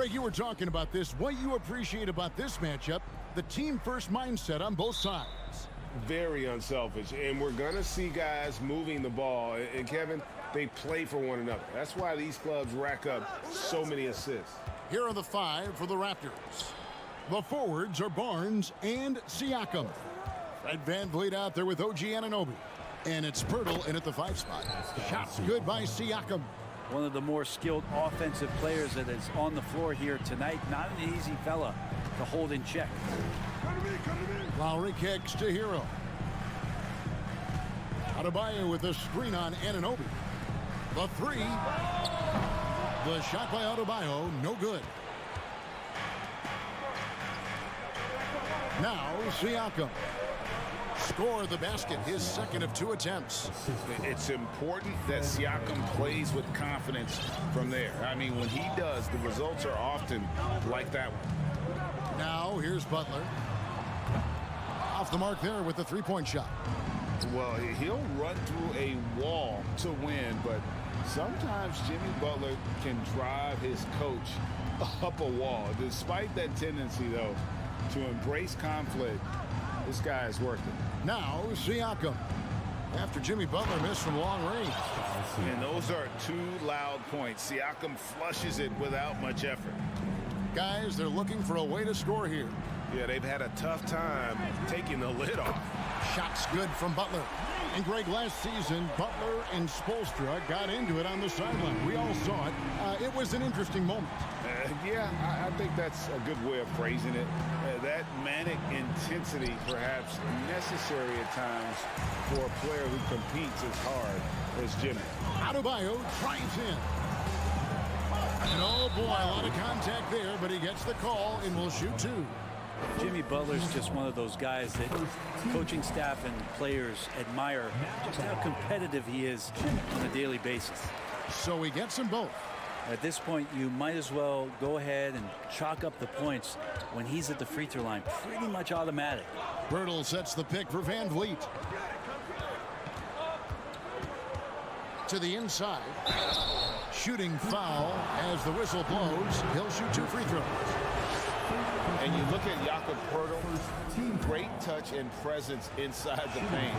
Greg, you were talking about this. What you appreciate about this matchup, the team-first mindset on both sides. Very unselfish, and we're going to see guys moving the ball. And, Kevin, they play for one another. That's why these clubs rack up so many assists. Here are the 5 for the Raptors. The forwards are Barnes and Siakam. Fred VanVleet out there with OG Anunoby. And it's Pirtle in at the 5 spot. Shots good by Siakam. One of the more skilled offensive players that is on the floor here tonight. Not an easy fella to hold in check. Lowry kicks to Hero. Adebayo with a screen on Anunoby. The 3. The shot by Adebayo, no good. Now Siakam. Score the basket, his second of 2 attempts. It's important that Siakam plays with confidence from there. I mean, when he does, the results are often like that one. Now here's Butler. Off the mark there with the 3-point shot. Well, he'll run through a wall to win, but sometimes Jimmy Butler can drive his coach up a wall. Despite that tendency, though, to embrace conflict, this guy is worth it. Now Siakam. After Jimmy Butler missed from long range. And those are 2 loud points. Siakam flushes it without much effort. Guys, they're looking for a way to score here. Yeah, they've had a tough time taking the lid off. Shots good from Butler. And Greg, last season, Butler and Spoelstra got into it on the sideline. We all saw it. It was an interesting moment. Yeah, I think that's a good way of phrasing it. That manic intensity, perhaps necessary at times for a player who competes as hard as Jimmy. Adebayo drives in. And oh boy, a lot of contact there, but he gets the call and will shoot 2. Jimmy Butler's just one of those guys that coaching staff and players admire just how competitive he is on a daily basis. So he gets them both. At this point, you might as well go ahead and chalk up the points when he's at the free throw line. Pretty much automatic. Pirtle sets the pick for VanVleet. To the inside. Shooting foul as the whistle blows. He'll shoot 2 free throws. And you look at Jakob Poeltl, great touch and presence inside the paint.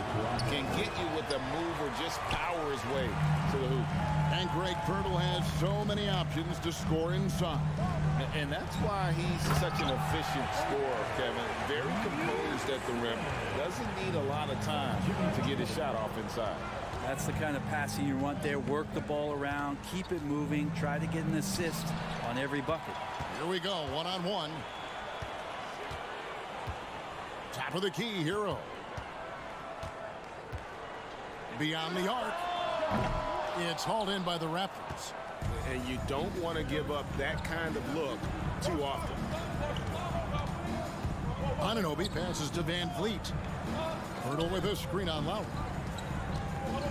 Can get you with a move or just power his way to the hoop. And Greg Pirtle has so many options to score inside. And that's why he's such an efficient scorer, Kevin. Very composed at the rim. Doesn't need a lot of time to get his shot off inside. That's the kind of passing you want there. Work the ball around, keep it moving, try to get an assist on every bucket. Here we go, 1-on-1. Top of the key, Hero. Beyond the arc. It's hauled in by the Raptors. And you don't want to give up that kind of look too often. Anunoby passes to VanVleet. Pirtle with a screen on Lowry.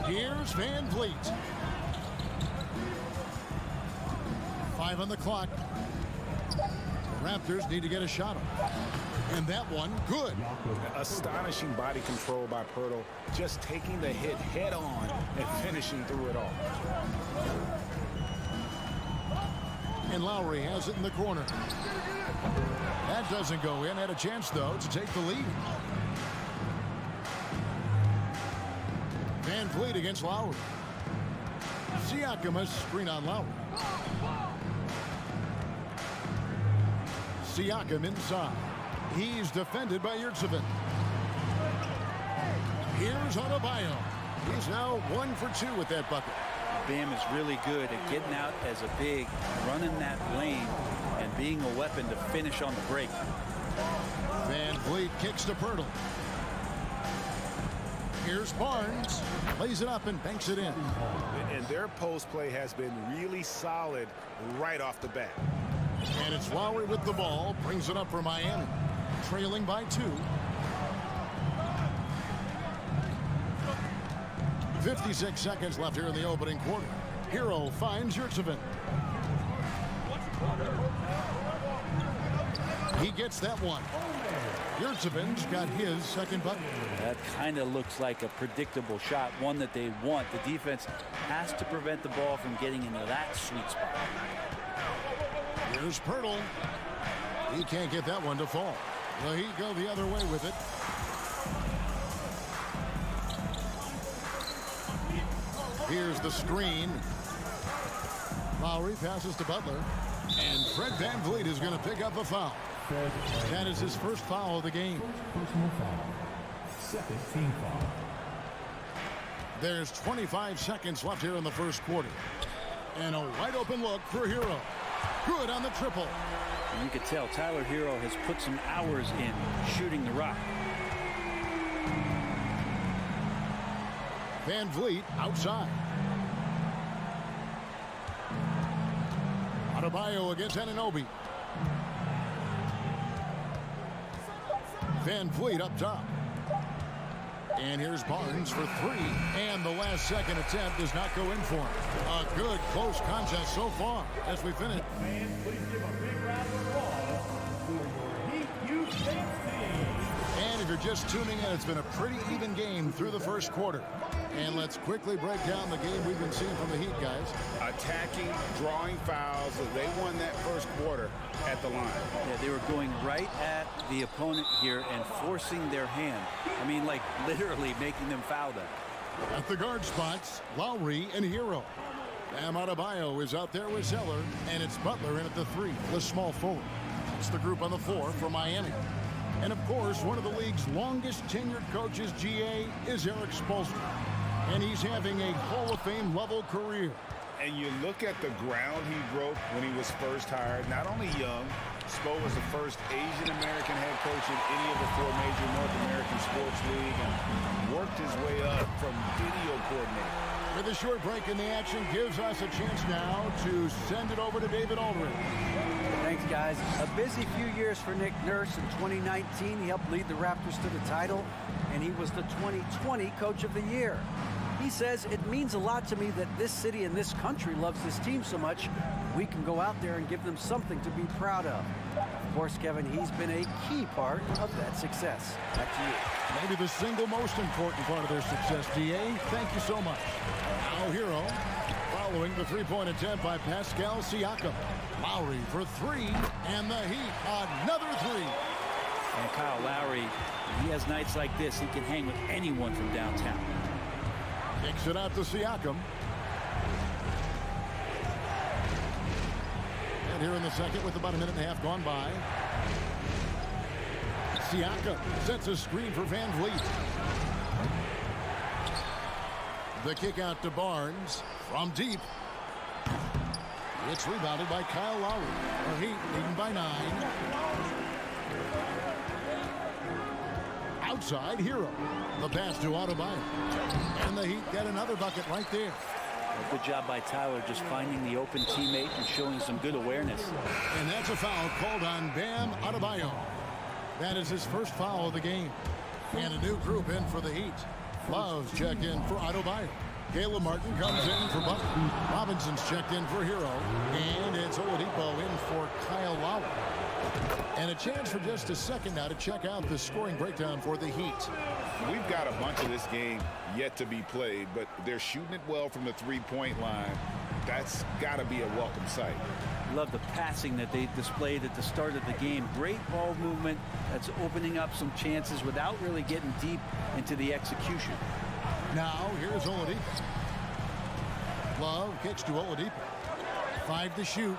Here's VanVleet. 5 on the clock. The Raptors need to get a shot off. And that one, good. Astonishing body control by Pirtle. Just taking the hit head on and finishing through it all. And Lowry has it in the corner. That doesn't go in. Had a chance, though, to take the lead. VanVleet against Lowry. Siakam has screen on Lowry. Siakam inside. He's defended by Yurtseven. Here's Adebayo. He's now 1 for 2 with that bucket. Bam is really good at getting out as a big, running that lane, and being a weapon to finish on the break. VanVleet kicks to Pirtle. Here's Barnes. Lays it up and banks it in. And their post play has been really solid right off the bat. And it's Lowry with the ball. Brings it up for Miami. Trailing by 2. 56 seconds left here in the opening quarter. Hero finds Yurtseven. He gets that one. Yurtseven's got his second bucket. That kind of looks like a predictable shot, one that they want. The defense has to prevent the ball from getting into that sweet spot. Here's Pirtle. He can't get that one to fall. The Heat go the other way with it. Here's the screen. Lowry passes to Butler. And Fred VanVleet is going to pick up a foul. That is his first foul of the game. Personal foul. Second team foul. There's 25 seconds left here in the first quarter. And a wide open look for Hero. Good on the triple. And you can tell Tyler Hero has put some hours in shooting the rock. VanVleet outside. Adebayo against Anunoby. VanVleet up top. And here's Barnes for three. And the last second attempt does not go in for him. A good close contest so far as we finish. And if you're just tuning in, it's been a pretty even game through the first quarter. And let's quickly break down the game we've been seeing from the Heat, guys. Attacking, drawing fouls. They won that first quarter at the line. Yeah, they were going right at the opponent here and forcing their hand. I mean, like literally making them foul them. At the guard spots, Lowry and Hero. Bam Adebayo is out there with Zeller, and it's Butler in at the three, the small forward. It's the group on the floor for Miami. And of course, one of the league's longest tenured coaches, GA, is Eric Spoelstra. And he's having a Hall of Fame level career. And you look at the ground he broke when he was first hired. Not only young, Spo was the first Asian American head coach in any of the four major North American sports leagues and worked his way up from video coordinator. With a short break in the action gives us a chance now to send it over to David Aldridge. Thanks, guys. A busy few years for Nick Nurse. In 2019, he helped lead the Raptors to the title, and he was the 2020 Coach of the Year. He says, it means a lot to me that this city and this country loves this team so much, we can go out there and give them something to be proud of. Of course, Kevin, he's been a key part of that success. Back to you. Maybe the single most important part of their success, DA. Thank you so much. Now Hero, following the three-point attempt by Pascal Siakam. Lowry for three, and the Heat, another three. And Kyle Lowry, he has nights like this, he can hang with anyone from downtown. Kicks it out to Siakam. And here in the second with about a minute and a half gone by. Siakam sets a screen for VanVleet. The kick out to Barnes from deep. It's rebounded by Kyle Lowry. The Heat leading by 9. Outside Hero. The pass to Octopi. And the Heat get another bucket right there. A good job by Tyler just finding the open teammate and showing some good awareness. And that's a foul called on Bam Adebayo. That is his first foul of the game. And a new group in for the Heat. Love's checked in for Adebayo. Caleb Martin comes in for Butler. Robinson's checked in for Hero. And it's Oladipo in for Kyle Lowry. And a chance for just a second now to check out the scoring breakdown for the Heat. We've got a bunch of this game yet to be played, but they're shooting it well from the three-point line. That's got to be a welcome sight. Love the passing that they displayed at the start of the game. Great ball movement that's opening up some chances without really getting deep into the execution. Now here's Oladipo. Love kicks to Oladipo. 5 to shoot.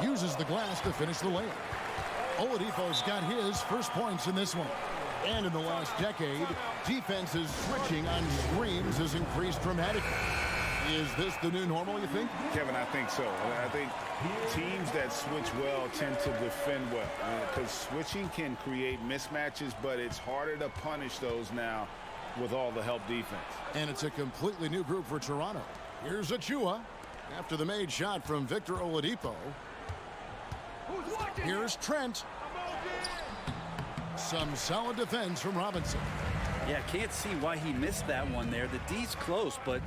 Uses the glass to finish the layup. Oladipo's got his first points in this one. And in the last decade, defenses switching on screens has increased dramatically. Is this the new normal, you think? Kevin, I think so. I think teams that switch well tend to defend well. Because switching can create mismatches, but it's harder to punish those now with all the help defense. And it's a completely new group for Toronto. Here's Achua after the made shot from Victor Oladipo. Here's Trent. Some solid defense from Robinson. Yeah, can't see why he missed that one there. The D's close, but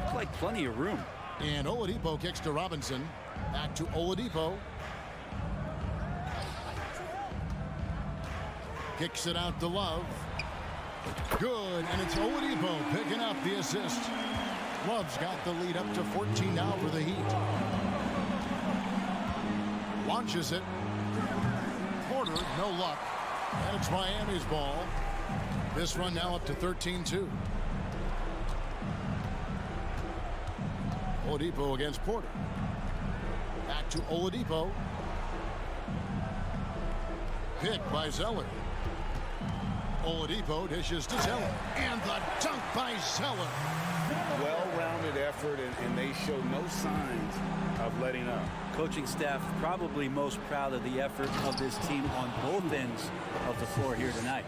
looks like plenty of room. And Oladipo kicks to Robinson. Back to Oladipo. Kicks it out to Love. Good, and it's Oladipo picking up the assist. Love's got the lead up to 14 now for the Heat. launches it. Porter, no luck. And it's Miami's ball. This run now up to 13-2. Oladipo against Porter. Back to Oladipo. Pick by Zeller. Oladipo dishes to Zeller. And the dunk by Zeller. Well-rounded effort, and they show no signs of letting up. Coaching staff probably most proud of the effort of this team on both ends of the floor here tonight.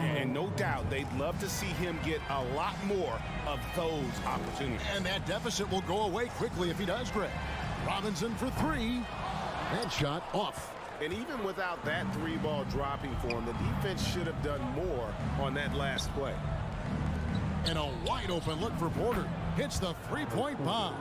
And no doubt they'd love to see him get a lot more of those opportunities. And that deficit will go away quickly if he does, Greg. Robinson for three. That shot off. And even without that three ball dropping for him, the defense should have done more on that last play. And a wide open look for Porter. Hits the three-point bomb.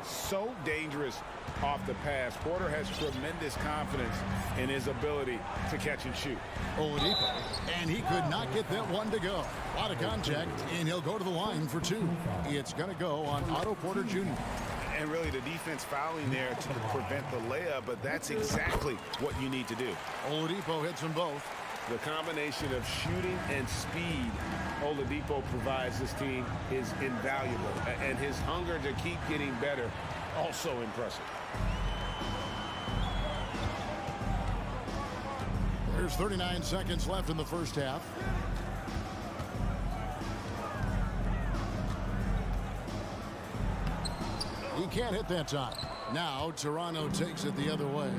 So dangerous off the pass. Porter has tremendous confidence in his ability to catch and shoot. Oladipo, and he could not get that one to go. A lot of contact, and he'll go to the line for two. It's going to go on Otto Porter Jr. And really the defense fouling there to prevent the layup, but that's exactly what you need to do. Oladipo hits them both. The combination of shooting and speed Oladipo provides this team is invaluable, and his hunger to keep getting better also impressive. There's 39 seconds left in the first half. He can't hit that time. Now Toronto takes it the other way.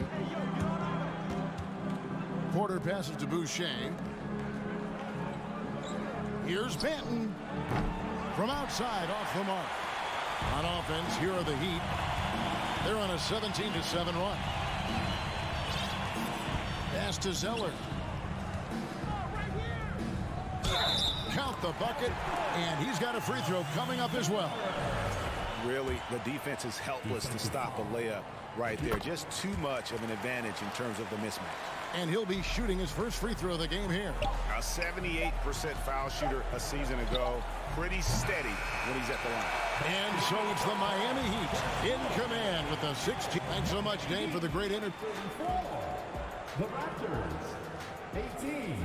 Porter passes to Boucher. Here's Benton. From outside, off the mark. On offense, here are the Heat. They're on a 17-7 run. Pass to Zeller. Count the bucket, and he's got a free throw coming up as well. Really, the defense is helpless to stop a layup right there. Just too much of an advantage in terms of the mismatch. And he'll be shooting his first free throw of the game here. A 78% foul shooter a season ago. Pretty steady when he's at the line. And so it's the Miami Heat in command with the 16. Thanks so much, Dave, for the great interview. The Raptors, 18.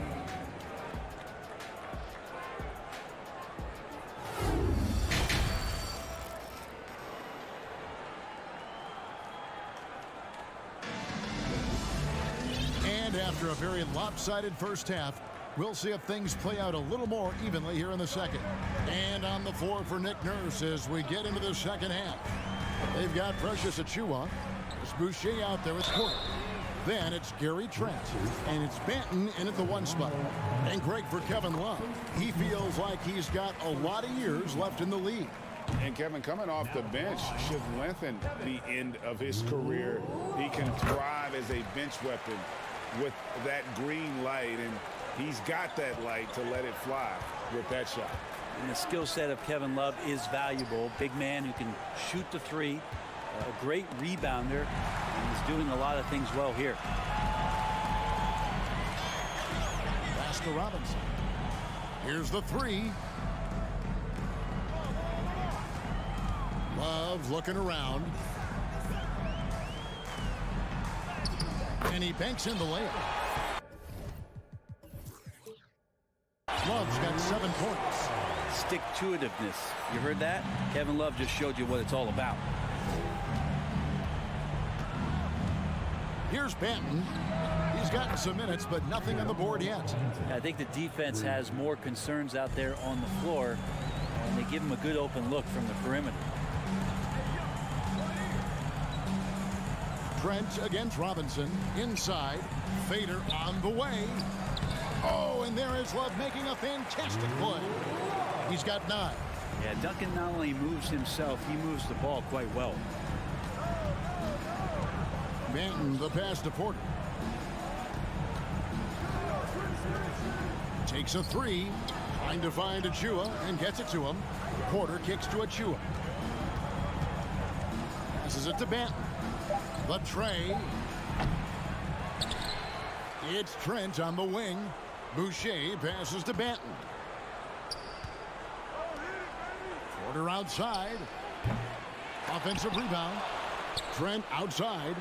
And after a very lopsided first half, we'll see if things play out a little more evenly here in the second. And on the floor for Nick Nurse as we get into the second half. They've got Precious Achiuwa. It's Boucher out there with Porter. Then it's Gary Trent. And it's Benton in at the one spot. And great for Kevin Love. He feels like he's got a lot of years left in the league. And Kevin, coming off the bench should lengthen the end of his career. He can thrive as a bench weapon with that green light, and he's got that light to let it fly with that shot. And the skill set of Kevin Love is valuable. Big man who can shoot the three, a great rebounder, and he's doing a lot of things well here. Pass to Robinson. Here's the three. Love looking around. And he banks in the layup. Love's got 7 points. Stick-to-itiveness. You heard that? Kevin Love just showed you what it's all about. Here's Benton. He's gotten some minutes, but nothing on the board yet. I think the defense has more concerns out there on the floor, and they give him a good open look from the perimeter. Trent against Robinson. Inside. Fader on the way. Oh, and there is Love making a fantastic play. He's got 9. Yeah, Duncan not only moves himself, he moves the ball quite well. Benton, the pass to Porter. Takes a 3. Trying to find Achiuwa and gets it to him. Porter kicks to Achiuwa. Passes it to Benton. The tray. It's Trent on the wing. Boucher passes to Benton. Porter outside. Offensive rebound. Trent outside.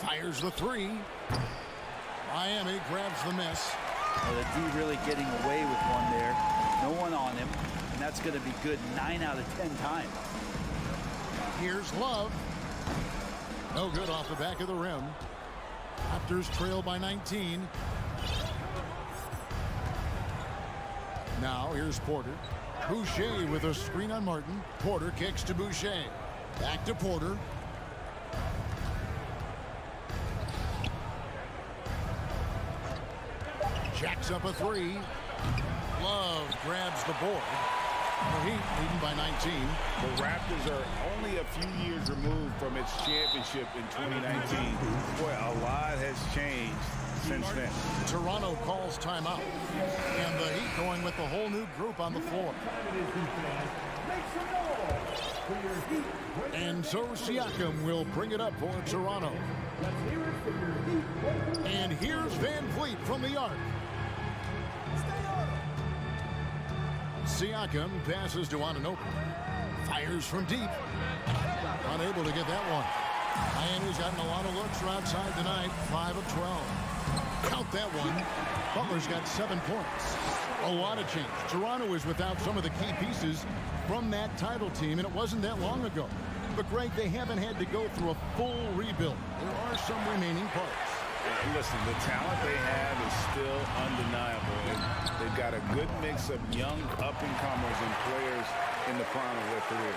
Fires the three. Miami grabs the miss. Well, the D really getting away with one there. No one on him. And that's going to be good 9 out of 10 times. Here's Love. No good off the back of the rim. Raptors trail by 19. Now here's Porter. Boucher with a screen on Martin. Porter kicks to Boucher. Back to Porter. Jacks up a three. Love grabs the board. The Heat leading by 19. The Raptors are only a few years removed from its championship in 2019. Boy, a lot has changed since then. Toronto calls timeout. And the Heat going with the whole new group on the floor. And so Siakam will bring it up for Toronto. And here's Van Vliet from the arc. Siakam passes to Anunoby. Fires from deep. Unable to get that one. Miami's gotten a lot of looks from outside tonight. 5 of 12. Count that one. Butler's got 7 points. A lot of change. Toronto is without some of the key pieces from that title team, and it wasn't that long ago. But, Greg, they haven't had to go through a full rebuild. There are some remaining parts. Listen, the talent they have is still undeniable. And they've got a good mix of young up-and-comers and players in the prime of their career.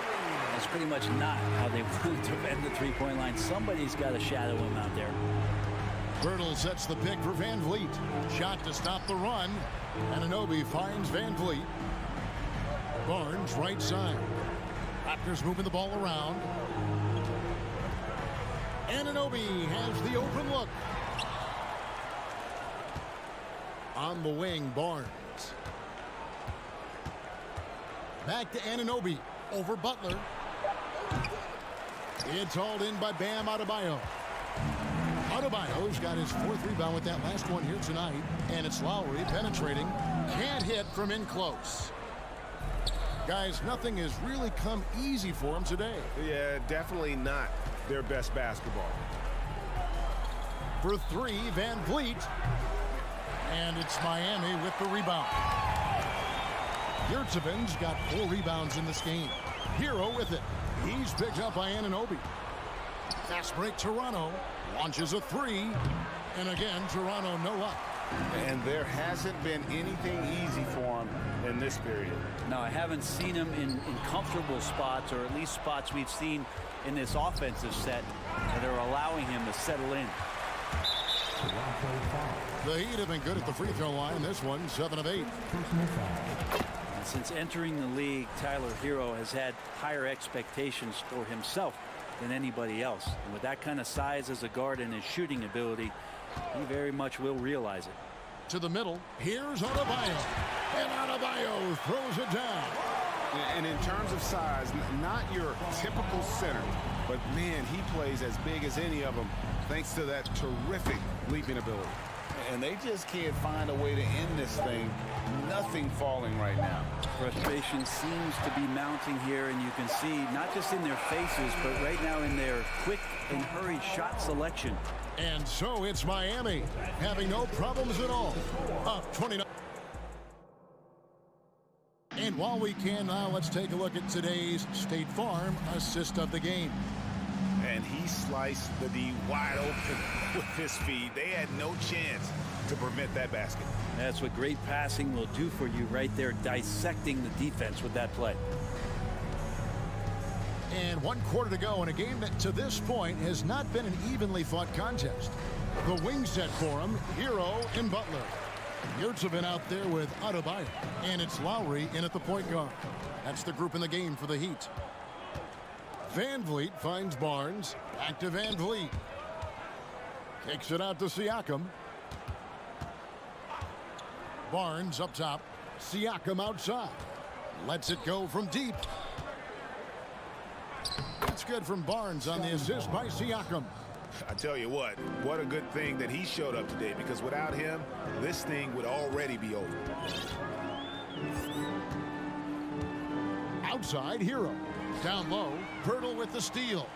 That's pretty much not how they want to defend the three-point line. Somebody's got to shadow him out there. Bertle sets the pick for Van Vliet. Shot to stop the run. Anunoby finds Van Vliet. Barnes right side. Raptors moving the ball around. Anunoby has the open look. On the wing, Barnes. Back to Anunoby. Over Butler. It's hauled in by Bam Adebayo. Adebayo's got his 4th rebound with that last one here tonight. And it's Lowry penetrating. Can't hit from in close. Guys, nothing has really come easy for him today. Yeah, definitely not their best basketball. For 3, Van Vliet. And it's Miami with the rebound. Yurtsevic's got 4 rebounds in this game. Hero with it. He's picked up by Anunoby. Fast break Toronto. Launches a 3. And again, Toronto no up. And there hasn't been anything easy for him in this period. No, I haven't seen him in comfortable spots, or at least spots we've seen in this offensive set that are allowing him to settle in. The Heat have been good at the free throw line. This one, 7 of 8. And since entering the league, Tyler Hero has had higher expectations for himself than anybody else. And with that kind of size as a guard and his shooting ability, he very much will realize it. To the middle. Here's Adebayo. And Adebayo throws it down. And in terms of size, not your typical center, but man, he plays as big as any of them thanks to that terrific leaping ability. And they just can't find a way to end this thing. Nothing falling right now. Frustration seems to be mounting here, and you can see not just in their faces, but right now in their quick and hurried shot selection. And so it's Miami having no problems at all. Up 29. And while we can now, let's take a look at today's State Farm assist of the game. And he sliced the D wide open with his feed. They had no chance to prevent that basket. That's what great passing will do for you right there, dissecting the defense with that play. And 1 quarter to go in a game that to this point has not been an evenly fought contest. The wing set for him, Hero and Butler. Yurtsevic out there with Adebayo. And it's Lowry in at the point guard. That's the group in the game for the Heat. Van Vliet finds Barnes. Back to Van Vliet. Kicks it out to Siakam. Barnes up top. Siakam outside. Lets it go from deep. That's good from Barnes on the assist by Siakam. I tell you what a good thing that he showed up today, because without him, this thing would already be over. Outside, Hero. Down low, Bertle with the steal.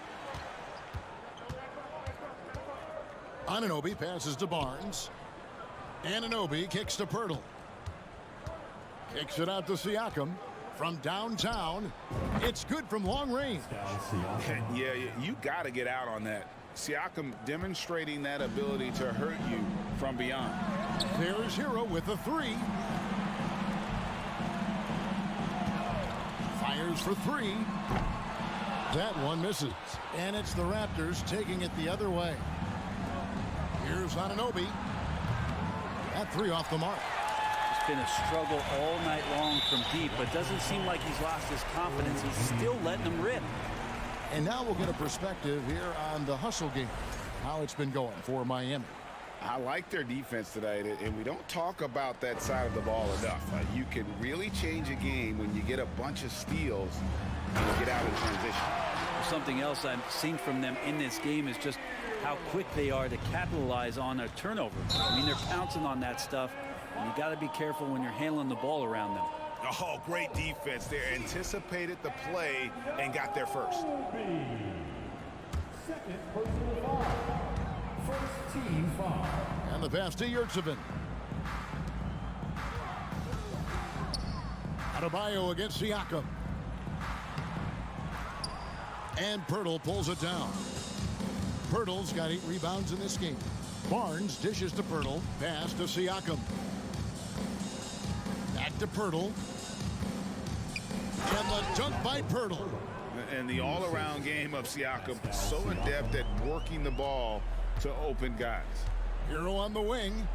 Anunoby passes to Barnes. Anunoby kicks to Pirtle. Kicks it out to Siakam. From downtown, it's good from long range. Yeah, you got to get out on that. Siakam demonstrating that ability to hurt you from beyond. There's Hero with a three. Fires for three. That one misses. And it's the Raptors taking it the other way. Here's Anunoby. That three off the mark. It's been a struggle all night long from deep, but doesn't seem like he's lost his confidence. He's still letting them rip. And now we'll get a perspective here on the hustle game, how it's been going for Miami. I like their defense tonight, and we don't talk about that side of the ball enough. You can really change a game when you get a bunch of steals and you get out in transition. Something else I've seen from them in this game is just how quick they are to capitalize on a turnover. I mean, they're pouncing on that stuff, and you got to be careful when you're handling the ball around them. Oh, great defense. They anticipated the play and got there first. Second personal foul. First team foul. And the pass to Yurtsevin. Adebayo against Siakam. And Pirtle pulls it down. Pirtle's got 8 rebounds in this game. Barnes dishes to Pirtle. Pass to Siakam. Back to Pirtle. And the dunk by Pirtle. And the all-around game of Siakam, so adept at working the ball to open guys. Hero on the wing.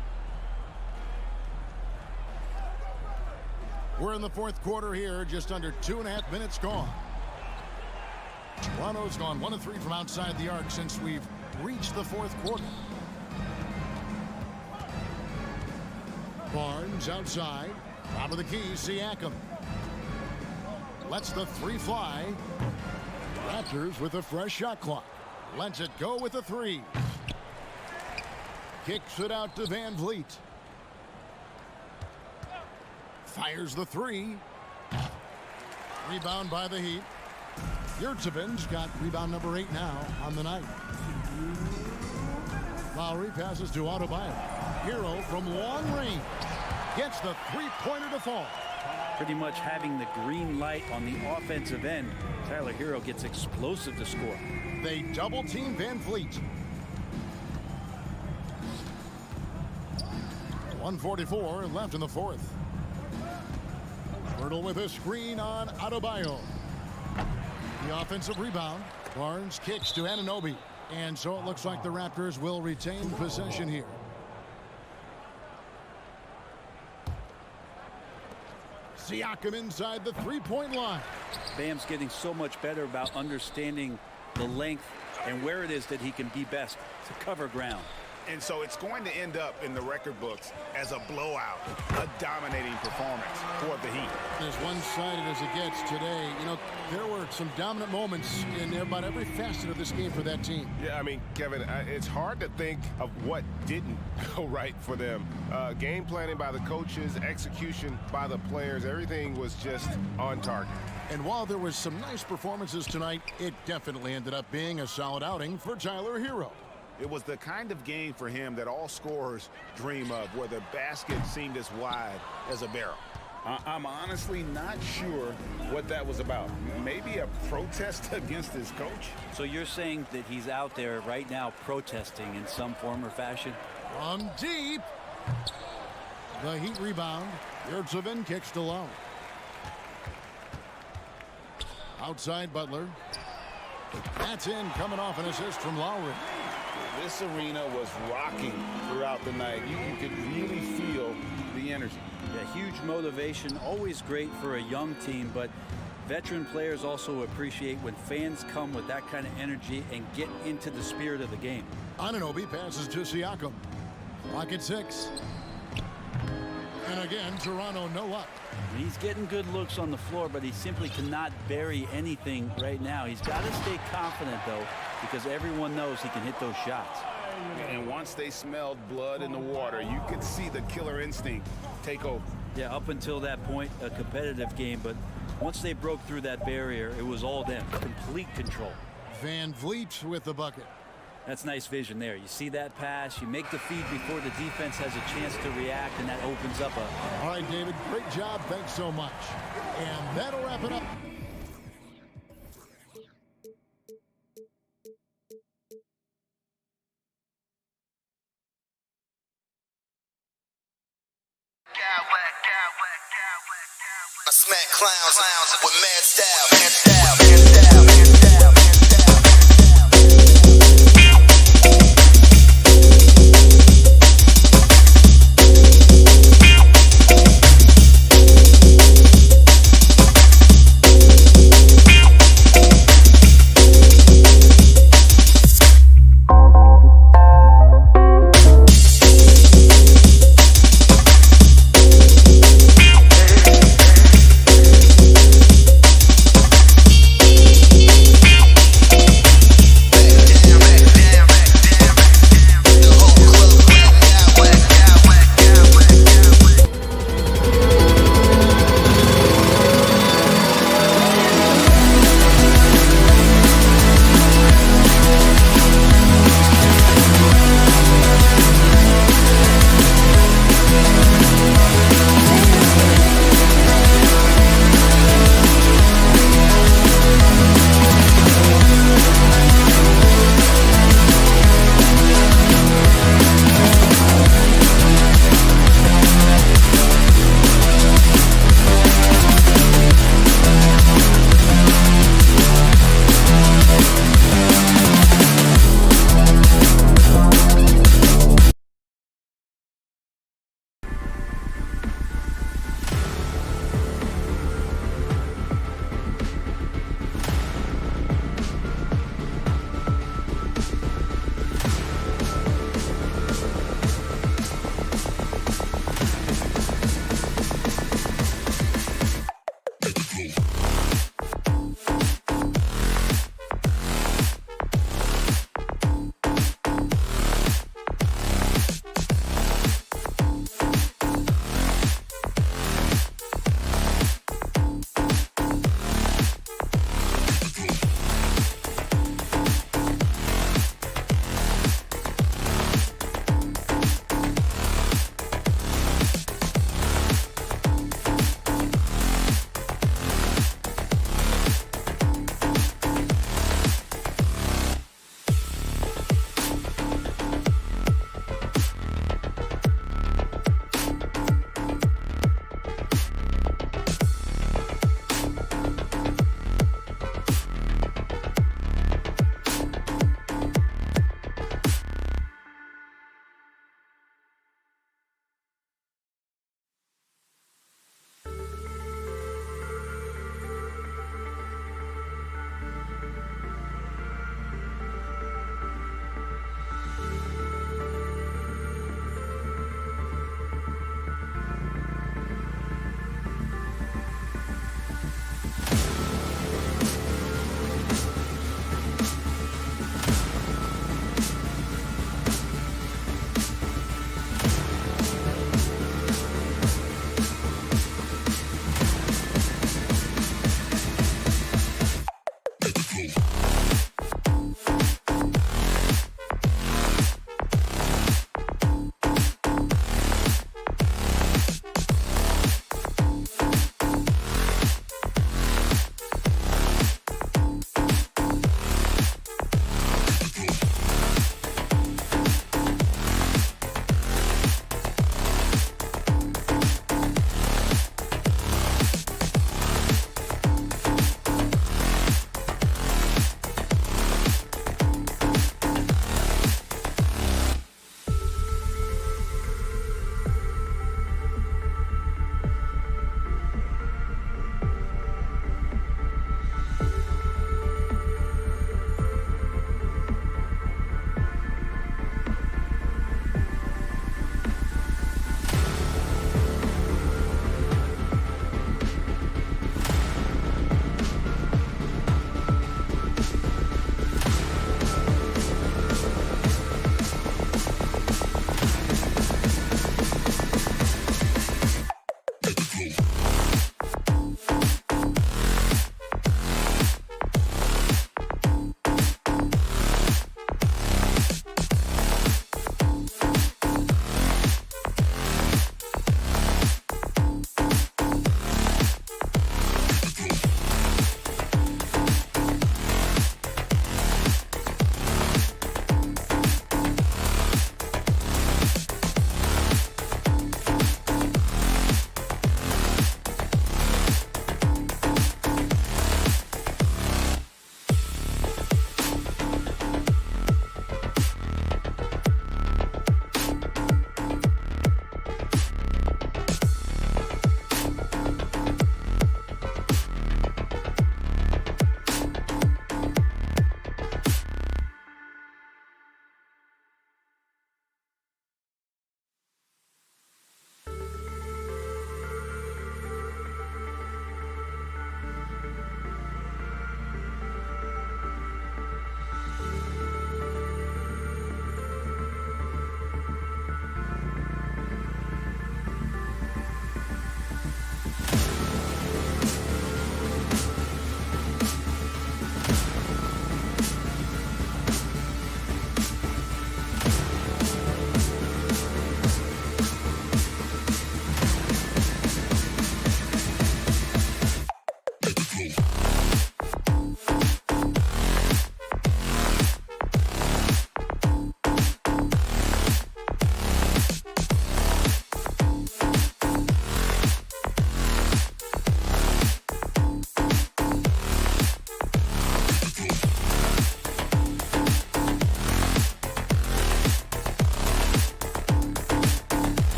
We're in the fourth quarter here, just under 2.5 minutes gone. Toronto's gone 1 of 3 from outside the arc since we've reached the fourth quarter. Barnes outside. Out of the key, Siakam. Lets the three fly. Raptors with a fresh shot clock. Lets it go with a three. Kicks it out to Van Vliet. Fires the three. Rebound by the Heat. Yurtseven's got rebound number 8 now on the night. Lowry passes to Adebayo. Hero from long range gets the three-pointer to fall. Pretty much having the green light on the offensive end. Tyler Hero gets explosive to score. They double-team Van Vliet. 1:44 left in the fourth. Pirtle with a screen on Adebayo. The offensive rebound. Barnes kicks to Anunoby. And so it looks like the Raptors will retain possession here. Siakam inside the three-point line. Bam's getting so much better about understanding the length and where it is that he can be best to cover ground. And so it's going to end up in the record books as a blowout, a dominating performance for the Heat. As one-sided as it gets today, you know, there were some dominant moments in about every facet of this game for that team. Yeah, I mean, Kevin, it's hard to think of what didn't go right for them. Game planning by the coaches, execution by the players, everything was just on target. And while there was some nice performances tonight, it definitely ended up being a solid outing for Tyler Hero. It was the kind of game for him that all scorers dream of, where the basket seemed as wide as a barrel. I'm honestly not sure what that was about. Maybe a protest against his coach? So you're saying that he's out there right now protesting in some form or fashion? From deep. The Heat rebound. Yurtseven kicks to Lowe. Outside Butler. That's in, coming off an assist from Lowry. This arena was rocking throughout the night. You could really feel the energy. Yeah, huge motivation, always great for a young team, but veteran players also appreciate when fans come with that kind of energy and get into the spirit of the game. Anunoby passes to Siakam. Clock at 6. And again, Toronto no up. He's getting good looks on the floor, but he simply cannot bury anything right now. He's got to stay confident, though, because everyone knows he can hit those shots. And once they smelled blood in the water, you could see the killer instinct take over. Yeah, up until that point, a competitive game, but once they broke through that barrier, it was all them. Complete control. Van Vliet with the bucket. That's nice vision there. You see that pass, you make the feed before the defense has a chance to react, and that opens up a... All right, David, great job. Thanks so much. And that'll wrap it up. I smack clowns with mad style.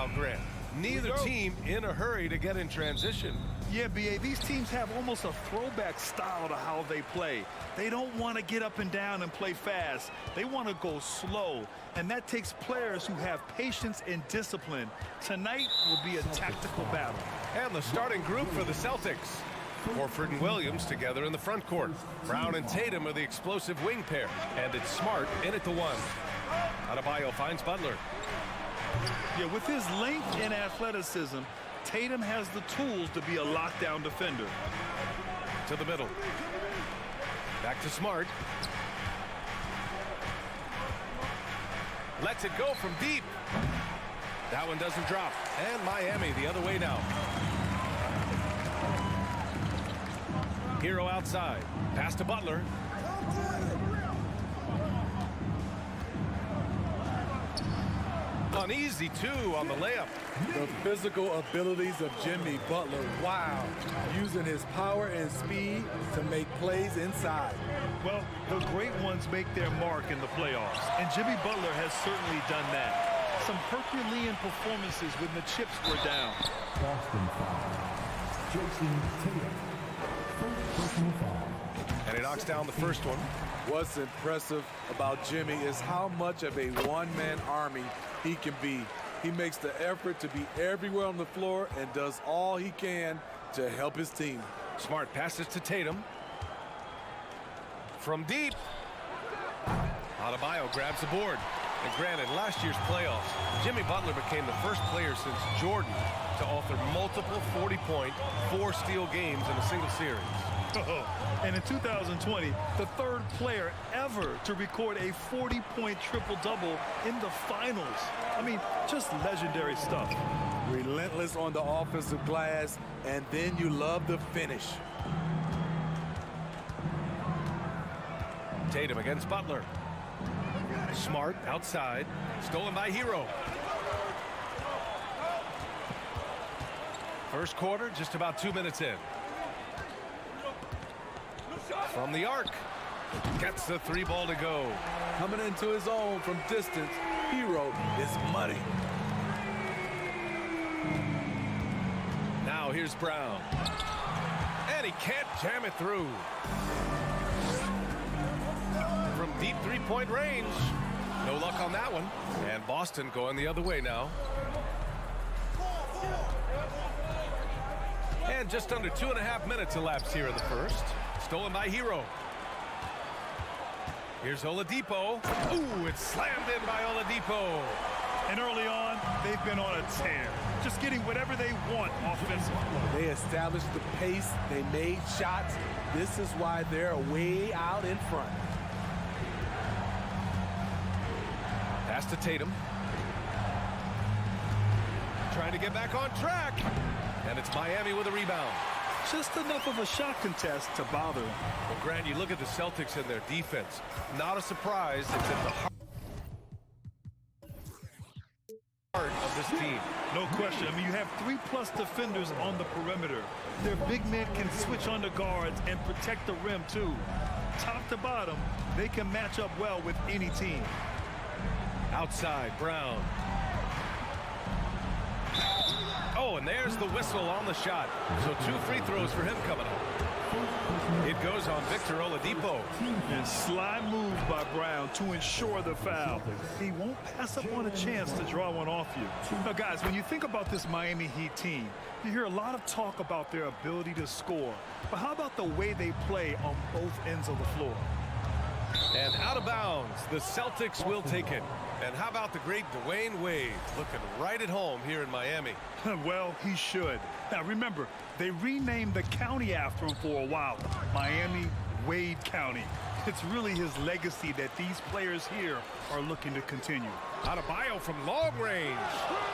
now, Grant. Neither team in a hurry to get in transition. Yeah, B.A., these teams have almost a throwback style to how they play. They don't want to get up and down and play fast. They want to go slow, and that takes players who have patience and discipline. Tonight will be a tactical battle. And the starting group for the Celtics. Horford and Williams together in the front court. Brown and Tatum are the explosive wing pair. And it's Smart in at the one. Adebayo finds Butler. Yeah, with his length and athleticism, Tatum has the tools to be a lockdown defender. To the middle. Back to Smart. Lets it go from deep. That one doesn't drop. And Miami the other way now. Hero outside. Pass to Butler. Uneasy, too, on the layup. The physical abilities of Jimmy Butler, wow. Using his power and speed to make plays inside. Well, the great ones make their mark in the playoffs, and Jimmy Butler has certainly done that. Some Herculean performances when the chips were down. Boston foul. Jason Tatum. First personal foul. And he knocks down the first one. What's impressive about Jimmy is how much of a one-man army he can be. He makes the effort to be everywhere on the floor and does all he can to help his team. Smart passes to Tatum. From deep. Adebayo grabs the board. And granted, last year's playoffs, Jimmy Butler became the first player since Jordan to author multiple 40-point, 4-steal games in a single series. And in 2020, the third player ever to record a 40-point triple-double in the finals. I mean, just legendary stuff. Relentless on the offensive glass, and then you love the finish. Tatum against Butler. Smart outside. Stolen by Hero. First quarter, just about 2 minutes in. From the arc. Gets the three ball to go. Coming into his own from distance, Hero is money. Now here's Brown. And he can't jam it through. From deep three-point range. No luck on that one. And Boston going the other way now. And just under 2.5 minutes elapsed here in the first. Stolen by Hero. Here's Oladipo. Ooh, it's slammed in by Oladipo. And early on, they've been on a tear. Just getting whatever they want offensively. They established the pace. They made shots. This is why they're way out in front. Pass to Tatum. Trying to get back on track. And it's Miami with a rebound. Just enough of a shot contest to bother them. Well, Grant, you look at the Celtics and their defense. Not a surprise. It's at the heart of this team. No question. I mean, you have 3+ defenders on the perimeter. Their big men can switch on the guards and protect the rim, too. Top to bottom, they can match up well with any team. Outside, Brown. Oh, and there's the whistle on the shot. So 2 free throws for him coming up. It goes on Victor Oladipo. And sly move by Brown to ensure the foul. He won't pass up on a chance to draw one off you. Now, guys, when you think about this Miami Heat team, you hear a lot of talk about their ability to score. But how about the way they play on both ends of the floor? And out of bounds, the Celtics will take it. And how about the great Dwayne Wade looking right at home here in Miami? Well, he should. Now, remember, they renamed the county after him for a while. Miami-Wade County. It's really his legacy that these players here are looking to continue. Adebayo from long range.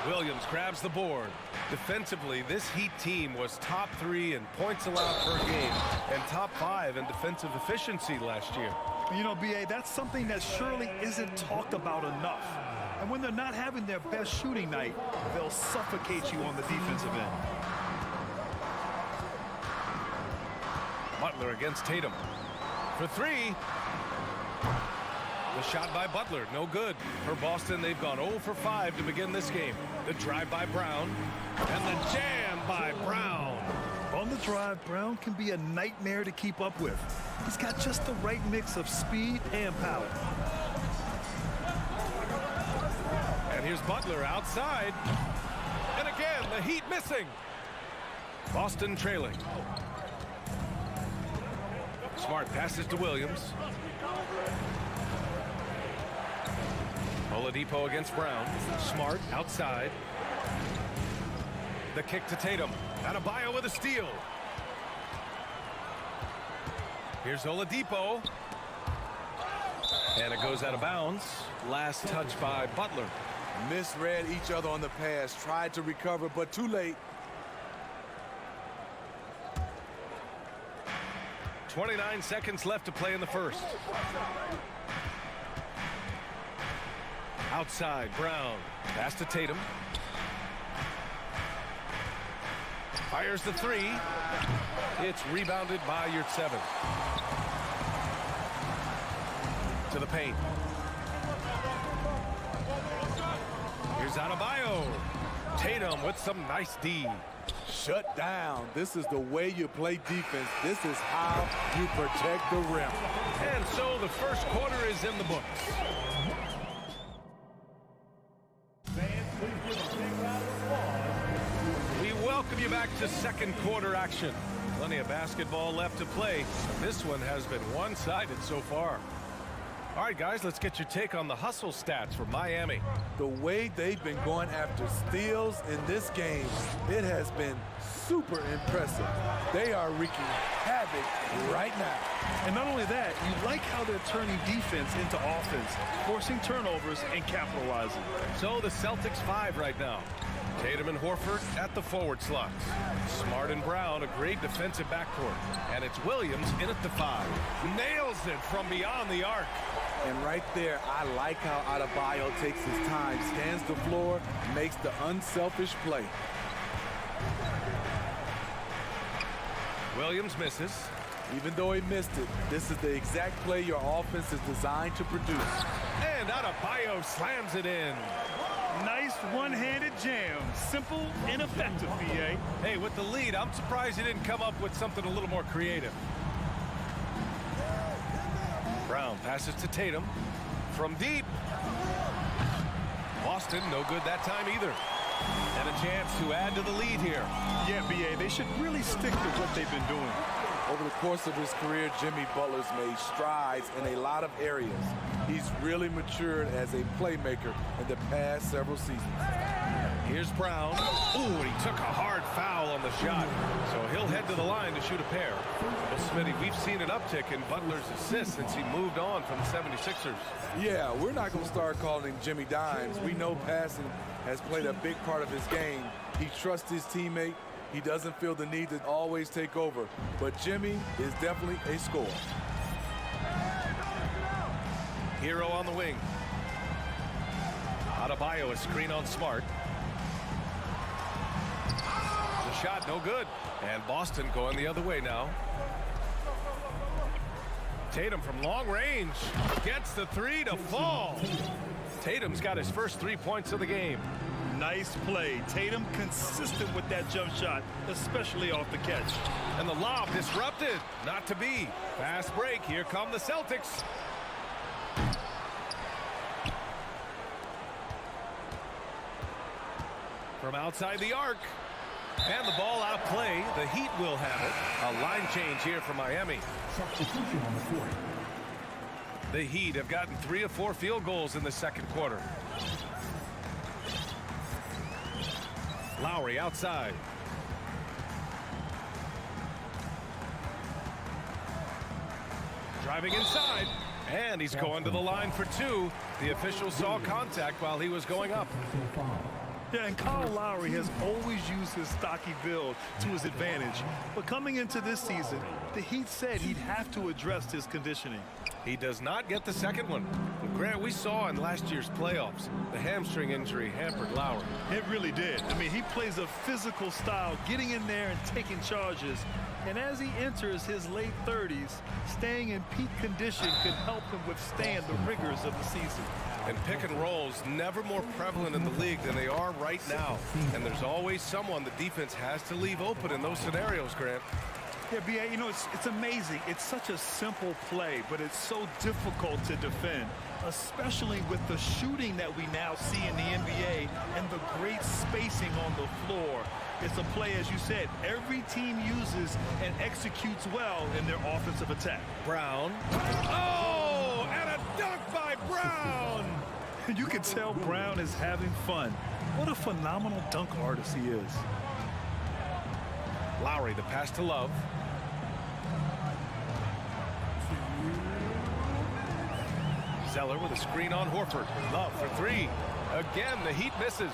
Williams grabs the board. Defensively, this Heat team was top 3 in points allowed per game and top 5 in defensive efficiency last year. You know, B.A., that's something that surely isn't talked about enough. And when they're not having their best shooting night, they'll suffocate you on the defensive end. Butler against Tatum. For 3. The shot by Butler, no good. For Boston, they've gone 0 for 5 to begin this game. The drive by Brown, and the jam by Brown. On the drive, Brown can be a nightmare to keep up with. He's got just the right mix of speed and power. And here's Butler outside. And again, the Heat missing. Boston trailing. Smart passes to Williams. Oladipo against Brown. Smart outside. The kick to Tatum. Adebayo with a steal. Here's Oladipo. And it goes out of bounds. Last touch by Butler. Misread each other on the pass. Tried to recover, but too late. 29 seconds left to play in the first. Outside, Brown. Pass to Tatum. Fires the three. It's rebounded by Yurtseven. To the paint. Here's Adebayo. Tatum with some nice D. Shut down. This is the way you play defense. This is how you protect the rim. And so the first quarter is in the books. We welcome you back to second quarter action. Plenty of basketball left to play. This one has been one-sided so far. All right, guys, let's get your take on the hustle stats for Miami. The way they've been going after steals in this game, it has been super impressive. They are wreaking havoc right now. And not only that, you like how they're turning defense into offense, forcing turnovers and capitalizing. So the Celtics 5 right now. Tatum and Horford at the forward slots. Smart and Brown, a great defensive backcourt. And it's Williams in at the 5. Nails it from beyond the arc. And right there, I like how Adebayo takes his time, scans the floor, makes the unselfish play. Williams misses. Even though he missed it, this is the exact play your offense is designed to produce. And Adebayo slams it in. Nice one-handed jam. Simple and effective, BA. Hey, with the lead, I'm surprised he didn't come up with something a little more creative. Brown passes to Tatum from deep. Boston, no good that time either. And a chance to add to the lead here. Yeah, BA, they should really stick to what they've been doing. Over the course of his career, Jimmy Butler's made strides in a lot of areas. He's really matured as a playmaker in the past several seasons. Here's Brown. Ooh, and he took a hard foul on the shot. So he'll head to the line to shoot a pair. Well, Smitty, we've seen an uptick in Butler's assists since he moved on from the 76ers. Yeah, we're not going to start calling him Jimmy Dimes. We know passing has played a big part of his game. He trusts his teammate. He doesn't feel the need to always take over. But Jimmy is definitely a scorer. Hero on the wing. Adebayo, a screen on Smart. The shot, no good. And Boston going the other way now. Tatum from long range gets the three to fall. Tatum's got his first 3 points of the game. Nice play. Tatum consistent with that jump shot, especially off the catch. And the lob disrupted. Not to be. Fast break. Here come the Celtics. From outside the arc. And the ball out of play. The Heat will have it. A line change here for Miami. Substitution on the court. The Heat have gotten 3 of 4 field goals in the second quarter. Lowry outside. Driving inside. And he's going to the line for 2. The official saw contact while he was going up. Yeah, and Kyle Lowry has always used his stocky build to his advantage. But coming into this season, the Heat said he'd have to address his conditioning. He does not get the second one. Grant, we saw in last year's playoffs, the hamstring injury hampered Lowry. It really did. I mean, he plays a physical style, getting in there and taking charges. And as he enters his late 30s, staying in peak condition could help him withstand the rigors of the season. And pick and rolls never more prevalent in the league than they are right now. And there's always someone the defense has to leave open in those scenarios, Grant. Yeah, B.A., you know, it's amazing. It's such a simple play, but it's so difficult to defend, especially with the shooting that we now see in the NBA and the great spacing on the floor. It's a play, as you said, every team uses and executes well in their offensive attack. Brown. Oh, and a dunk by Brown. You can tell Brown is having fun. What a phenomenal dunk artist he is. Lowry, the pass to Love. Zeller with a screen on Horford. Love for three. Again, the Heat misses.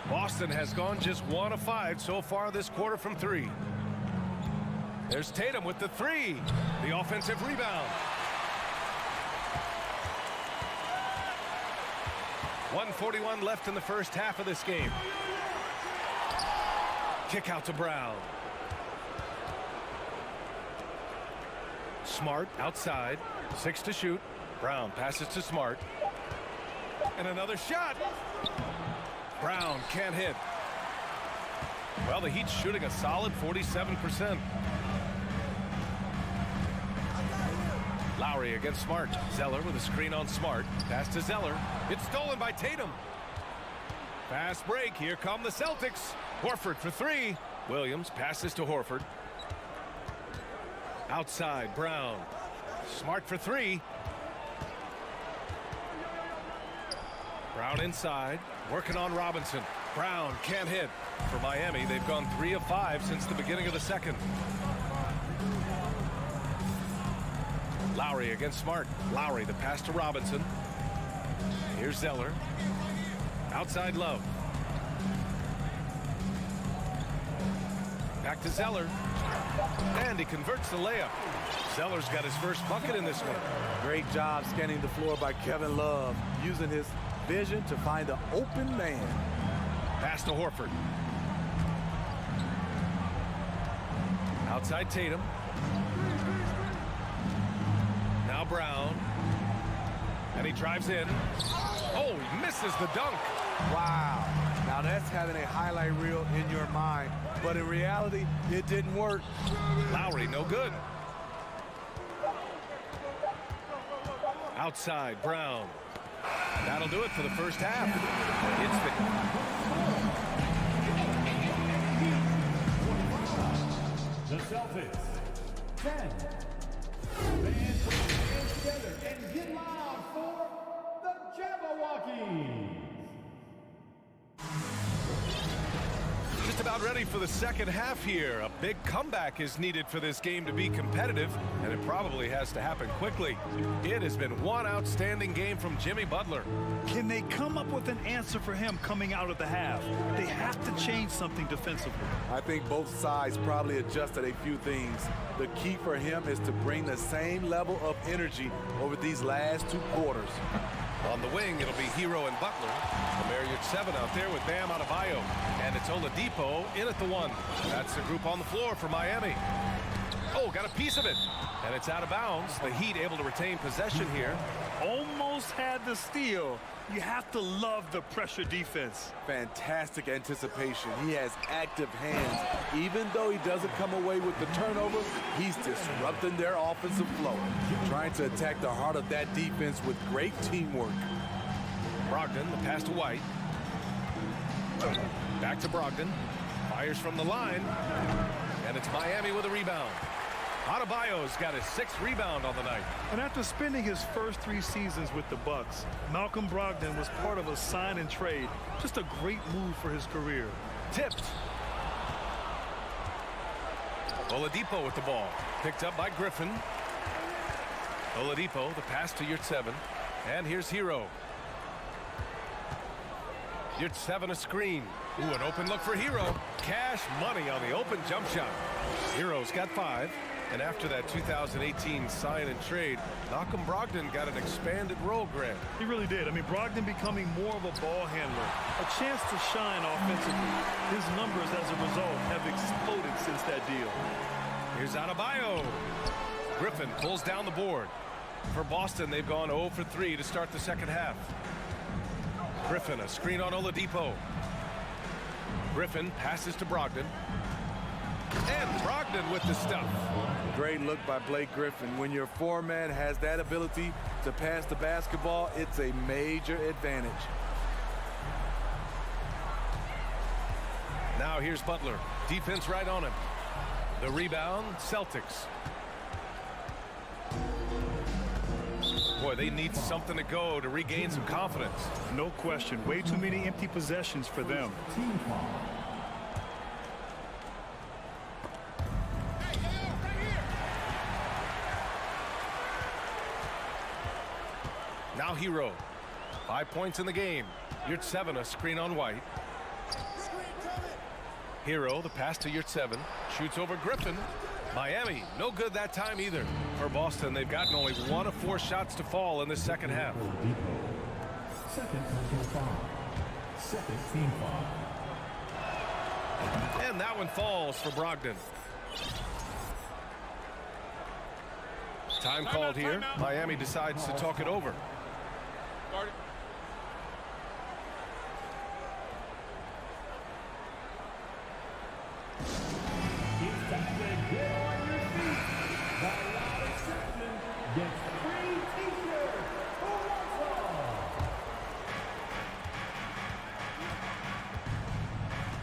Boston has gone just 1 of 5 so far this quarter from three. There's Tatum with the three. The offensive rebound. 1:41 left in the first half of this game. Kick out to Brown. Smart outside. 6 to shoot. Brown passes to Smart. And another shot. Brown can't hit. Well, the Heat's shooting a solid 47%. Lowry against Smart. Zeller with a screen on Smart. Pass to Zeller. It's stolen by Tatum. Fast break. Here come the Celtics. Horford for three. Williams passes to Horford. Outside, Brown. Smart for three. Brown inside, working on Robinson. Brown can't hit. For Miami, they've gone 3 of 5 since the beginning of the second. Lowry against Smart. Lowry, the pass to Robinson. Here's Zeller. Outside Love. Back to Zeller. And he converts the layup. Zeller's got his first bucket in this one. Great job scanning the floor by Kevin Love, using his vision to find the open man. Pass to Horford. Outside Tatum. Now Brown. And he drives in. Oh, he misses the dunk. Wow. Now that's having a highlight reel in your mind. But in reality, it didn't work. Lowry, no good. Outside, Brown. That'll do it for the first half. The Celtics, 10. Fans put their hands together and get loud for the Jabberwockies. Just about ready for the second half here. A big comeback is needed for this game to be competitive, and it probably has to happen quickly. It has been one outstanding game from Jimmy Butler. Can they come up with an answer for him coming out of the half? They have to change something defensively. I think both sides probably adjusted a few things. The key for him is to bring the same level of energy over these last 2 quarters. On the wing, it'll be Hero and Butler. The Marriott 7 out there with Bam Adebayo. And it's Oladipo in at the 1. That's the group on the floor for Miami. Oh, got a piece of it. And it's out of bounds. The Heat able to retain possession here. Almost had the steal. You have to love the pressure defense. Fantastic anticipation. He has active hands. Even though he doesn't come away with the turnover, he's disrupting their offensive flow, trying to attack the heart of that defense with great teamwork. Brogdon, the pass to White. Back to Brogdon. Fires from the line. And it's Miami with a rebound. Adebayo's got his 6th rebound on the night. And after spending his first 3 seasons with the Bucks, Malcolm Brogdon was part of a sign and trade. Just a great move for his career. Tipped. Oladipo with the ball. Picked up by Griffin. Oladipo, the pass to Yurt 7. And here's Hero. Yurt 7 a screen. Ooh, an open look for Hero. Cash money on the open jump shot. Hero's got 5. And after that 2018 sign and trade, Malcolm Brogdon got an expanded role grant. He really did. I mean, Brogdon becoming more of a ball handler, a chance to shine offensively. His numbers as a result have exploded since that deal. Here's Adebayo. Griffin pulls down the board. For Boston, they've gone 0 for 3 to start the second half. Griffin, a screen on Oladipo. Griffin passes to Brogdon. And Brogdon with the stuff. Great look by Blake Griffin. When your four-man has that ability to pass the basketball, it's a major advantage. Now here's Butler. Defense right on him. The rebound, Celtics. Boy, they need something to go to regain some confidence. No question. Way too many empty possessions for them. Now Hero. 5 points in the game. Yurtseven, a screen on White. Hero, the pass to Yurtseven. Shoots over Griffin. Miami, no good that time either. For Boston, they've gotten only 1 of 4 shots to fall in the second half. Second team foul. And that one falls for Brogdon. Time called here. Miami decides to talk it over.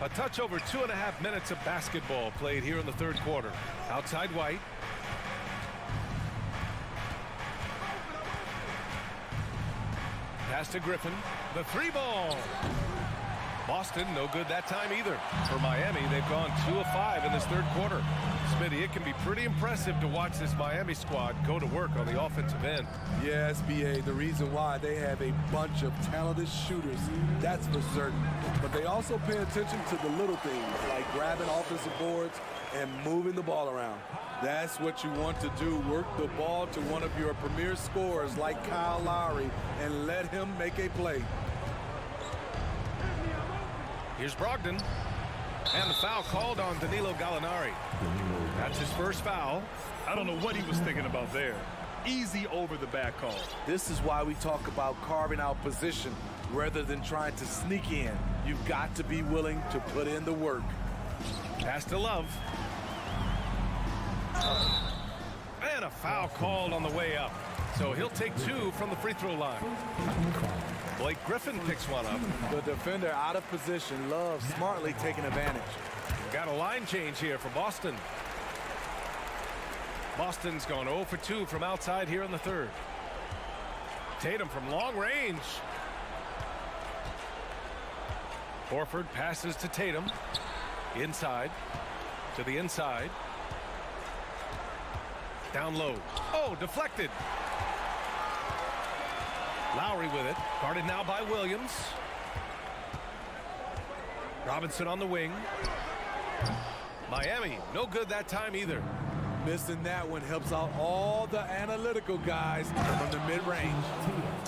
A touch over 2.5 minutes of basketball played here in the third quarter. Outside White. Pass to Griffin. The 3-ball. Boston, no good that time either. For Miami, they've gone 2 of 5 in this third quarter. Smitty, it can be pretty impressive to watch this Miami squad go to work on the offensive end. Yes, B.A., the reason why they have a bunch of talented shooters, that's for certain. But they also pay attention to the little things, like grabbing offensive boards and moving the ball around. That's what you want to do. Work the ball to one of your premier scorers like Kyle Lowry and let him make a play. Here's Brogdon. And the foul called on Danilo Gallinari. That's his first foul. I don't know what he was thinking about there. Easy over the back call. This is why we talk about carving out position rather than trying to sneak in. You've got to be willing to put in the work. Pass to Love. And a foul called on the way up. So he'll take 2 from the free throw line. Blake Griffin picks one up. The defender out of position. Love smartly taking advantage. Got a line change here for Boston. Boston's gone 0 for 2 from outside here in the third. Tatum from long range. Horford passes to Tatum. Inside. To the inside. Down low. Oh, deflected. Lowry with it. Guarded now by Williams. Robinson on the wing. Miami, no good that time either. Missing that one helps out all the analytical guys from the mid-range.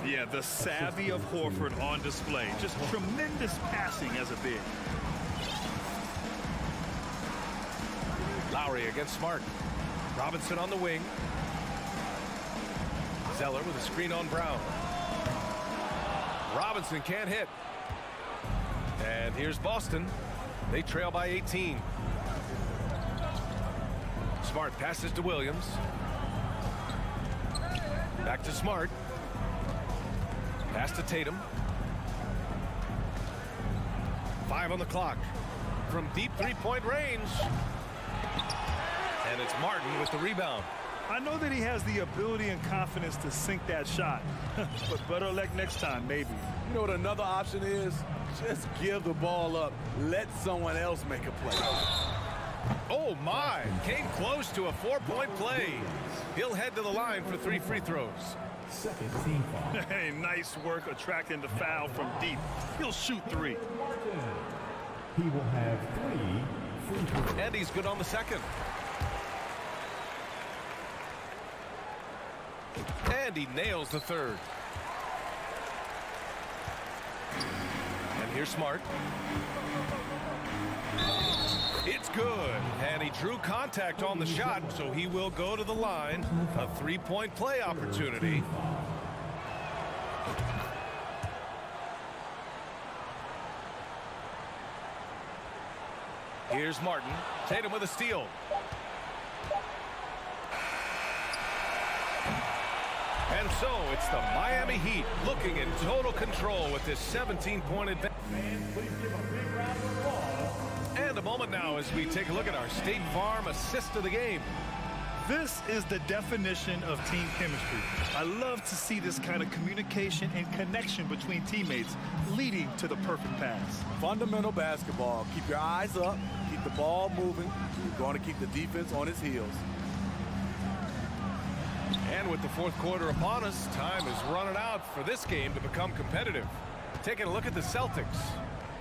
Yeah, the savvy of Horford on display. Just tremendous passing as a big. Lowry against Smart. Robinson on the wing. Zeller with a screen on Brown. Robinson can't hit. And here's Boston. They trail by 18. Smart passes to Williams. Back to Smart. Pass to Tatum. 5 on the clock. From deep three-point range. And it's Martin with the rebound. I know that he has the ability and confidence to sink that shot. But better luck next time, maybe. You know what another option is? Just give the ball up. Let someone else make a play. Oh, my. Came close to a 4-point play. He'll head to the line for 3 free throws. Second team foul. Hey, nice work attracting the foul from deep. He'll shoot 3. He will have 3 free throws. And he's good on the second. And he nails the third. And here's Smart. It's good. And he drew contact on the shot, so he will go to the line. A three-point play opportunity. Here's Martin. Tatum with a steal. And so it's the Miami Heat looking in total control with this 17-point advantage. And a moment now as we take a look at our State Farm assist of the game. This is the definition of team chemistry. I love to see this kind of communication and connection between teammates leading to the perfect pass. Fundamental basketball. Keep your eyes up. Keep the ball moving. You're going to keep the defense on its heels. And with the fourth quarter upon us, time is running out for this game to become competitive. Taking a look at the Celtics.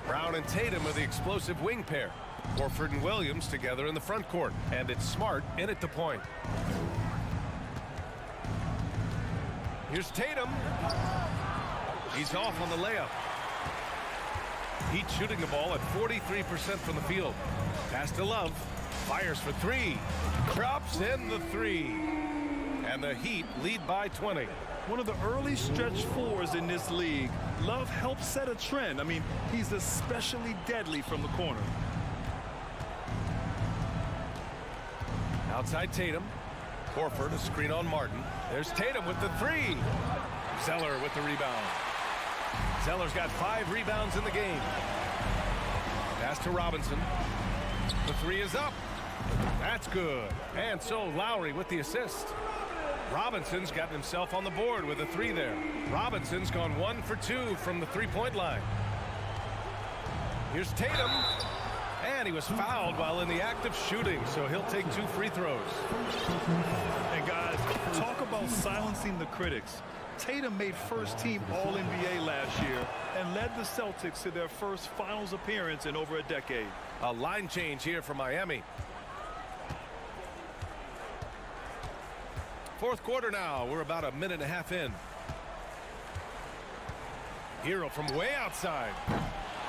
Brown and Tatum are the explosive wing pair. Horford and Williams together in the front court. And it's Smart in at the point. Here's Tatum. He's off on the layup. Heat shooting the ball at 43% from the field. Pass to Love. Fires for three. Drops in the three. And the Heat lead by 20. One of the early stretch fours in this league. Love helped set a trend. I mean, he's especially deadly from the corner. Outside Tatum. Horford, a screen on Martin. There's Tatum with the three. Zeller with the rebound. Zeller's got 5 rebounds in the game. Pass to Robinson. The three is up. That's good. And so Lowry with the assist. Robinson's gotten himself on the board with a three there. Robinson's gone 1 for 2 from the three-point line. Here's Tatum. And he was fouled while in the act of shooting, so he'll take 2 free throws. And guys, talk about silencing the critics. Tatum made first-team All-NBA last year and led the Celtics to their first finals appearance in over a decade. A line change here for Miami. Fourth quarter now. We're about a minute and a half in. Hero from way outside.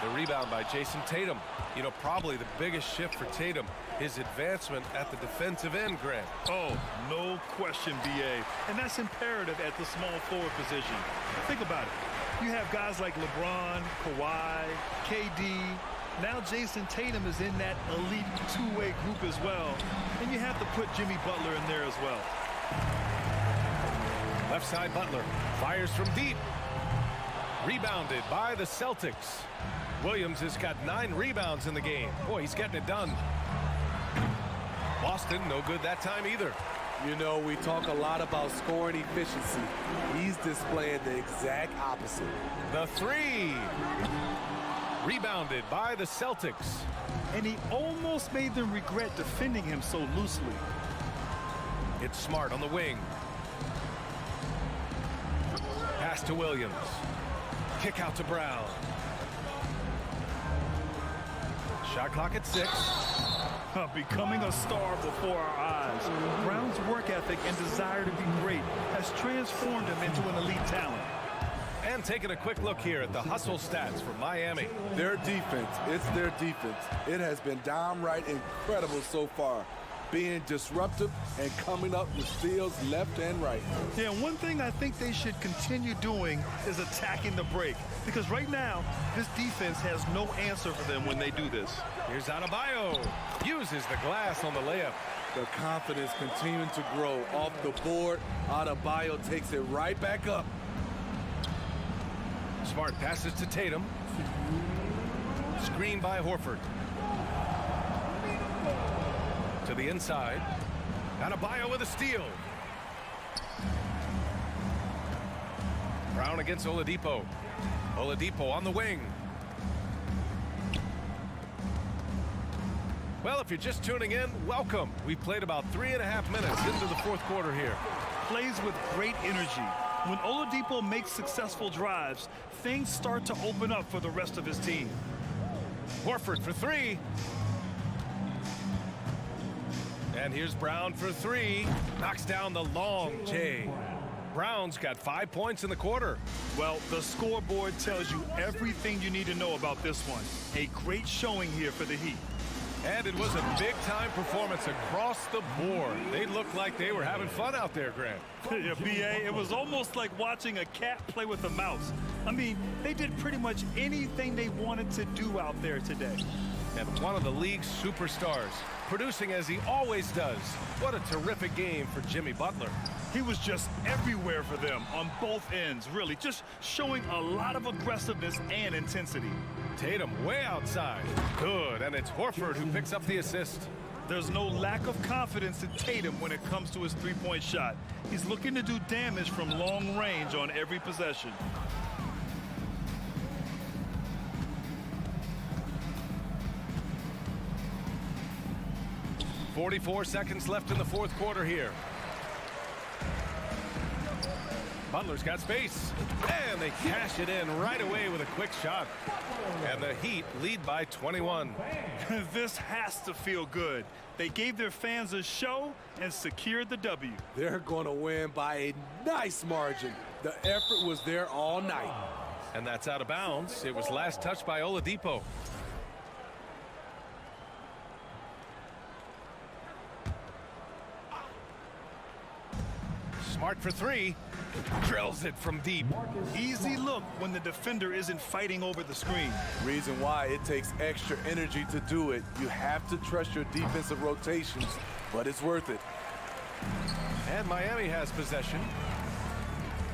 The rebound by Jason Tatum. You know, probably the biggest shift for Tatum, his advancement at the defensive end, Grant. Oh, no question, B.A. And that's imperative at the small forward position. Think about it. You have guys like LeBron, Kawhi, KD. Now Jason Tatum is in that elite two-way group as well. And you have to put Jimmy Butler in there as well. Left side Butler fires from deep. Rebounded by the Celtics. Williams has got 9 rebounds in the game. Boy, he's getting it done. Boston, no good that time either. You know, we talk a lot about scoring efficiency. He's displaying the exact opposite. The three. Rebounded by the Celtics. And he almost made them regret defending him so loosely. It's Smart on the wing. Pass to Williams. Kick out to Brown. Shot clock at 6. Becoming a star before our eyes. Brown's work ethic and desire to be great has transformed him into an elite talent. And taking a quick look here at the hustle stats for Miami. Their defense, it's their defense. It has been downright incredible so far. Being disruptive and coming up with steals left and right. Yeah, one thing I think they should continue doing is attacking the break. Because right now, this defense has no answer for them when they do this. Here's Adebayo. Uses the glass on the layup. The confidence continuing to grow off the board. Adebayo takes it right back up. Smart passes to Tatum. Screen by Horford. To the inside. Adebayo with a steal. Brown against Oladipo. Oladipo on the wing. Well, if you're just tuning in, welcome. We've played about 3.5 minutes into the fourth quarter here. Plays with great energy. When Oladipo makes successful drives, things start to open up for the rest of his team. Horford for 3. And here's Brown for 3. Knocks down the long J. Brown's got 5 points in the quarter. Well, the scoreboard tells you everything you need to know about this one. A great showing here for the Heat. And it was a big-time performance across the board. They looked like they were having fun out there, Grant. Yeah, B.A., it was almost like watching a cat play with a mouse. I mean, they did pretty much anything they wanted to do out there today. And one of the league's superstars, producing as he always does. What a terrific game for Jimmy Butler. He was just everywhere for them on both ends, really, just showing a lot of aggressiveness and intensity. Tatum way outside. Good, and it's Horford who picks up the assist. There's no lack of confidence in Tatum when it comes to his three-point shot. He's looking to do damage from long range on every possession. .44 seconds left in the fourth quarter here. Butler's got space, and they cash it in right away with a quick shot. And the Heat lead by 21. This has to feel good. They gave their fans a show and secured the W. They're going to win by a nice margin. The effort was there all night. And that's out of bounds. It was last touched by Oladipo. Smart for three. Drills it from deep. Easy look when the defender isn't fighting over the screen. Reason why it takes extra energy to do it. You have to trust your defensive rotations, but it's worth it. And Miami has possession.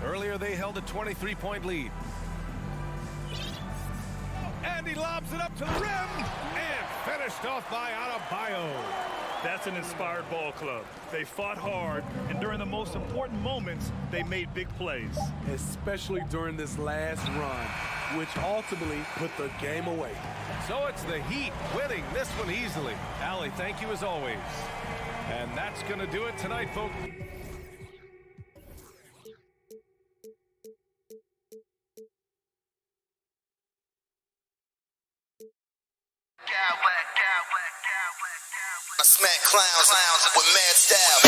Earlier they held a 23-point lead. And he lobs it up to the rim and finished off by Adebayo. That's an inspired ball club. They fought hard, and during the most important moments, they made big plays. Especially during this last run, which ultimately put the game away. So it's the Heat winning this one easily. Allie, thank you as always. And that's going to do it tonight, folks. I smack clowns with mad style.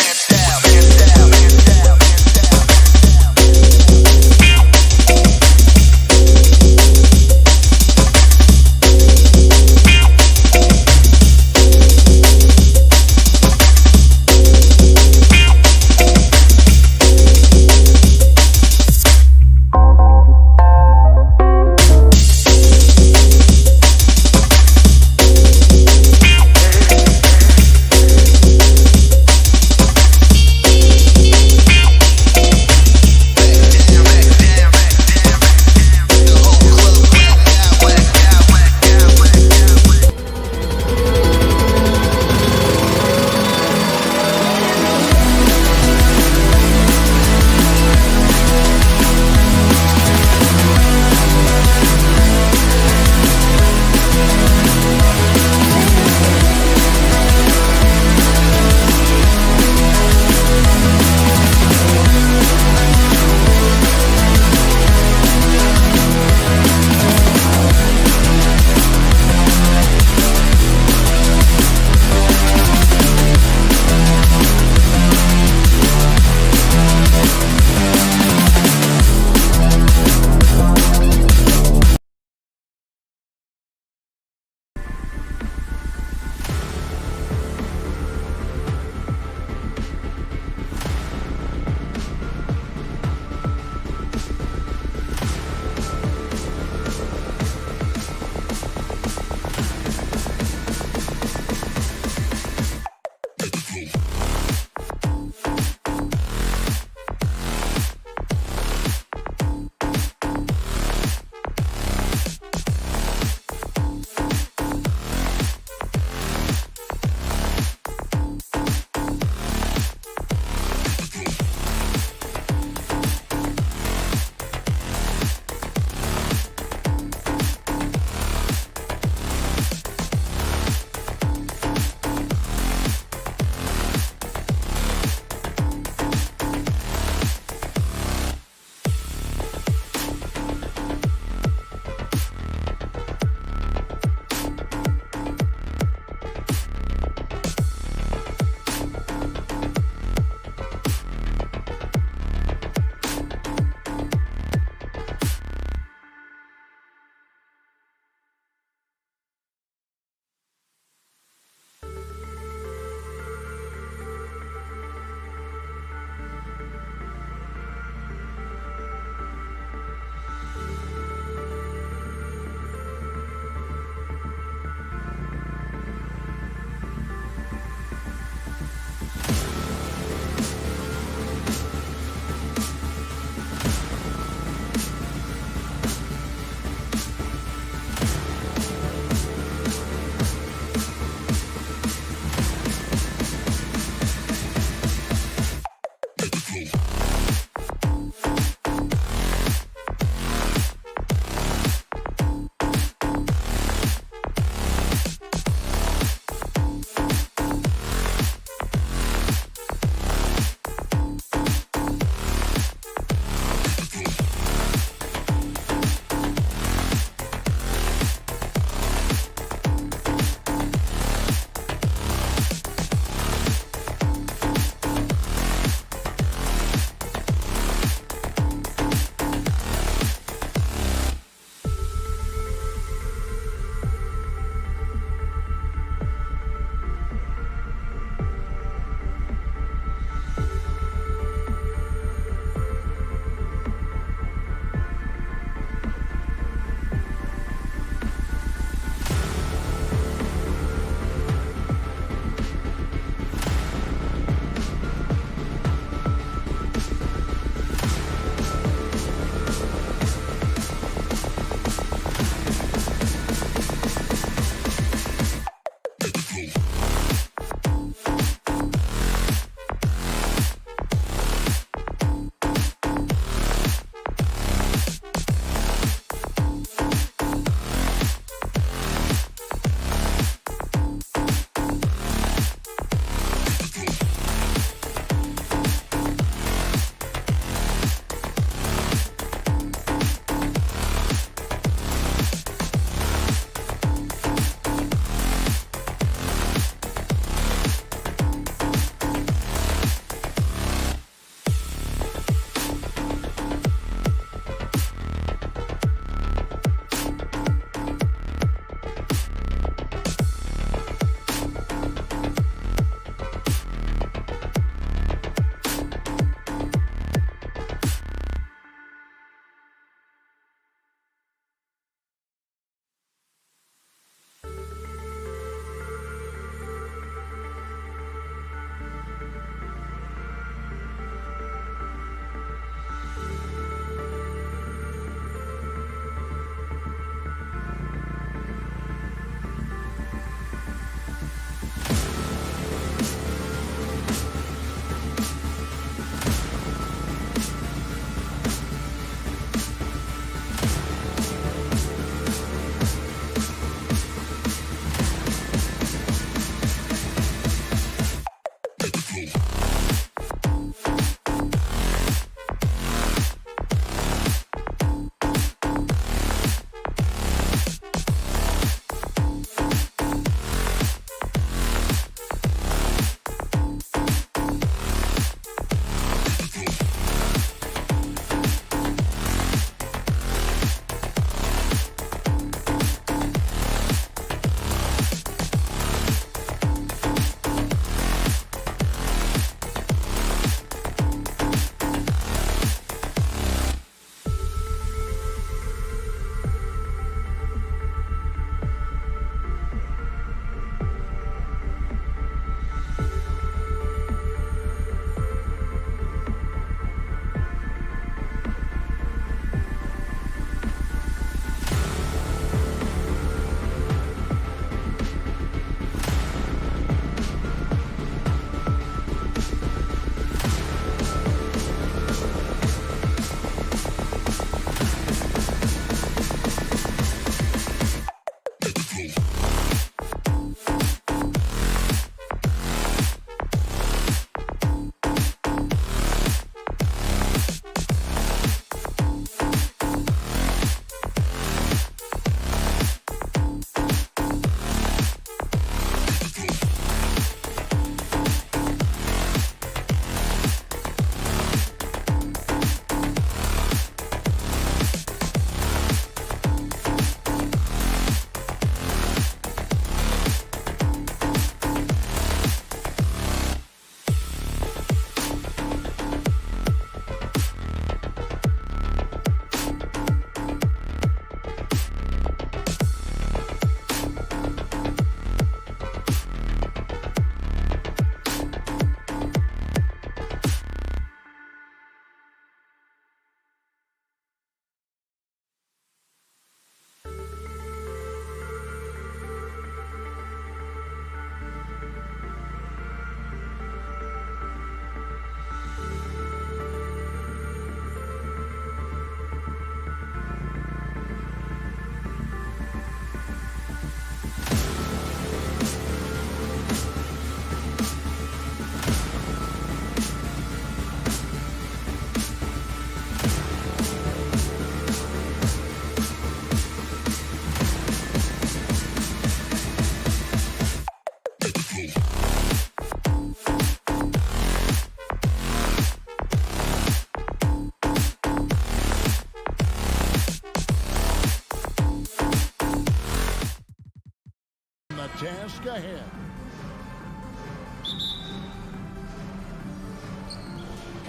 look ahead.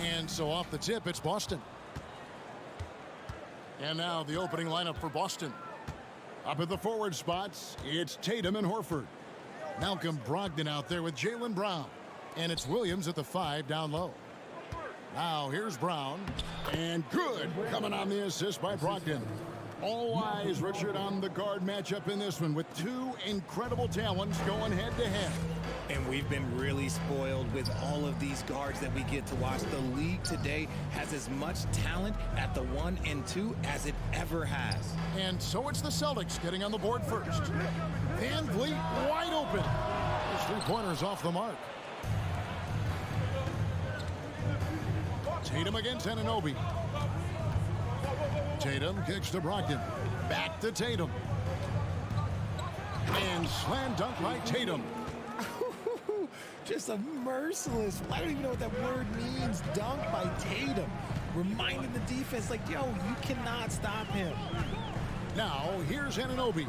And so off the tip, it's Boston. And now the opening lineup for Boston. Up at the forward spots, it's Tatum and Horford. Malcolm Brogdon out there with Jaylen Brown. And it's Williams at the 5 down low. Now here's Brown. And good coming on the assist by Brogdon. All eyes, Richard, on the guard matchup in this one with two incredible talents going head-to-head. And we've been really spoiled with all of these guards that we get to watch. The league today has as much talent at the 1 and 2 as it ever has. And so it's the Celtics getting on the board first. Van Vliet wide open. His three-pointers off the mark. Tatum against Anunoby. Tatum kicks to Brogdon. Back to Tatum. And slam dunk by Tatum. Just a merciless, I don't even know what that word means, dunk by Tatum. Reminding the defense, like, yo, you cannot stop him. Now, here's Anunoby.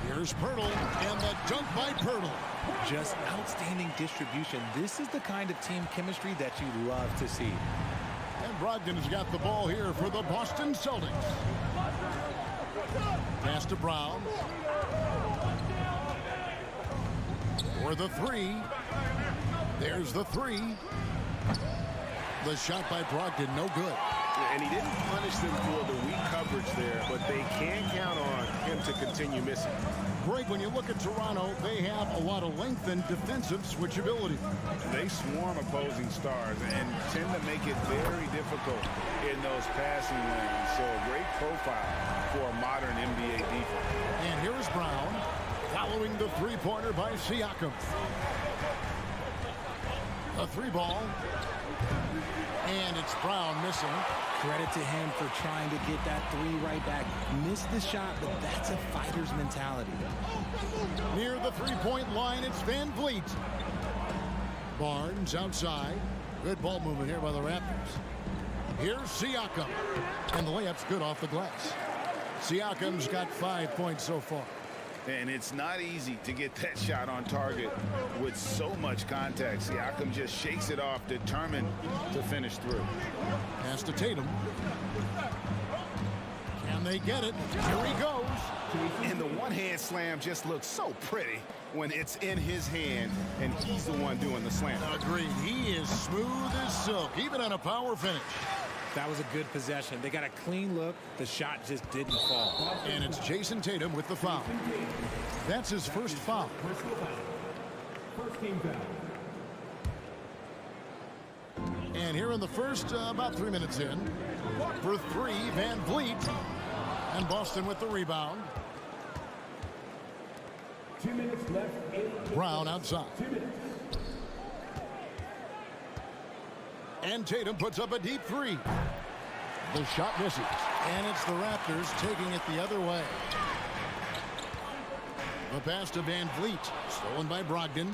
Here's Pirtle, and the dunk by Pirtle. Just outstanding distribution. This is the kind of team chemistry that you love to see. And Brogdon has got the ball here for the Boston Celtics. Pass to Brown. For the 3. There's the 3. The shot by Brogdon, no good. And he didn't punish them for the weak coverage there, but they can count on him to continue missing. Greg, when you look at Toronto, they have a lot of length and defensive switchability. They swarm opposing stars and tend to make it very difficult in those passing lanes. So a great profile for a modern NBA defense. And here is Brown following the three-pointer by Siakam. A 3-ball. And it's Brown missing. Credit to him for trying to get that 3 right back. Missed the shot, but that's a fighter's mentality. Near the three-point line, it's Van Vliet. Barnes outside. Good ball movement here by the Raptors. Here's Siakam. And the layup's good off the glass. Siakam's got 5 points so far. And it's not easy to get that shot on target with so much contact. Siakam just shakes it off, determined to finish through. Pass to Tatum. Can they get it? Here he goes. And the one-hand slam just looks so pretty when it's in his hand and he's the one doing the slam. Agreed. He is smooth as silk, even on a power finish. That was a good possession. They got a clean look. The shot just didn't fall. And it's Jason Tatum with the foul. That's his first foul. First team foul. And here in the first, about 3 minutes in, for 3, Van Vliet. And Boston with the rebound. 2 minutes left. Brown outside. 2 minutes. And Tatum puts up a deep 3. The shot misses. And it's the Raptors taking it the other way. The pass to Van Vliet. Stolen by Brogdon.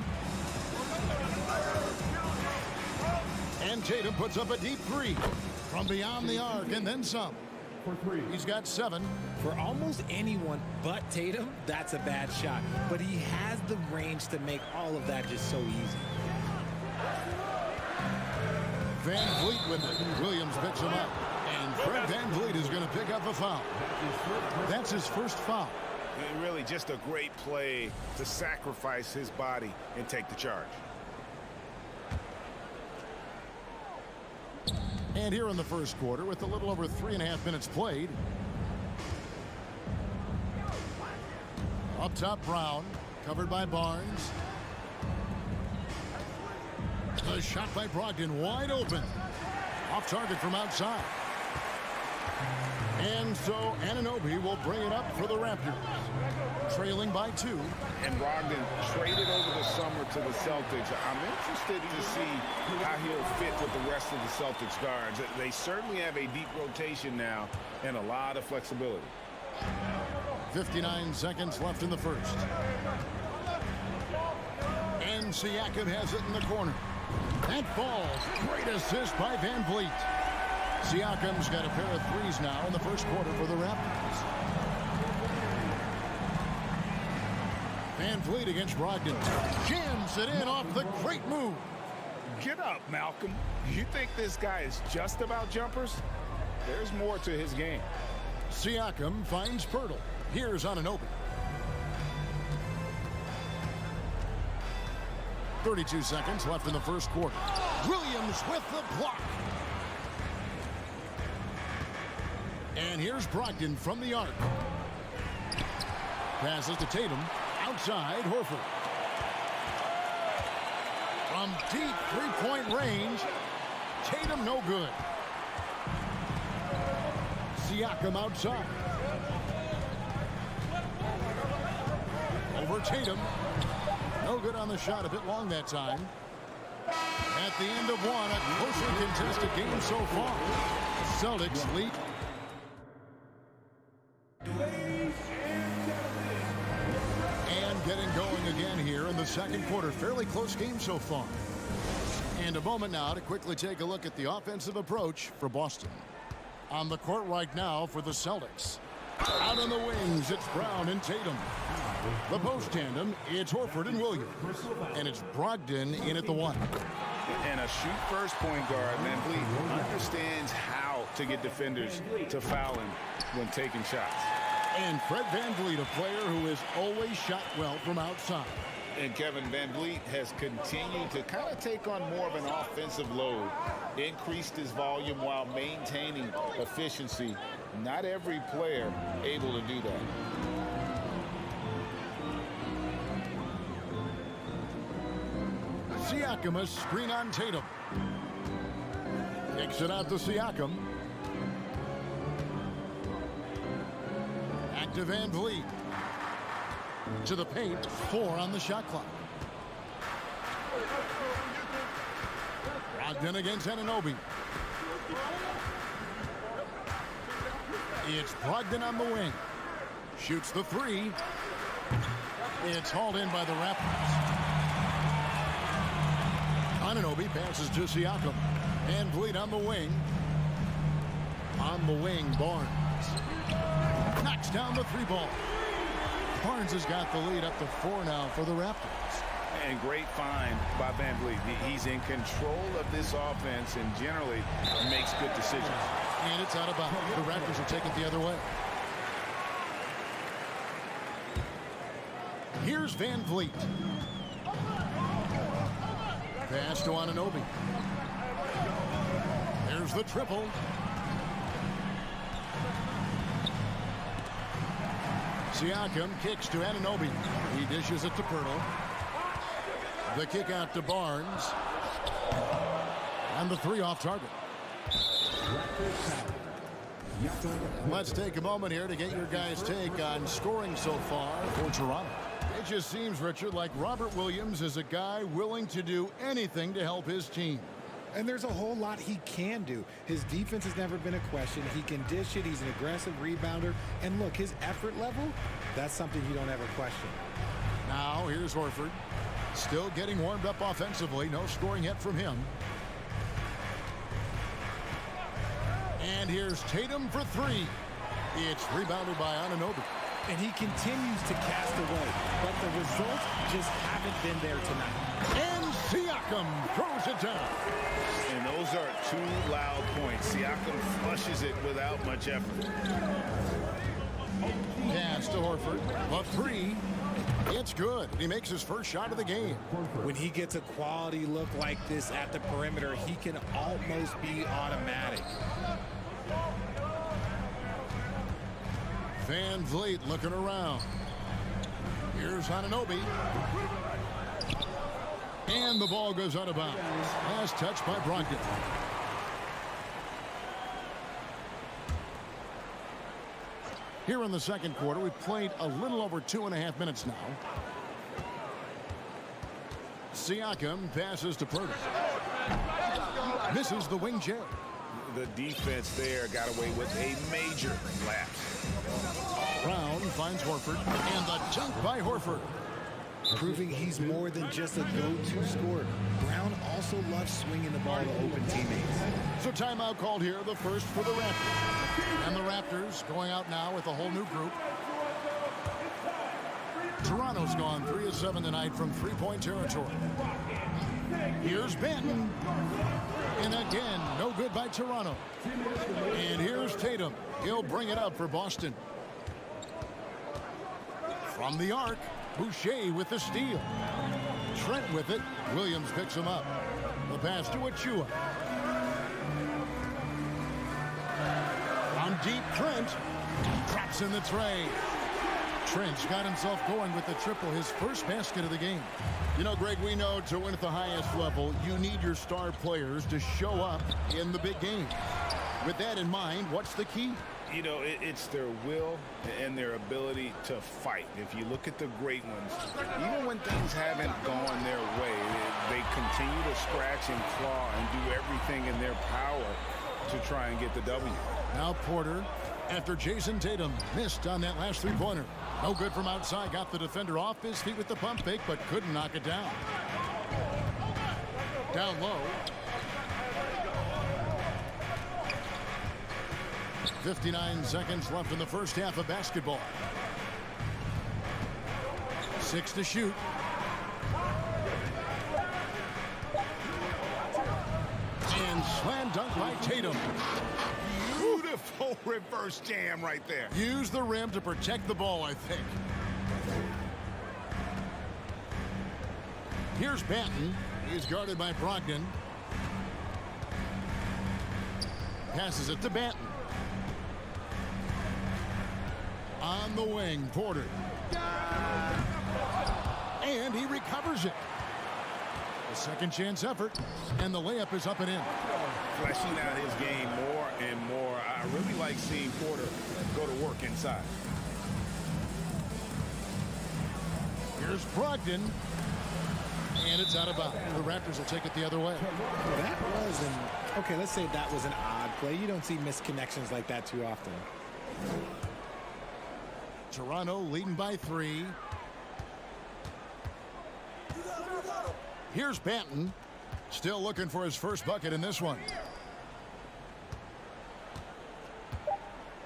And Tatum puts up a deep 3. From beyond the arc and then some. For 3. He's got 7. For almost anyone but Tatum, that's a bad shot. But he has the range to make all of that just so easy. Van Vliet with it. Williams picks him up. And Fred Van Vliet is going to pick up the foul. That's his first foul. And really just a great play to sacrifice his body and take the charge. And here in the first quarter, with a little over 3.5 minutes played. Up top, Brown. Covered by Barnes. The shot by Brogdon wide open. Off target from outside. And so Anunoby will bring it up for the Raptors. Trailing by 2. And Brogdon traded over the summer to the Celtics. I'm interested to see how he'll fit with the rest of the Celtics guards. They certainly have a deep rotation now and a lot of flexibility. 59 seconds left in the first. And Siakam has it in the corner. That falls. Great assist by Van Vliet. Siakam's got a pair of 3s now in the first quarter for the Raptors. Van Vliet against Brogdon. Jams it in off the great move. Get up, Malcolm. You think this guy is just about jumpers? There's more to his game. Siakam finds Pirtle. Here's Anunoby. 32 seconds left in the first quarter. Williams with the block. And here's Brogdon from the arc. Passes to Tatum. Outside, Horford. From deep three-point range, Tatum no good. Siakam outside. Over Tatum. No good on the shot, a bit long that time. At the end of one, a closely contested game so far. Celtics lead. And getting going again here in the second quarter. Fairly close game so far. And a moment now to quickly take a look at the offensive approach for Boston. On the court right now for the Celtics. Out on the wings, it's Brown and Tatum. The post tandem, it's Horford and Williams. And it's Brogdon in at the one. And a shoot-first point guard, Van Vliet, understands how to get defenders to foul him when taking shots. And Fred Van Vliet, a player who has always shot well from outside. And Kevin, Van Vliet has continued to kind of take on more of an offensive load, increased his volume while maintaining efficiency. Not every player able to do that. Siakam, a screen on Tatum. Kicks it out to Siakam. Back to Van Vliet. To the paint, 4 on the shot clock. Brogdon against Anunoby. It's Brogdon on the wing. Shoots the 3. It's hauled in by the Raptors. Anunoby passes to Siakam. Van Vliet on the wing. On the wing, Barnes. Knocks down the 3 ball. Barnes has got the lead up to 4 now for the Raptors. And great find by Van Vliet. He's in control of this offense and generally makes good decisions. And it's out of bounds. The Raptors will take it the other way. Here's Van Vliet. Pass to Anunoby. There's the triple. Siakam kicks to Anunoby. He dishes it to Pirtle. The kick out to Barnes. And the 3 off target. Let's take a moment here to get your guys' take on scoring so far for Toronto. It just seems, Richard, like Robert Williams is a guy willing to do anything to help his team. And there's a whole lot he can do. His defense has never been a question. He can dish it. He's an aggressive rebounder. And look, his effort level, that's something you don't ever question. Now, here's Horford. Still getting warmed up offensively. No scoring yet from him. And here's Tatum for 3. It's rebounded by Anunoby. And he continues to cast away, but the results just haven't been there tonight. And Siakam throws it down. And those are 2 loud points. Siakam flushes it without much effort. Pass to Horford. A 3. It's good. He makes his first shot of the game. When he gets a quality look like this at the perimeter, he can almost be automatic. Van Vliet looking around. Here's Anunoby. And the ball goes out of bounds. Last touch by Brogdon. Here in the second quarter, we've played a little over 2.5 minutes now. Siakam passes to Pirtle. Misses the wing J. The defense there got away with a major lapse. Brown finds Horford, and the dunk by Horford. Proving he's more than just a go-to scorer. Brown also loves swinging the ball to open teammates. So timeout called here, the first for the Raptors. And the Raptors going out now with a whole new group. Toronto Toronto's gone 3 of 7 tonight from three-point territory. Here's Banton. And again, no good by Toronto. And here's Tatum. He'll bring it up for Boston. From the arc, Boucher with the steal. Trent with it. Williams picks him up. The pass to Achua. From deep, Trent drops in the tray. Trent's got himself going with the triple, his first basket of the game. You know, Greg, we know to win at the highest level, you need your star players to show up in the big game. With that in mind, what's the key? You know, it's their will and their ability to fight. If you look at the great ones, even when things haven't gone their way, they continue to scratch and claw and do everything in their power to try and get the W. Now Porter, after Jason Tatum missed on that last three-pointer. No good from outside. Got the defender off his feet with the pump fake, but couldn't knock it down. Down low. 59 seconds left in the first half of basketball. 6 to shoot. And slam dunk by Tatum. Beautiful reverse jam right there. Use the rim to protect the ball, I think. Here's Banton. He's guarded by Brogdon. Passes it to Banton. On the wing, Porter. And he recovers it. A second chance effort, and the layup is up and in. Fleshing out his game more and more. I really like seeing Porter go to work inside. Here's Brogdon. And it's out of bounds. The Raptors will take it the other way. That was okay, let's say that was an odd play. You don't see misconnections like that too often. Toronto leading by 3. Here's Banton. Still looking for his first bucket in this one.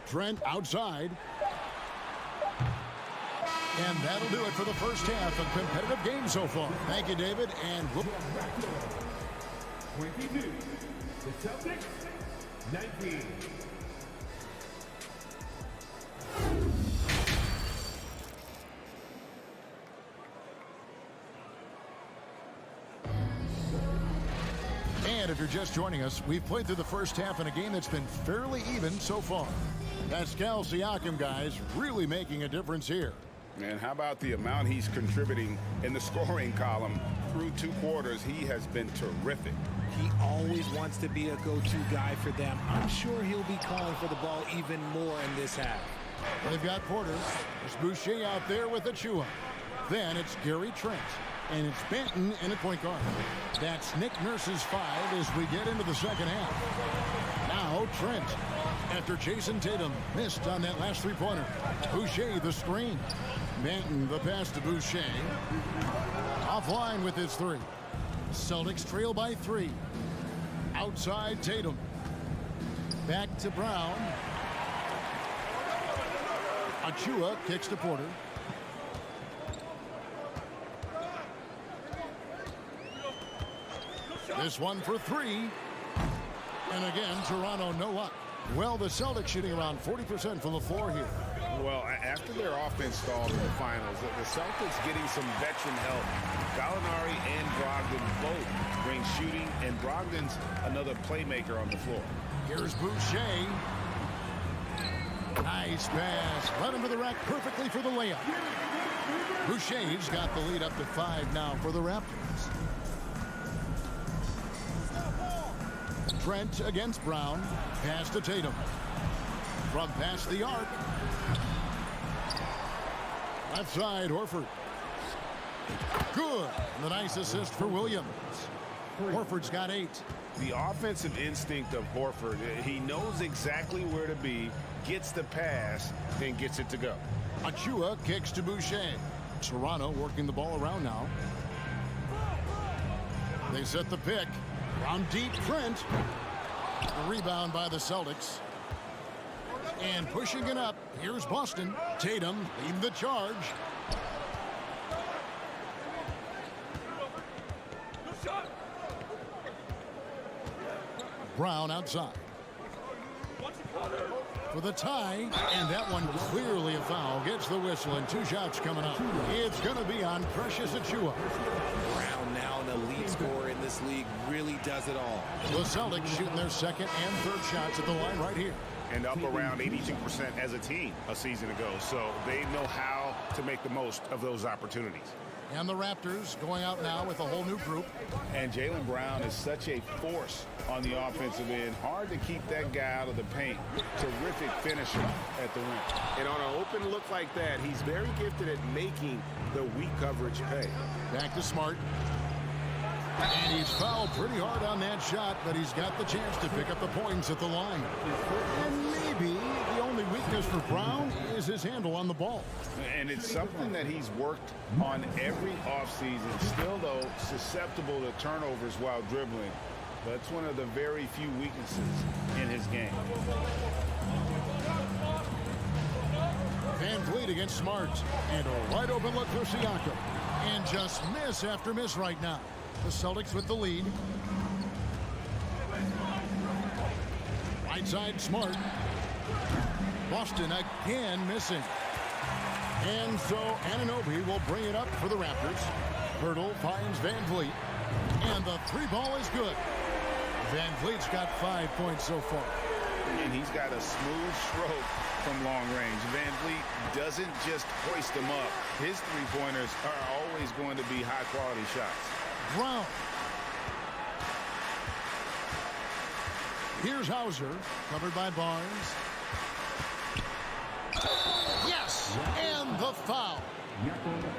Trent outside. And that'll do it for the first half. A competitive game so far. Thank you, David. And 22. The Celtics, 19. And if you're just joining us, we've played through the first half in a game that's been fairly even so far. Pascal Siakam, guys, really making a difference here. And how about the amount he's contributing in the scoring column through 2 quarters? He has been terrific. He always wants to be a go-to guy for them. I'm sure he'll be calling for the ball even more in this half. They've got Porter. There's Boucher out there with Achua. Then it's Gary Trent. And it's Banton in at point guard. That's Nick Nurse's 5 as we get into the second half. Now Trent. After Jason Tatum missed on that last three-pointer. Boucher the screen. Banton the pass to Boucher. Offline with his 3. Celtics trail by 3. Outside Tatum. Back to Brown. Achua kicks to Porter. This one for 3. And again, Toronto no luck. Well, the Celtics shooting around 40% from the floor here. Well, after their offense stalled in the finals, the Celtics getting some veteran help. Gallinari and Brogdon both bring shooting, and Brogdon's another playmaker on the floor. Here's Boucher. Nice pass. Led him to the rack perfectly for the layup. Boucher's got the lead up to 5 now for the Raptors. Trent against Brown. Pass to Tatum. From past the arc. Left side, Horford. Good. And the nice assist for Williams. Horford's got 8. The offensive instinct of Horford, he knows exactly where to be, gets the pass, then gets it to go. Achua kicks to Boucher. Toronto working the ball around now. They set the pick. From deep, Trent. The rebound by the Celtics. And pushing it up, here's Boston. Tatum leading the charge. Brown outside. For the tie, and that one clearly a foul. Gets the whistle, and 2 shots coming up. It's going to be on Precious Achiuwa. Brown, now an elite scorer in this league, really does it all. The Celtics shooting their second and third shots at the line right here. And up around 82% as a team a season ago. So they know how to make the most of those opportunities. And the Raptors going out now with a whole new group. And Jaylen Brown is such a force on the offensive end. Hard to keep that guy out of the paint. Terrific finisher at the rim. And on an open look like that, he's very gifted at making the weak coverage pay. Back to Smart. And he's fouled pretty hard on that shot, but he's got the chance to pick up the points at the line. And maybe the only weakness for Brown is his handle on the ball. And it's something that he's worked on every offseason. Still, though, susceptible to turnovers while dribbling. That's one of the very few weaknesses in his game. Van Vliet against Smart. And a wide open look for Siakam. And just miss after miss right now. The Celtics with the lead. Right side, Smart. Boston again missing. And so Anunoby will bring it up for the Raptors. Pirtle finds Van Vliet. And the 3-ball is good. Van Vliet's got 5 points so far. And he's got a smooth stroke from long range. Van Vliet doesn't just hoist them up. His three-pointers are always going to be high-quality shots. Brown. Here's Hauser, covered by Barnes. Yes, and the foul.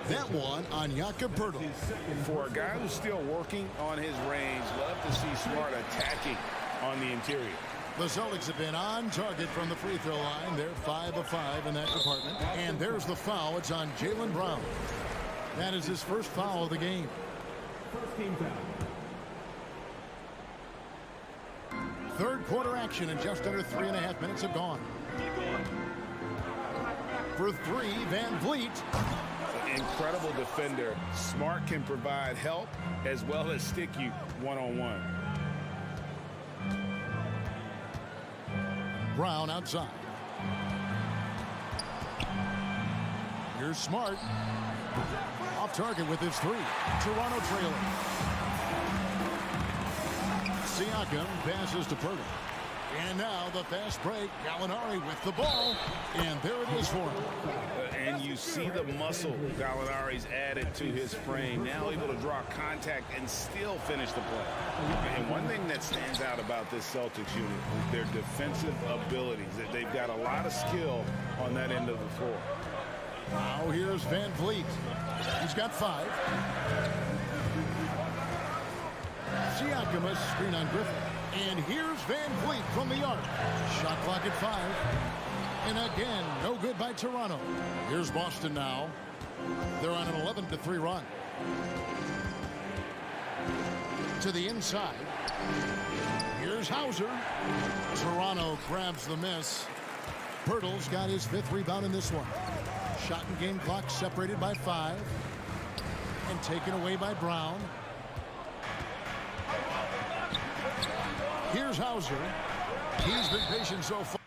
That one on Jakob Poeltl. For a guy who's still working on his range, love to see Smart attacking on the interior. The Celtics have been on target from the free throw line. They're 5 of 5 in that department. And there's the foul. It's on Jaylen Brown. That is his first foul of the game. First team foul. Third quarter action, and just under 3.5 minutes have gone. For 3, Van Vliet. Incredible defender. Smart can provide help as well as stick you one-on-one. Brown outside. Here's Smart. Off target with his 3. Toronto trailing. Siakam passes to Poeltl. And now the fast break. Gallinari with the ball. And there it is for him. And you see the muscle Gallinari's added to his frame. Now able to draw contact and still finish the play. And one thing that stands out about this Celtics unit is their defensive abilities. They've got a lot of skill on that end of the floor. Now here's Van Vliet. He's got 5. Siakam a screen on Griffin. And here's Van Vliet from the arc. Shot clock at 5. And again, no good by Toronto. Here's Boston now. They're on an 11-3 run. To the inside. Here's Hauser. Toronto grabs the miss. Pirtle's got his 5th rebound in this one. Shot and game clock separated by 5. And taken away by Brown. Here's Hauser. He's been patient so far.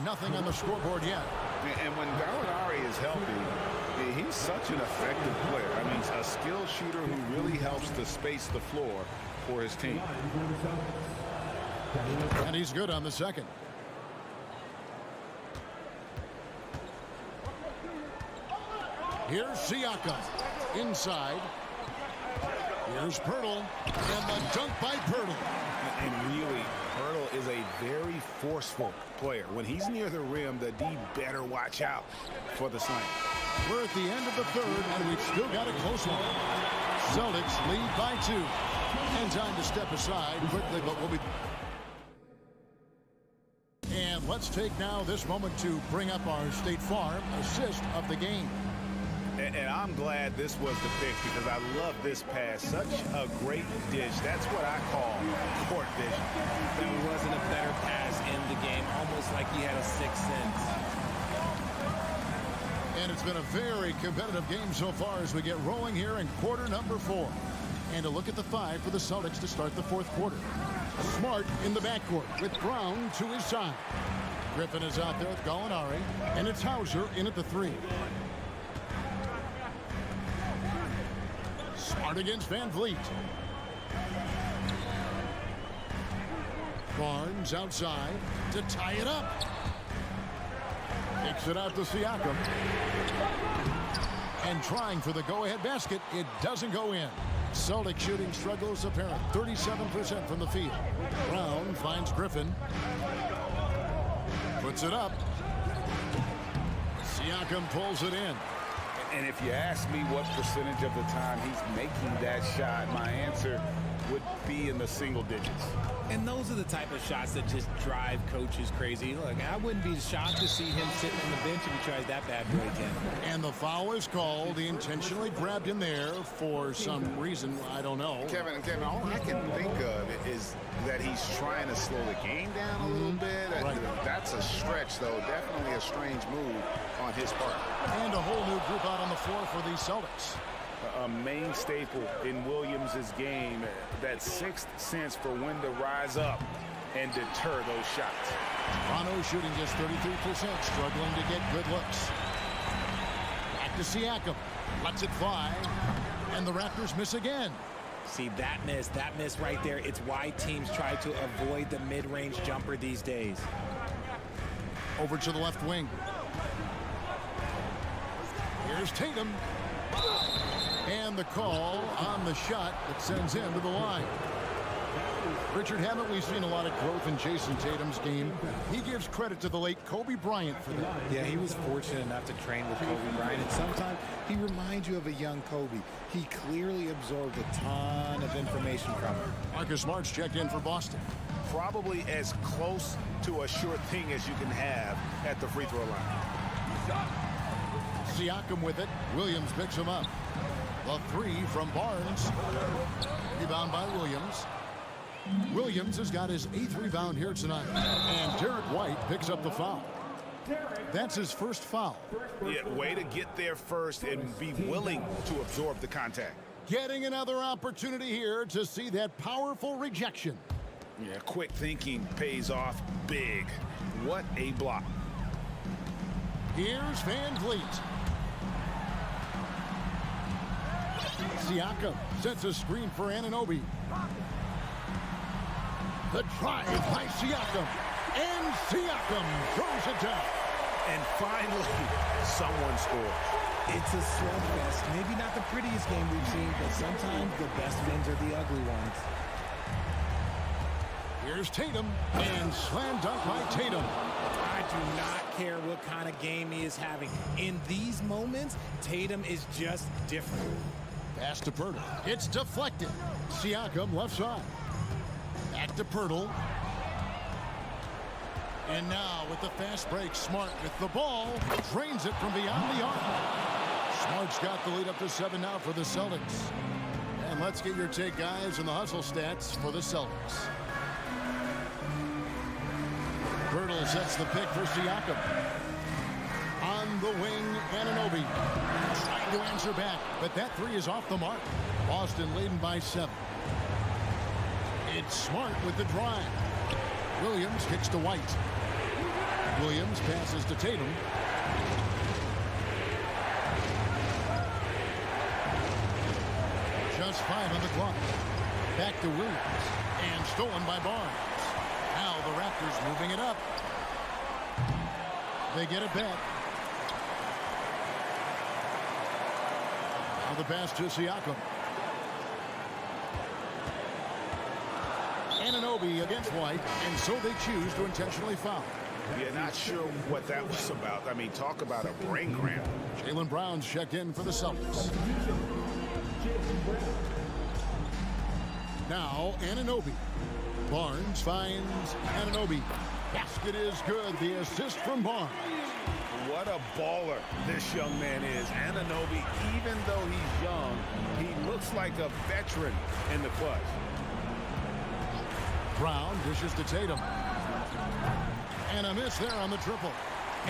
Nothing on the scoreboard yet. And when Gallinari is healthy, he's such an effective player. I mean, a skilled shooter who really helps to space the floor for his team. And he's good on the second. Here's Siakam. Inside. Here's Poeltl. And the dunk by Poeltl. And really, Poeltl is a very forceful player. When he's near the rim, the D better watch out for the slam. We're at the end of the third, and we've still got a close one. Celtics lead by 2. And time to step aside quickly, but we'll be... And let's take now this moment to bring up our State Farm assist of the game. And I'm glad this was the pick because I love this pass. Such a great dish. That's what I call court vision. There wasn't a better pass in the game, almost like he had a 6th sense. And it's been a very competitive game so far as we get rolling here in quarter number 4. And a look at the 5 for the Celtics to start the 4th quarter. Smart in the backcourt with Brown to his side. Griffin is out there with Gallinari, and it's Hauser in at the 3. Smart against Van Vliet. Barnes outside to tie it up. Kicks it out to Siakam. And trying for the go-ahead basket, it doesn't go in. Celtic shooting struggles apparent. 37% from the field. Brown finds Griffin. Puts it up. Siakam pulls it in. And if you ask me what percentage of the time he's making that shot, my answer would be in the single digits. And those are the type of shots that just drive coaches crazy. Look, I wouldn't be shocked to see him sitting on the bench if he tries that bad boy again. And the foul is called. He intentionally grabbed him there for some reason. I don't know. Kevin, all I can think of is that he's trying to slow the game down a little bit. Right. That's a stretch, though. Definitely a strange move on his part. And a whole new group out on the floor for the Celtics. A main staple in Williams' game, that sixth sense for when to rise up and deter those shots. Toronto shooting just 33%, struggling to get good looks. Back to Siakam, lets it fly, and the Raptors miss again. See, that miss right there, it's why teams try to avoid the mid-range jumper these days. Over to the left wing. Here's Tatum. And the call on the shot that sends him to the line. Richard, haven't we seen a lot of growth in Jason Tatum's game? He gives credit to the late Kobe Bryant for that. Yeah, he was fortunate enough to train with Kobe Bryant, and sometimes he reminds you of a young Kobe. He clearly absorbed a ton of information from him. Marcus Smart's checked in for Boston. Probably as close to a sure thing as you can have at the free throw line. Siakam with it. Williams picks him up. The 3 from Barnes. Rebound by Williams. Williams has got his 8th rebound here tonight. And Derek White picks up the foul. That's his first foul. Yeah, way to get there first and be willing to absorb the contact. Getting another opportunity here to see that powerful rejection. Yeah, quick thinking pays off big. What a block. Here's Van Vliet. Siakam sets a screen for Anunoby. The drive by Siakam. And Siakam throws it down. And finally, someone scores. It's a slugfest. Maybe not the prettiest game we've seen, but sometimes the best wins are the ugly ones. Here's Tatum. And slam dunk by Tatum. I do not care what kind of game he is having. In these moments, Tatum is just different. Pass to Pirtle. It's deflected. Siakam left side. Back to Pirtle. And now with the fast break, Smart with the ball. Drains it from beyond the arc. Smart's got the lead up to 7 now for the Celtics. And let's get your take, guys, on the hustle stats for the Celtics. Pirtle sets the pick for Siakam. On the wing, Anunoby trying to answer back, but that 3 is off the mark. Boston leading by 7. It's Smart with the drive. Williams kicks to White. Williams passes to Tatum. Just 5 on the clock. Back to Williams. And stolen by Barnes. Now the Raptors moving it up. They get it back. Now the pass to Siakam. Anunoby against White, and so they choose to intentionally foul. Yeah, not sure what that was about. I mean, talk about a brain cramp. Jaylen Brown's checked in for the Celtics. Now Anunoby. Barnes finds Anunoby. Basket is good. The assist from Barnes. What a baller this young man is. Anunoby, even though he's young, he looks like a veteran in the clutch. Brown dishes to Tatum. And a miss there on the triple.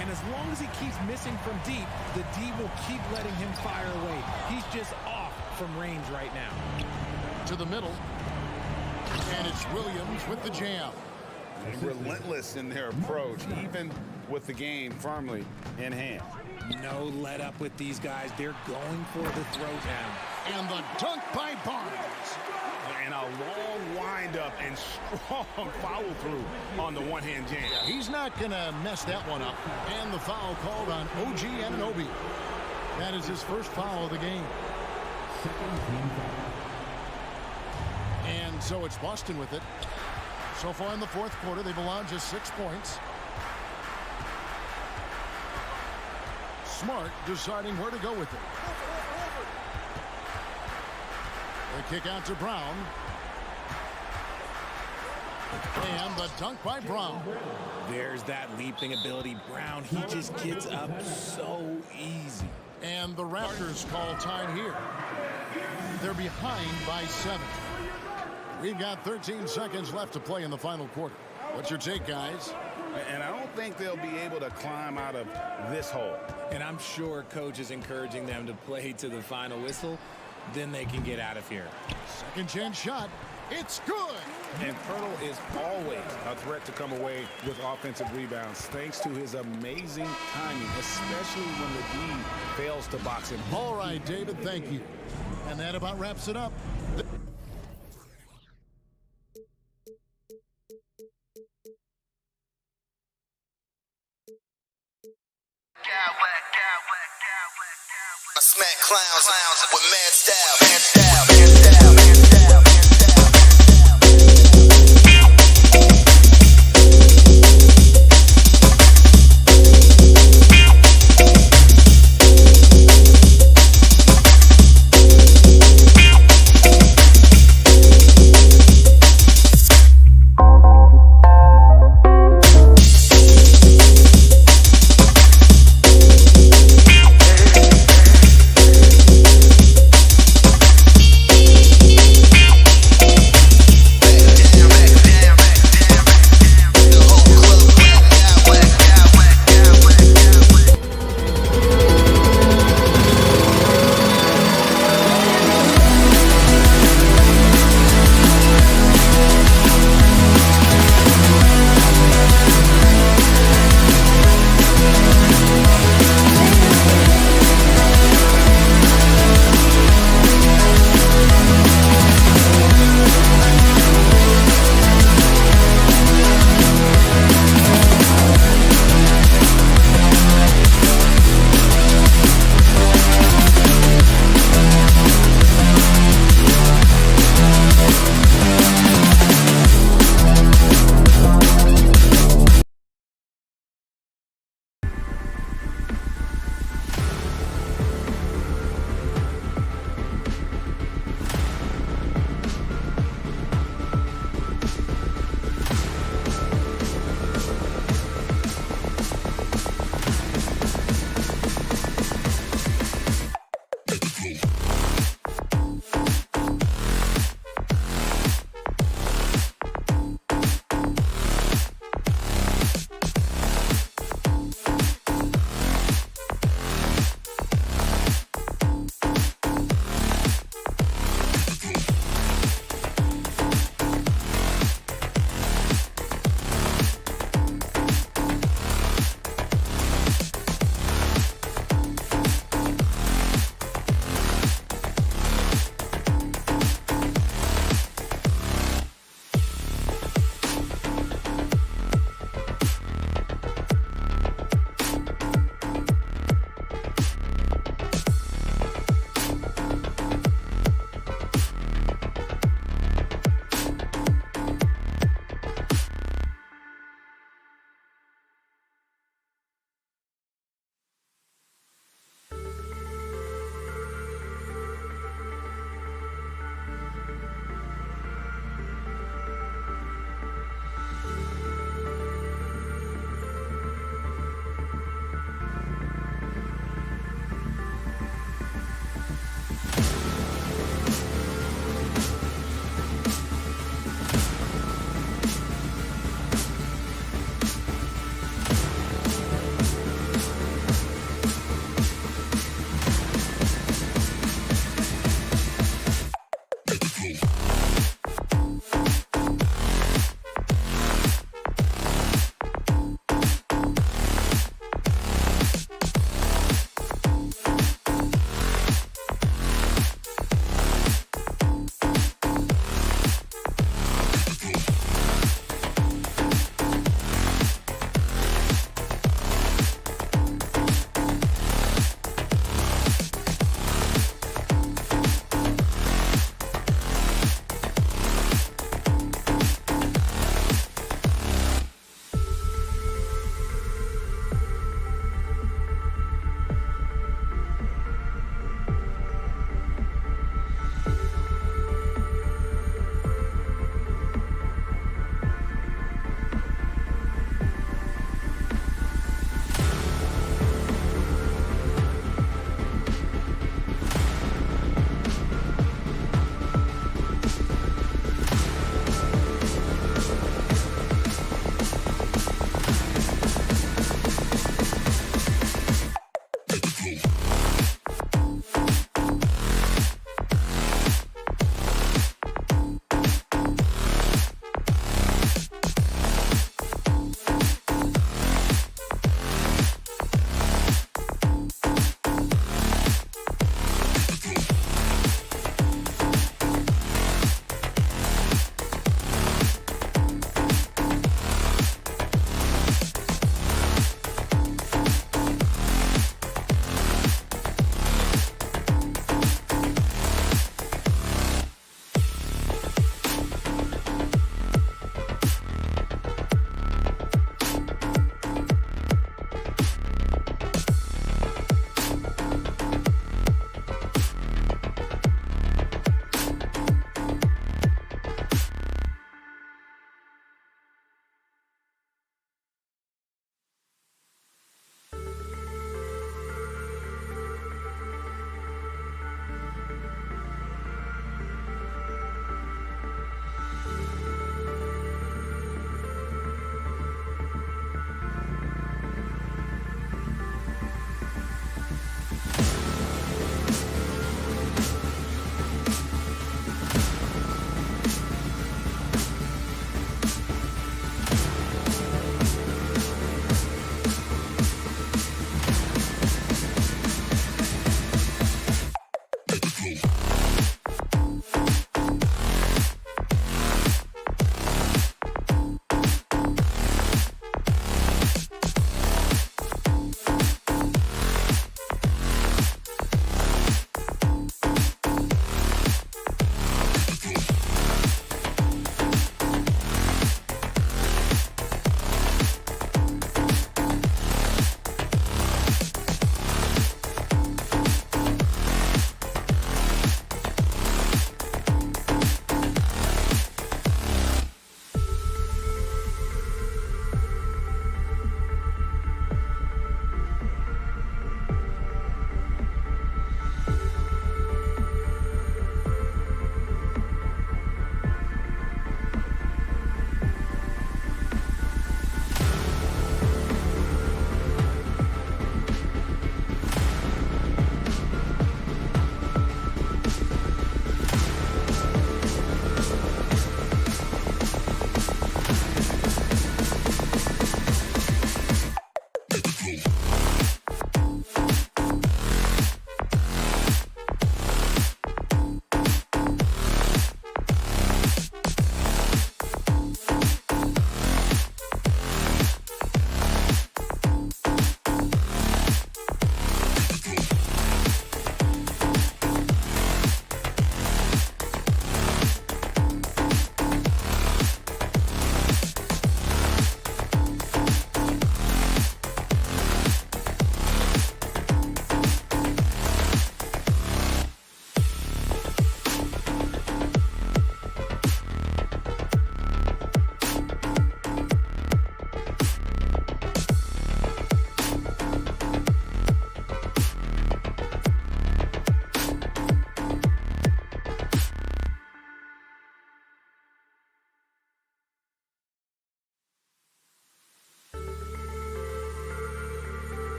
And as long as he keeps missing from deep, the D will keep letting him fire away. He's just off from range right now. To the middle. And it's Williams with the jam. Relentless in their approach, even with the game firmly in hand. No let up with these guys. They're going for the throwdown. And the dunk by Barnes. And a long windup and strong follow through on the one-hand jam. He's not going to mess that one up. And the foul called on OG Anunoby. That is his first foul of the game. And so it's Boston with it. So far in the fourth quarter, they've allowed just 6 points. Smart deciding where to go with it. The kick out to Brown. And the dunk by Brown. There's that leaping ability. Brown, he just gets up so easy. And the Raptors call time here. They're behind by 7. We've got 13 seconds left to play in the final quarter. What's your take, guys? And I don't think they'll be able to climb out of this hole. And I'm sure coach is encouraging them to play to the final whistle. Then they can get out of here. Second chance shot. It's good. And Pirtle is always a threat to come away with offensive rebounds thanks to his amazing timing, especially when the D fails to box him. All right, David, thank you. And that about wraps it up. I smack clowns with mad style.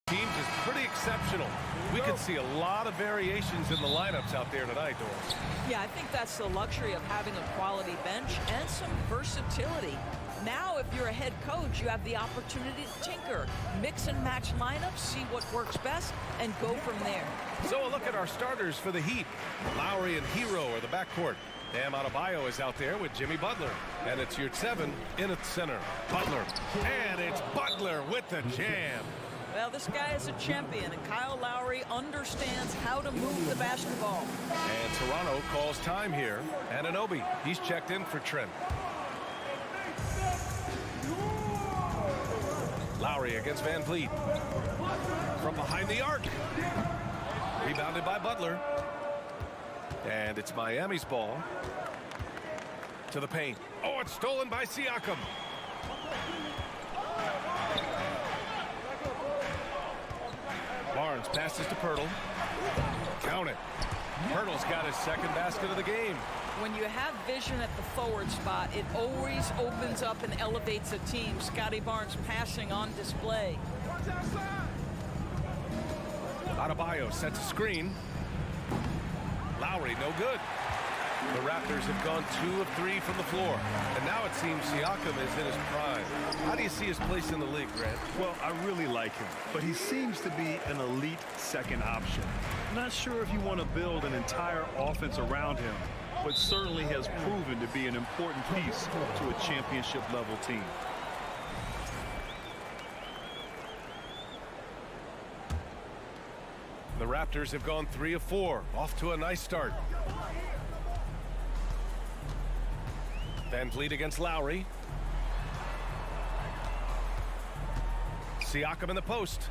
Teams is pretty exceptional. We could see a lot of variations in the lineups out there tonight, Doris. Yeah, I think that's the luxury of having a quality bench and some versatility. Now, if you're a head coach, you have the opportunity to tinker, mix and match lineups, see what works best, and go from there. So a look at our starters for the Heat. Lowry and Hero are the backcourt. Bam Adebayo is out there with Jimmy Butler. And it's your 7 in at center. Butler. And it's Butler with the jam. Well, this guy is a champion, and Kyle Lowry understands how to move the basketball. And Toronto calls time here. And Anunoby, he's checked in for Trent. Lowry against Van Vliet. From behind the arc. Rebounded by Butler. And it's Miami's ball. To the paint. Oh, it's stolen by Siakam. Barnes passes to Pirtle. Count it. Pirtle's got his second basket of the game. When you have vision at the forward spot, it always opens up and elevates a team. Scotty Barnes passing on display. Adebayo sets a screen. Lowry, no good. The Raptors have gone 2 of 3 from the floor. And now it seems Siakam is in his prime. How do you see his place in the league, Grant? Well, I really like him, but he seems to be an elite second option. Not sure if you want to build an entire offense around him, but certainly has proven to be an important piece to a championship level team. The Raptors have gone 3 of 4, off to a nice start. Van Vliet against Lowry. Siakam in the post.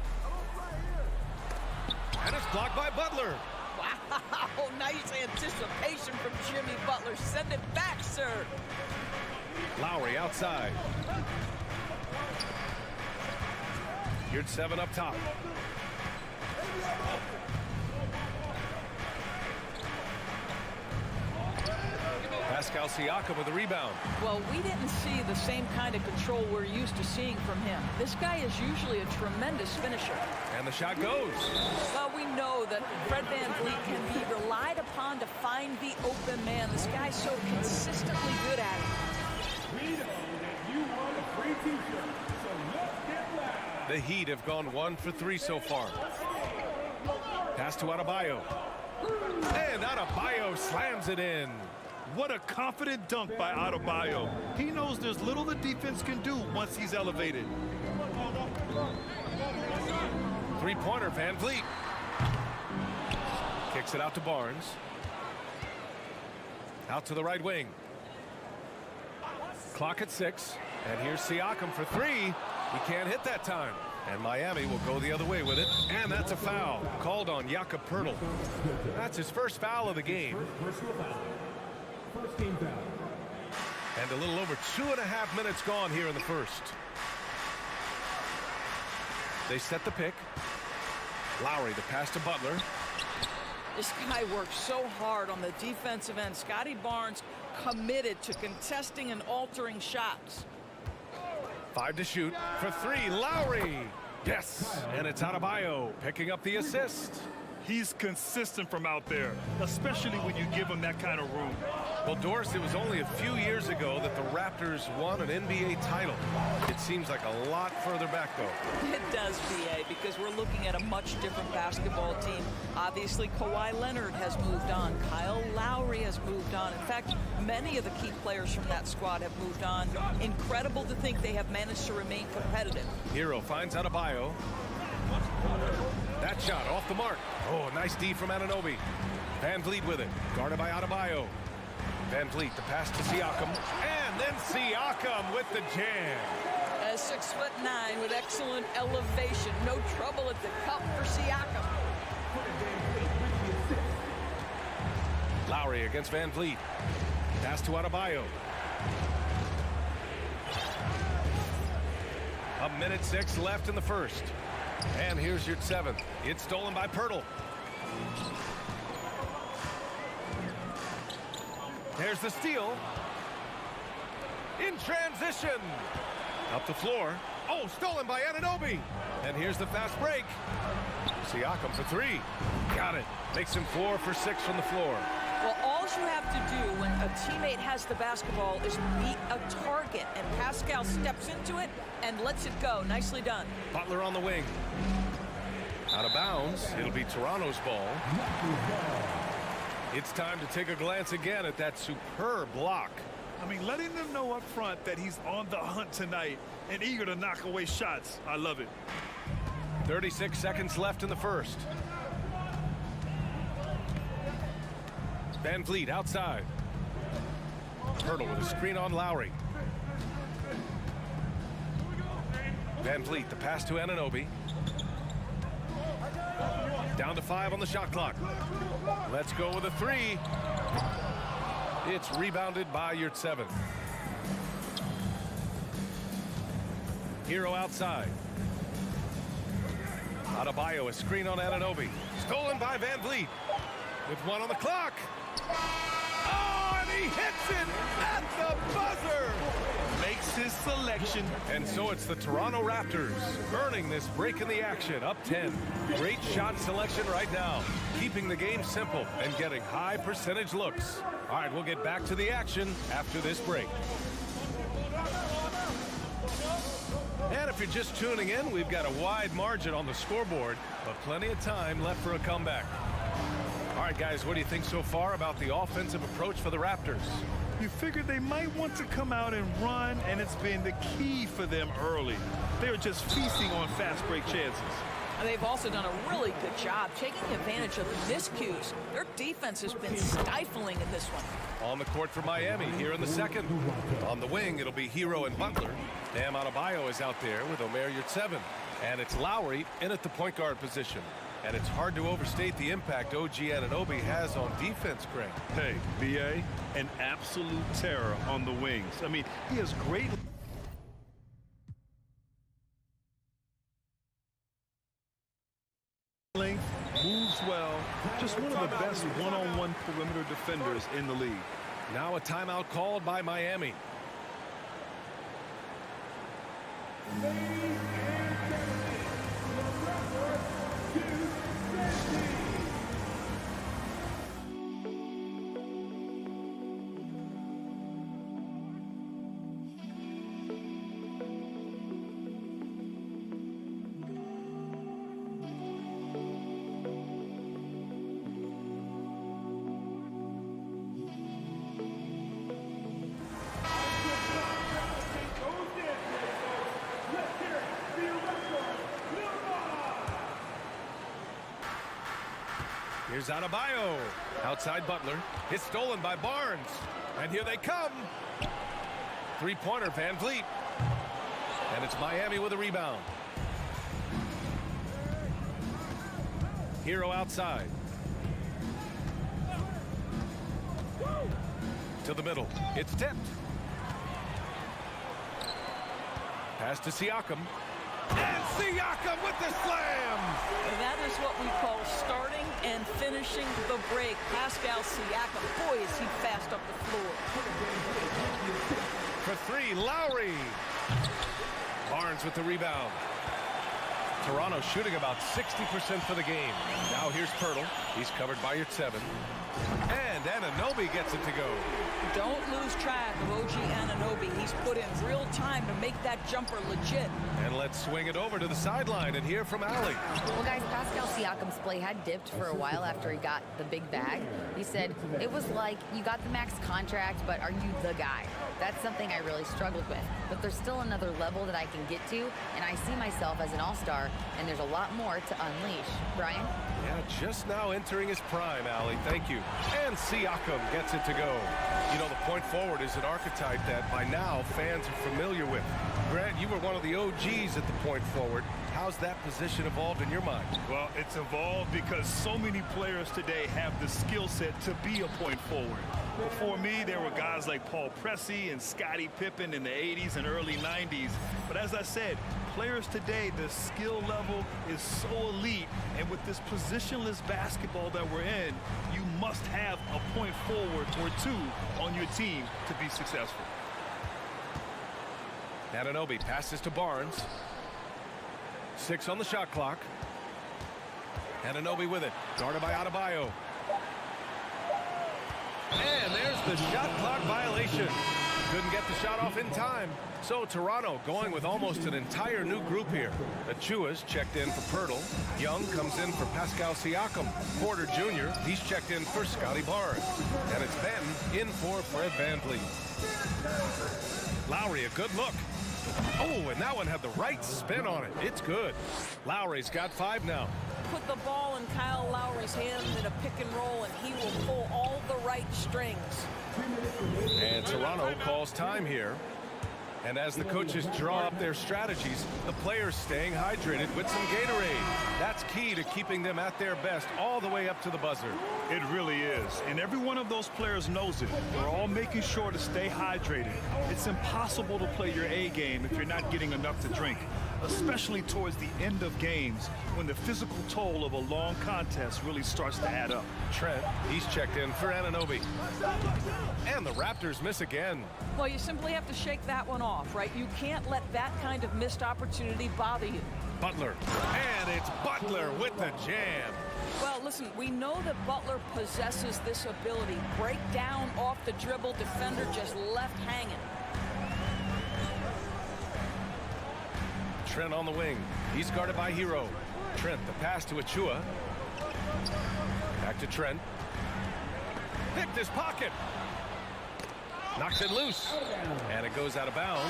And it's blocked by Butler. Wow, nice anticipation from Jimmy Butler. Send it back, sir. Lowry outside. Here's 7 up top. Pascal Siakam with a rebound. Well, we didn't see the same kind of control we're used to seeing from him. This guy is usually a tremendous finisher. And the shot goes. Well, we know that Fred Van Vliet can be relied upon to find the open man. This guy's so consistently good at it. We know that you want a free t-shirt, so let's get loud. The Heat have gone 1 for 3 so far. Pass to Adebayo. And Adebayo slams it in. What a confident dunk by Adebayo. He knows there's little the defense can do once he's elevated. Three-pointer, Van Vliet. Kicks it out to Barnes. Out to the right wing. Clock at 6. And here's Siakam for 3. He can't hit that time. And Miami will go the other way with it. And that's a foul called on Jakob Poeltl. That's his first foul of the game. Personal foul. First team foul. And a little over 2.5 minutes gone here in the first. They set the pick. Lowry, the pass to Butler. This guy works so hard on the defensive end. Scotty Barnes committed to contesting and altering shots. 5 to shoot for 3. Lowry. Yes. And it's Adebayo picking up the assist. He's consistent from out there, especially when you give him that kind of room. Well, Doris, it was only a few years ago that the Raptors won an NBA title. It seems like a lot further back, though. It does, BA, because we're looking at a much different basketball team. Obviously, Kawhi Leonard has moved on. Kyle Lowry has moved on. In fact, many of the key players from that squad have moved on. Incredible to think they have managed to remain competitive. Hero finds Adebayo. That shot off the mark. Oh, nice D from Anunoby. Van Vliet with it. Guarded by Adebayo. Van Vliet, the pass to Siakam. And then Siakam with the jam. 6'9" with excellent elevation. No trouble at the cup for Siakam. Lowry against Van Vliet. Pass to Adebayo. A minute 6 left in the first. And here's your 7th. It's stolen by Pirtle. There's the steal. In transition. Up the floor. Oh, stolen by Anunoby. And here's the fast break. Siakam for 3. Got it. Makes him 4 for 6 from the floor. Well, all you have to do when a teammate has the basketball is beat a target, and Pascal steps into it and lets it go. Nicely done. Butler on the wing. Out of bounds. It'll be Toronto's ball. It's time to take a glance again at that superb block. I mean, letting them know up front that he's on the hunt tonight and eager to knock away shots. I love it. 36 seconds left in the first. Van Vliet outside. Pirtle with a screen on Lowry. Van Vliet, the pass to Anunoby. Down to 5 on the shot clock. Let's go with a 3. It's rebounded by Yurtseven. Hero outside. Adebayo, a screen on Anunoby. Stolen by Van Vliet. With 1 on the clock. Oh, and he hits it at the buzzer. Makes his selection. And so it's the Toronto Raptors earning this break in the action, up 10. Great shot selection right now, keeping the game simple and getting high percentage looks. All right, we'll get back to the action after this break. And if you're just tuning in, we've got a wide margin on the scoreboard, but plenty of time left for a comeback. All right, guys, what do you think so far about the offensive approach for the Raptors? You figured they might want to come out and run, and it's been the key for them early. They're just feasting on fast break chances. And they've also done a really good job taking advantage of the miscues. Their defense has been stifling in this one. On the court for Miami here in the second. On the wing, it'll be Hero and Butler. Bam Adebayo is out there with Omer Yurtseven. And it's Lowry in at the point guard position. And it's hard to overstate the impact OG Anunoby has on defense, Greg. Hey, BA, an absolute terror on the wings. I mean, he has great length, moves well, just one of the best one-on-one perimeter defenders in the league. Now a timeout called by Miami. Here's Adebayo. Outside Butler. It's stolen by Barnes. And here they come. Three-pointer, Van Vliet. And it's Miami with a rebound. Hero outside. To the middle. It's tipped. Pass to Siakam. And Siakam with the slam! And that is what we call starting and finishing the break. Pascal Siakam, boy, is he fast up the floor. For three, Lowry. Barnes with the rebound. Toronto shooting about 60% for the game. Now here's Pirtle. He's covered by your 7. And Anunoby gets it to go. Don't lose track of OG Anunoby. He's put in real time to make that jumper legit. And let's swing it over to the sideline and hear from Allie. Well, guys, Pascal Siakam's play had dipped for a while after he got the big bag. He said, it was like, you got the max contract, but are you the guy? That's something I really struggled with. But there's still another level that I can get to, and I see myself as an all-star, and there's a lot more to unleash. Brian? Yeah, just now entering his prime, Allie. Thank you. And Siakam gets it to go. You know, the point forward is an archetype that by now fans are familiar with. Grant, you were one of the OGs at the point forward. How's that position evolved in your mind? Well, it's evolved because so many players today have the skill set to be a point forward. Before me, there were guys like Paul Pressey and Scottie Pippen in the 80s and early 90s. But as I said, players today, the skill level is so elite. And with this positionless basketball that we're in, you must have a point forward or two on your team to be successful. Anunoby passes to Barnes. 6 on the shot clock. Anunoby with it. Guarded by Adebayo. And there's the shot clock violation. Couldn't get the shot off in time. So Toronto going with almost an entire new group here. Achua's checked in for Pirtle. Young comes in for Pascal Siakam. Porter Jr., he's checked in for Scotty Barnes. And it's Benton in for Fred VanVleet. Lowry, a good look. Oh, and that one had the right spin on it. It's good. Lowry's got 5 now. Put the ball in Kyle Lowry's hands in a pick and roll, and he will pull all the right strings. And Toronto calls time here. And as the coaches draw up their strategies, the players staying hydrated with some Gatorade. That's key to keeping them at their best all the way up to the buzzer. It really is. And every one of those players knows it. We're all making sure to stay hydrated. It's impossible to play your A game if you're not getting enough to drink, especially towards the end of games when the physical toll of a long contest really starts to add up. Trent, he's checked in for Anunoby. And the Raptors miss again. Well, you simply have to shake that one off, right? You can't let that kind of missed opportunity bother you. Butler. And it's Butler with the jam. Well, listen, we know that Butler possesses this ability. Break down off the dribble, defender just left hanging. Trent on the wing. He's guarded by Hero. Trent, the pass to Achua. Back to Trent. Picked his pocket. Knocks it loose. And it goes out of bounds.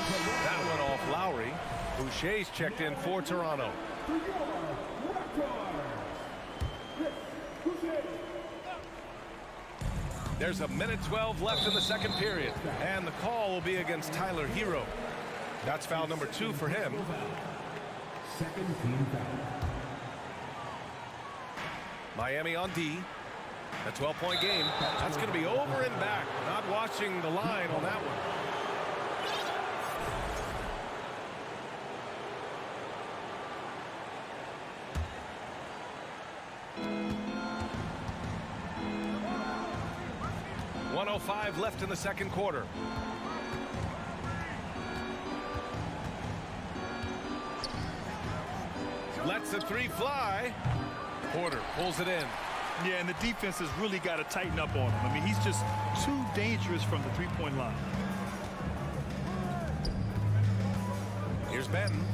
That one off Lowry. Boucher's checked in for Toronto. There's a minute 12 left in the second period. And the call will be against Tyler Hero. That's foul number 2 for him. Second team foul. Miami on D. A 12-point game. That's going to be over and back. Not watching the line on that one. .105 left in the second quarter. Lets the 3 fly. Porter pulls it in. Yeah, and the defense has really got to tighten up on him. I mean, he's just too dangerous from the three-point line. Here's Benton.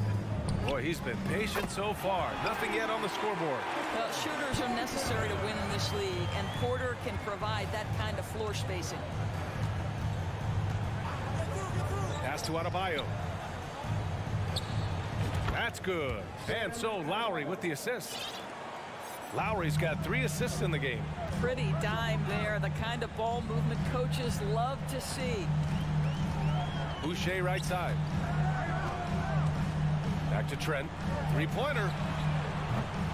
Boy, he's been patient so far. Nothing yet on the scoreboard. Well, shooters are necessary to win in this league, and Porter can provide that kind of floor spacing. Pass to Adebayo. That's good. And so Lowry with the assist. Lowry's got 3 assists in the game. Pretty dime there, the kind of ball movement coaches love to see. Boucher right side. Back to Trent. 3-pointer.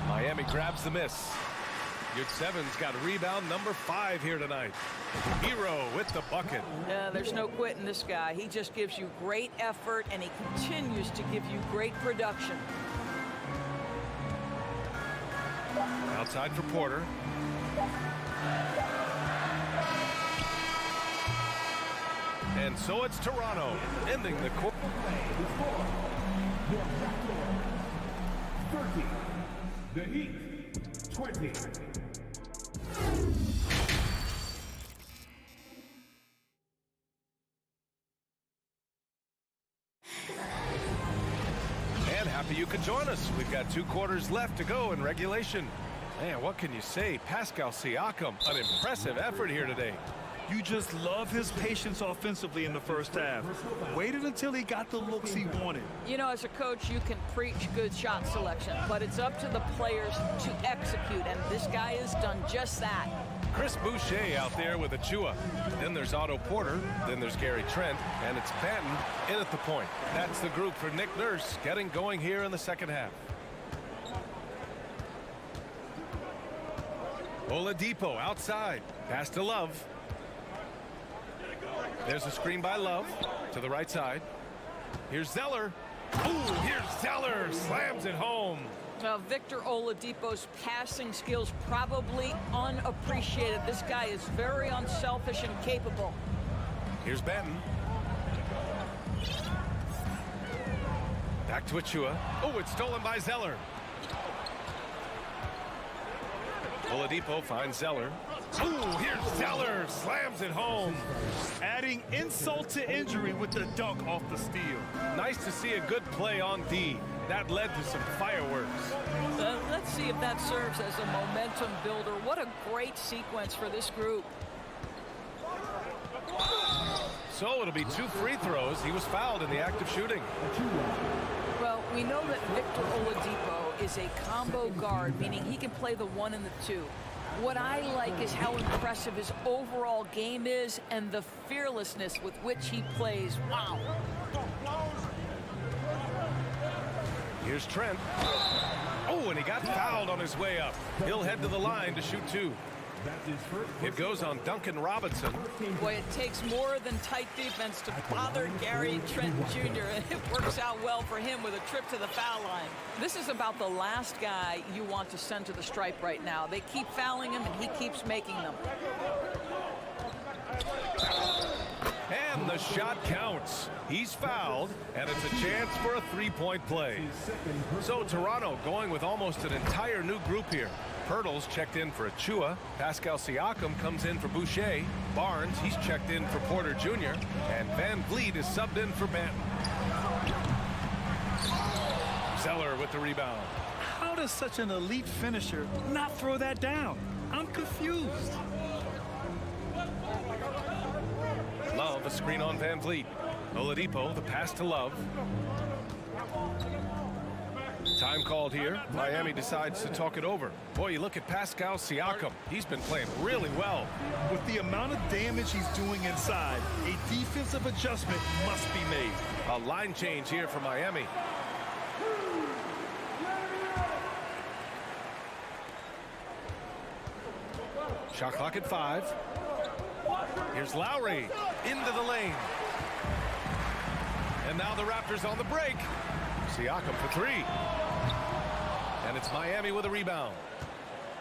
Miami grabs the miss. Good 7's got rebound number 5 here tonight. Hero with the bucket. Yeah, there's no quitting this guy. He just gives you great effort, and he continues to give you great production. Outside for Porter. And so it's Toronto ending the quarter. The Heat 20. And happy you could join us. We've got 2 quarters left to go in regulation. Man, what can you say? Pascal Siakam, an impressive effort here today. You just love his patience offensively in the first half. Waited until he got the looks he wanted. You know, as a coach, you can preach good shot selection, but it's up to the players to execute, and this guy has done just that. Chris Boucher out there with Achua. Then there's Otto Porter. Then there's Gary Trent. And it's Banton in at the point. That's the group for Nick Nurse getting going here in the second half. Oladipo outside. Pass to Love. There's a screen by Love to the right side. Here's Zeller. Ooh, here's Zeller. Slams it home. Victor Oladipo's passing skills probably unappreciated. This guy is very unselfish and capable. Here's Banton. Back to Achua. Oh, it's stolen by Zeller. Oladipo finds Zeller. Ooh, here's Zeller. Slams it home. Adding insult to injury with the dunk off the steal. Nice to see a good play on D. That led to some fireworks. Let's see if that serves as a momentum builder. What a great sequence for this group. So it'll be 2 free throws. He was fouled in the act of shooting. Well, we know that Victor Oladipo is a combo guard, meaning he can play the 1 and the 2. What I like is how impressive his overall game is and the fearlessness with which he plays. Wow. Here's Trent. Oh, and he got fouled on his way up. He'll head to the line to shoot 2. It goes on Duncan Robinson. Boy, it takes more than tight defense to bother Gary Trent Jr. and it works out well for him with a trip to the foul line. This is about the last guy you want to send to the stripe right now. They keep fouling him and he keeps making them. And the shot counts. He's fouled, and it's a chance for a 3-point play. So Toronto going with almost an entire new group here. Pirtle's checked in for Achua. Pascal Siakam comes in for Boucher. Barnes, he's checked in for Porter Jr. And Van Vliet is subbed in for Banton. Zeller with the rebound. How does such an elite finisher not throw that down? I'm confused. Love, a screen on Van Vliet. Oladipo, the pass to Love. Time called here. Miami decides to talk it over. Boy, you look at Pascal Siakam. He's been playing really well. With the amount of damage he's doing inside, a defensive adjustment must be made. A line change here for Miami. Shot clock at 5. Here's Lowry into the lane. And now the Raptors on the break. Siakam for 3. And it's Miami with a rebound.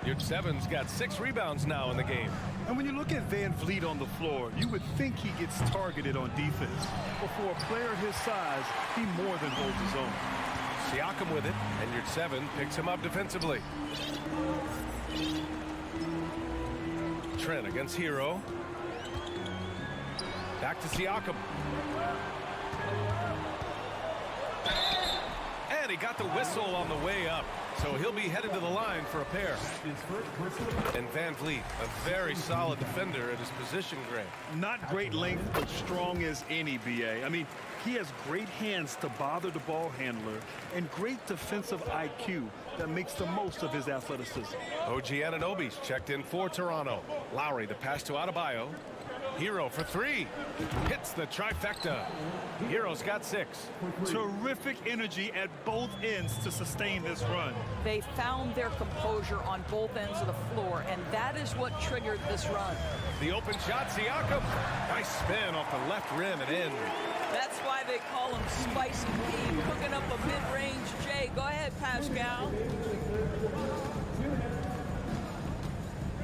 Yurtseven's got 6 rebounds now in the game. And when you look at Van Vliet on the floor, you would think he gets targeted on defense. But for a player his size, he more than holds his own. Siakam with it, and Yurtseven picks him up defensively. Trent against Hero. Back to Siakam. And he got the whistle on the way up. So he'll be headed to the line for a pair. And Van Vliet, a very solid defender at his position grade. Not great length, but strong as any, BA. I mean, he has great hands to bother the ball handler and great defensive IQ that makes the most of his athleticism. OG Anunoby's checked in for Toronto. Lowry, the pass to Adebayo. Hero for 3. Hits the trifecta. Hero's got 6. Terrific energy at both ends to sustain this run. They found their composure on both ends of the floor, and that is what triggered this run. The open shot, Siakam. Nice spin off the left rim and in. That's why they call him Spicy P, cooking up a mid-range J. Go ahead, Pascal.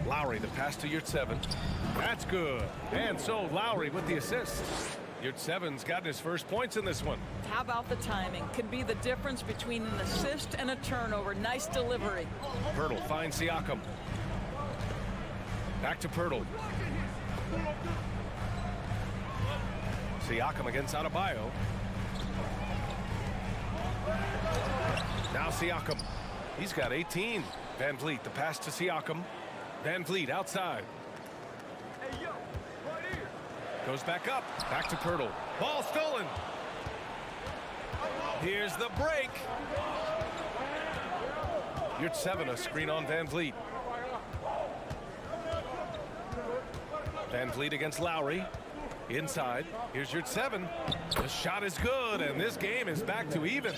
Lowry, the pass to Yurtseven. That's good. And so Lowry with the assist. Yurtseven's gotten his first points in this one. How about the timing? Could be the difference between an assist and a turnover. Nice delivery. Pirtle finds Siakam. Back to Pirtle. Siakam against Adebayo. Now Siakam. He's got 18. Van Vliet, the pass to Siakam. Van Vliet outside. Goes back up. Back to Pirtle. Ball stolen. Here's the break. Yurtseven, a screen on Van Vliet. Van Vliet against Lowry. Inside. Here's Yurtseven. The shot is good, and this game is back to even.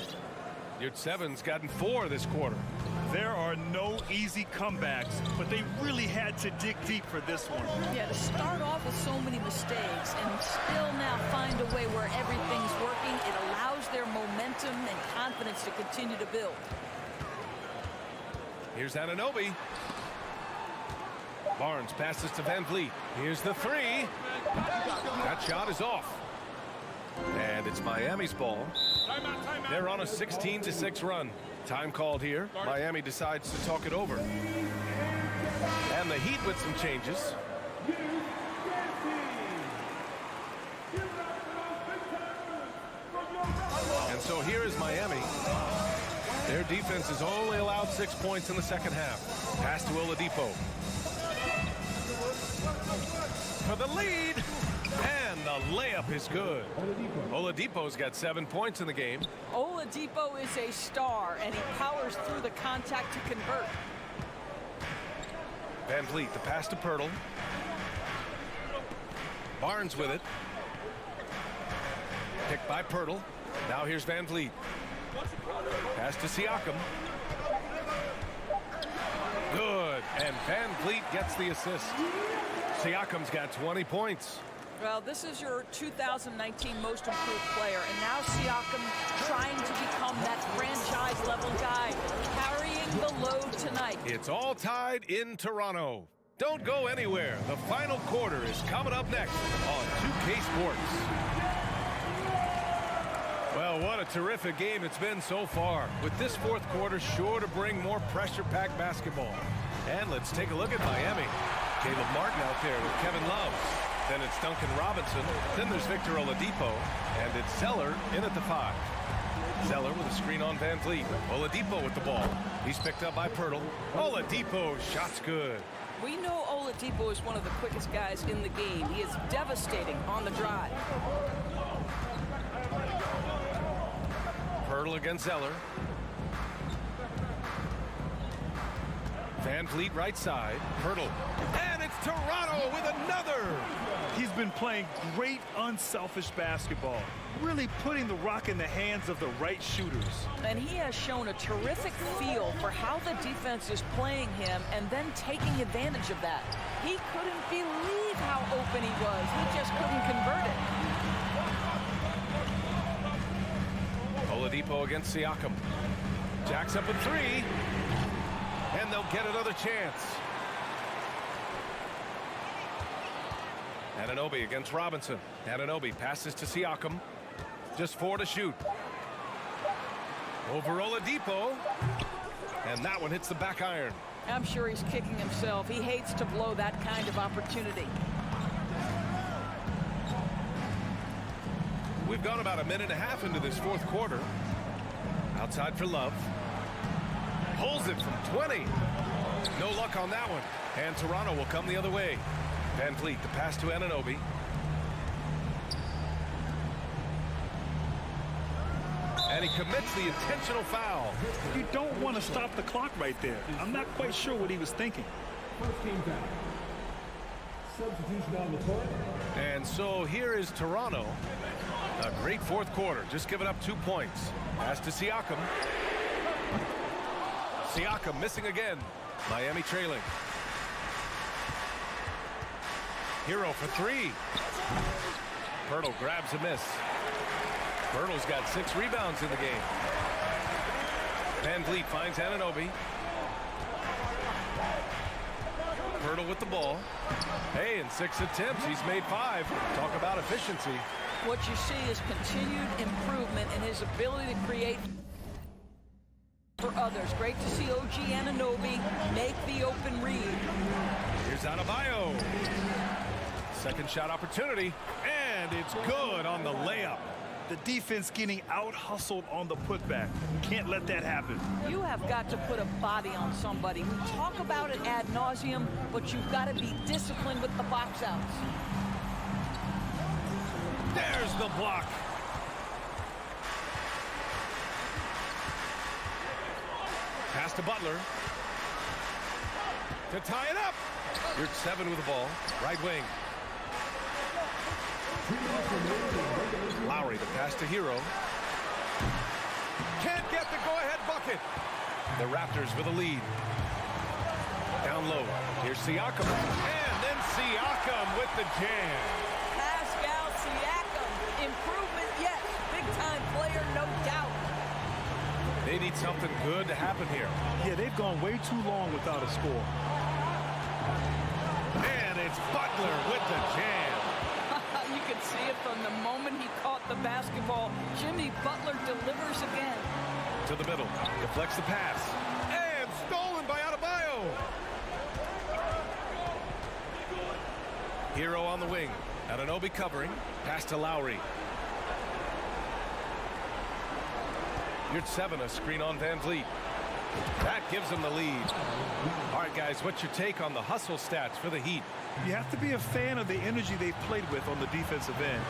Yurtseven's gotten 4 this quarter. There are no easy comebacks, but they really had to dig deep for this one. Yeah, to start off with so many mistakes and still now find a way where everything's working, it allows their momentum and confidence to continue to build. Here's Anunoby. Barnes passes to Van Vliet. Here's the 3. That shot is off. And it's Miami's ball. They're on a 16-6 run. Time called here. Miami decides to talk it over. And the Heat with some changes. And so here is Miami. Their defense has only allowed 6 points in the second half. Pass to Oladipo. For the lead. And the layup is good. Oladipo's got 7 points in the game. Oladipo is a star, and he powers through the contact to convert. Van Vliet, the pass to Pirtle. Barnes with it. Picked by Pirtle. Now here's Van Vliet. Pass to Siakam. Good. And Van Vliet gets the assist. Siakam's got 20 points. Well, this is your 2019 most improved player, and now Siakam trying to become that franchise-level guy, carrying the load tonight. It's all tied in Toronto. Don't go anywhere. The final quarter is coming up next on 2K Sports. Well, what a terrific game it's been so far, with this fourth quarter sure to bring more pressure-packed basketball. And let's take a look at Miami. Caleb Martin out there with Kevin Love. Then it's Duncan Robinson. Then there's Victor Oladipo. And it's Zeller in at the 5. Zeller with a screen on Van Vliet. Oladipo with the ball. He's picked up by Pirtle. Oladipo, shot's good. We know Oladipo is one of the quickest guys in the game. He is devastating on the drive. Pirtle against Zeller. Van Vliet right side. Pirtle. And it's Toronto with another. He's been playing great unselfish basketball, really putting the rock in the hands of the right shooters. And he has shown a terrific feel for how the defense is playing him and then taking advantage of that. He couldn't believe how open he was. He just couldn't convert it. Oladipo against Siakam. Jacks up a 3. And they'll get another chance. Anunoby against Robinson. Anunoby passes to Siakam. Just 4 to shoot. Over Oladipo. And that one hits the back iron. I'm sure he's kicking himself. He hates to blow that kind of opportunity. We've gone about a minute and a half into this fourth quarter. Outside for Love. Pulls it from 20. No luck on that one. And Toronto will come the other way. Van Vliet, the pass to Anunoby. And he commits the intentional foul. You don't want to stop the clock right there. I'm not quite sure what he was thinking. First team foul. Substitution on the court. And so here is Toronto. A great fourth quarter, just giving up 2 points. Pass to Siakam. Siakam missing again. Miami trailing. Hero for 3. Pirtle grabs a miss. Pirtle's got 6 rebounds in the game. Van Vliet finds Anunoby. Pirtle with the ball. Hey, in 6 attempts, he's made 5. Talk about efficiency. What you see is continued improvement in his ability to create for others. Great to see OG Anunoby make the open read. Here's Adebayo. Second shot opportunity, and it's good on the layup. The defense getting out-hustled on the putback. Can't let that happen. You have got to put a body on somebody. We talk about it ad nauseum, but you've got to be disciplined with the box outs. There's the block. Pass to Butler. To tie it up. You're 7 with the ball. Right wing. Lowry to pass to Hero. Can't get the go-ahead bucket. The Raptors with a lead. Down low. Here's Siakam. And then Siakam with the jam. Pascal Siakam. Improvement, yes. Big-time player, no doubt. They need something good to happen here. Yeah, they've gone way too long without a score. And it's Butler with the jam. You can see it from the moment he caught the basketball. Jimmy Butler delivers again. To the middle. Deflects the pass. And stolen by Adebayo. Hero on the wing. Anunoby covering. Pass to Lowry. You're 7, a screen on Van Vliet. That gives them the lead. All right, guys, what's your take on the hustle stats for the Heat? You have to be a fan of the energy they've played with on the defensive end.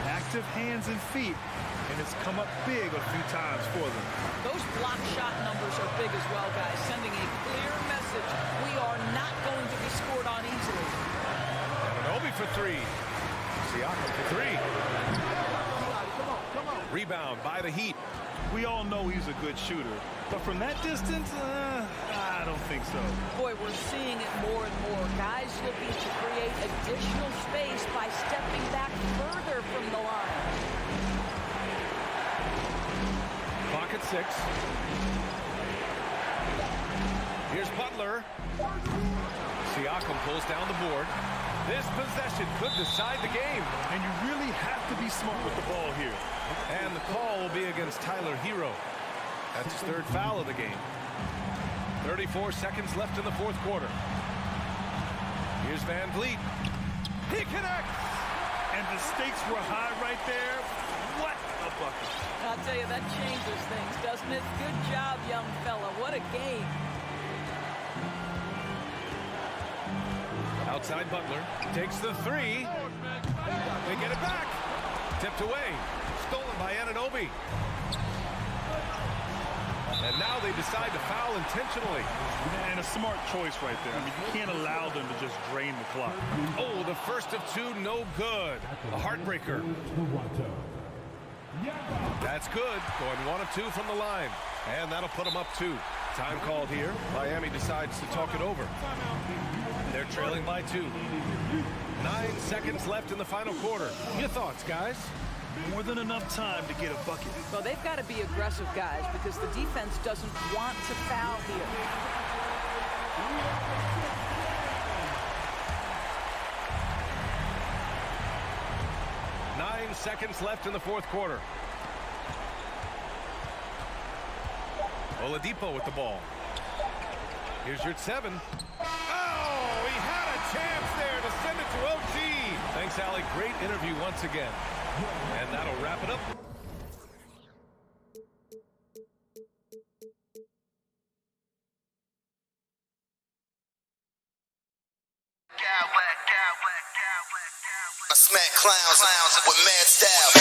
Active hands and feet, and it's come up big a few times for them. Those block shot numbers are big as well, guys, sending a clear message. We are not going to be scored on easily. Anunoby for 3. Siakam for 3. Rebound by the Heat. We all know he's a good shooter, but from that distance, I don't think so. Boy, we're seeing it more and more. Guys looking to create additional space by stepping back further from the line. Clock at 6. Here's Butler. Siakam pulls down the board. This possession could decide the game. And you really have to be smart with the ball here. And the call will be against Tyler Hero. That's his 3rd foul of the game. 34 seconds left in the 4th quarter. Here's Van Vliet. He connects! And the stakes were high right there. What a bucket. I'll tell you, that changes things, doesn't it? Good job, young fella. What a game. Outside Butler. Takes the 3. They get it back. Tipped away. Stolen by Anunoby. And now they decide to foul intentionally. And a smart choice right there. I mean, you can't allow them to just drain the clock. Oh, the first of 2, no good. A heartbreaker. That's good. Going 1 of 2 from the line. And that'll put them up 2. Time called here. Miami decides to talk it over. They're trailing by 2. 9 seconds left in the final quarter. Your thoughts, guys? More than enough time to get a bucket. Well, they've got to be aggressive, guys, because the defense doesn't want to foul here. 9 seconds left in the 4th quarter. Oladipo with the ball. Here's your 7. Oh, he had a chance there to send it to OG. Thanks, Allie. Great interview once again. And that'll wrap it up. I smack clowns with mad style.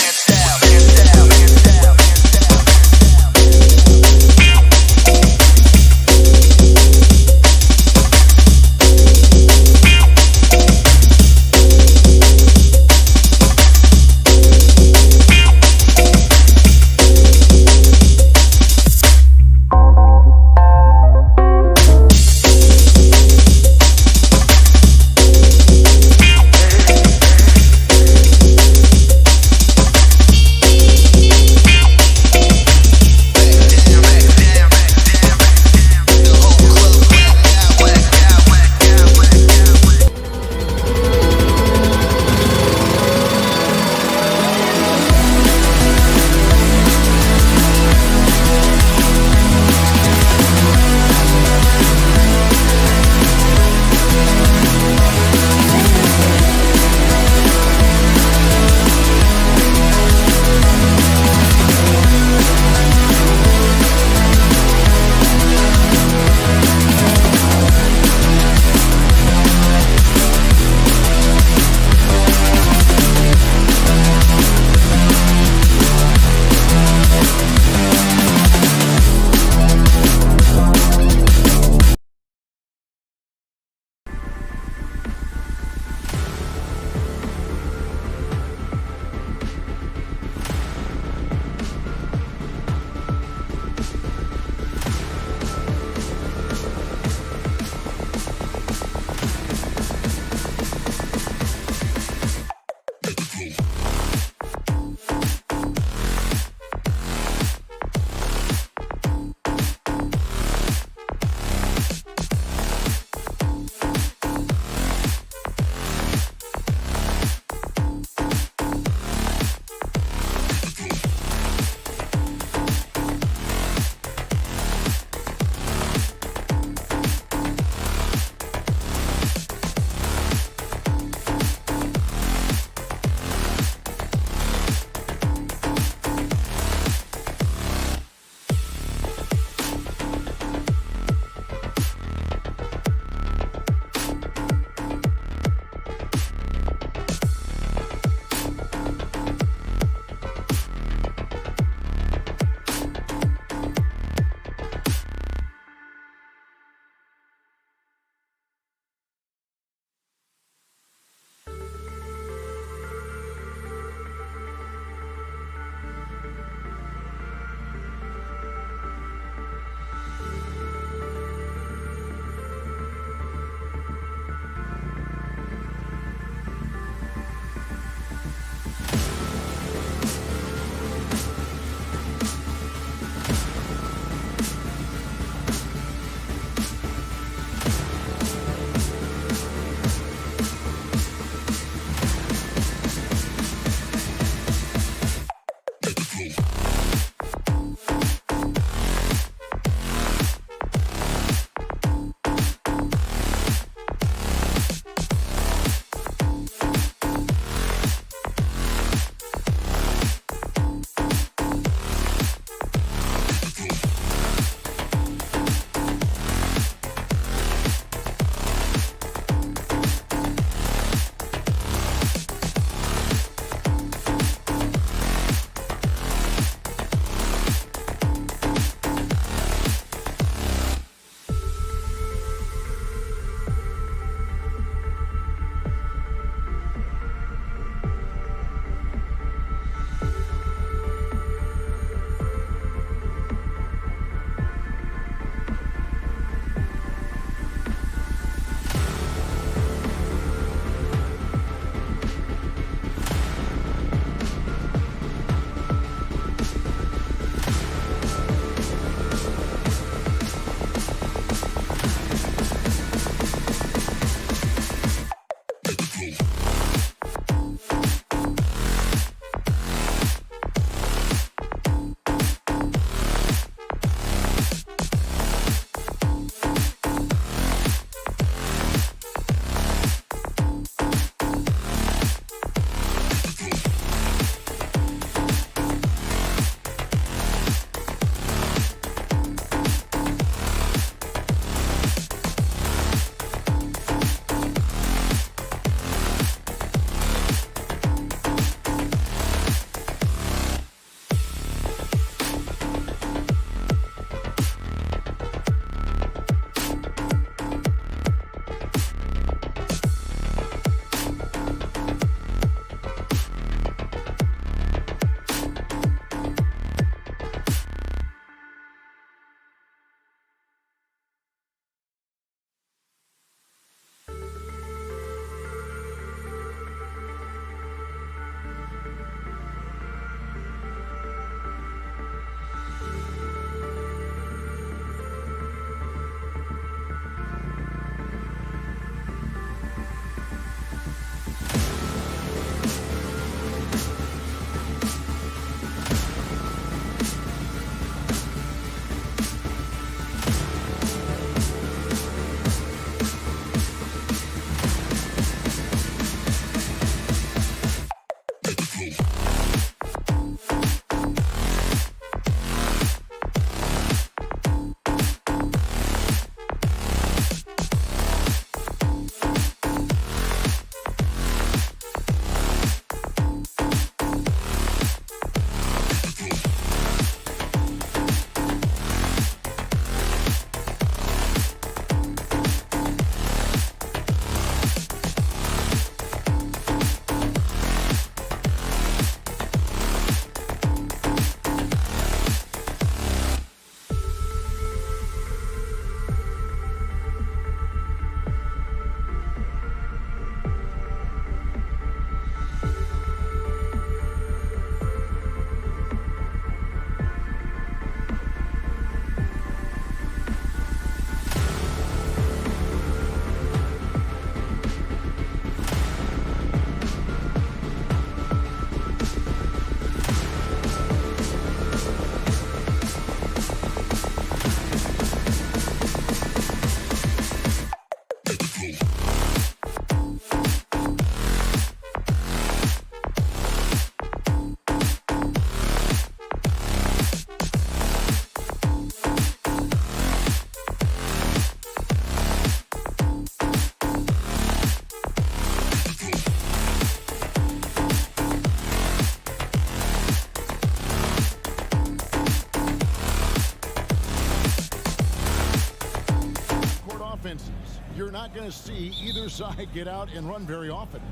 going to see either side get out and run very often.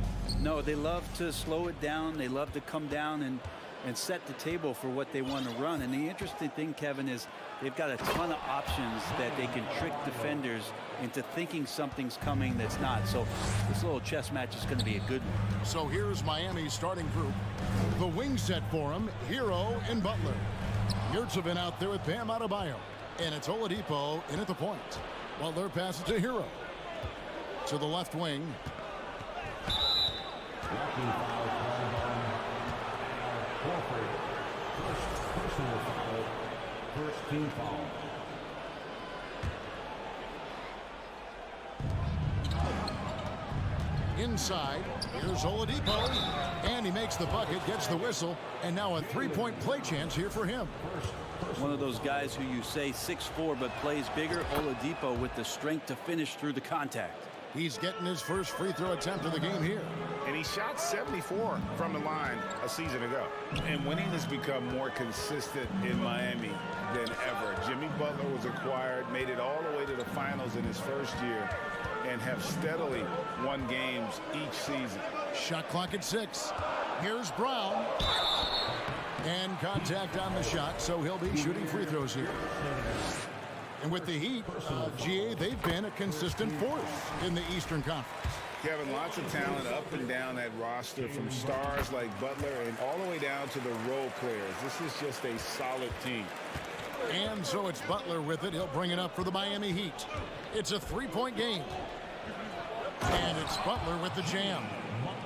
No, they love to slow it down. They love to come down and set the table for what they want to run. And the interesting thing, Kevin, is they've got a ton of options that they can trick defenders into thinking something's coming that's not. So this little chess match is going to be a good one. So here's Miami's starting group. The wing set for him, Hero and Butler. Yurtsevin out there with Bam Adebayo. And it's Oladipo in at the point. Butler passes to Hero. To the left wing. First team foul. Inside, here's Oladipo, and he makes the bucket, gets the whistle, and now a three-point play chance here for him. One of those guys who you say 6'4" but plays bigger, Oladipo with the strength to finish through the contact. He's getting his first free throw attempt of the game here. And he shot 74 from the line a season ago. And winning has become more consistent in Miami than ever. Jimmy Butler was acquired, made it all the way to the finals in his first year, and have steadily won games each season. Shot clock at 6. Here's Brown. And contact on the shot, so he'll be shooting free throws here. And with the Heat, GA, they've been a consistent force in the Eastern Conference. Kevin, lots of talent up and down that roster, from stars like Butler and all the way down to the role players. This is just a solid team. And so it's Butler with it. He'll bring it up for the Miami Heat. It's a three-point game. And it's Butler with the jam.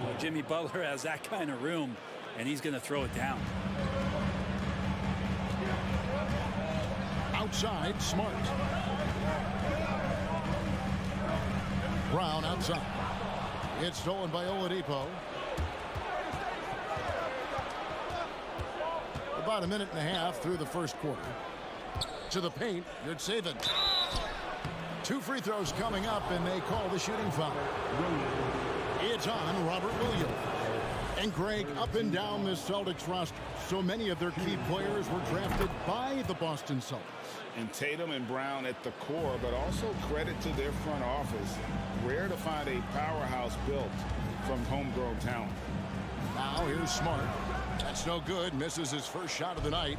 Well, Jimmy Butler has that kind of room, and he's going to throw it down. Outside, Smart. Brown outside. It's stolen by Oladipo. About a minute and a half through the first quarter. To the paint, Yurtsevin. 2 free throws coming up, and they call the shooting foul. It's on Robert Williams. And Greg, up and down the Celtics roster, so many of their key players were drafted by the Boston Celtics. And Tatum and Brown at the core, but also credit to their front office. Rare to find a powerhouse built from homegrown talent. Now here's Smart. That's no good. Misses his first shot of the night.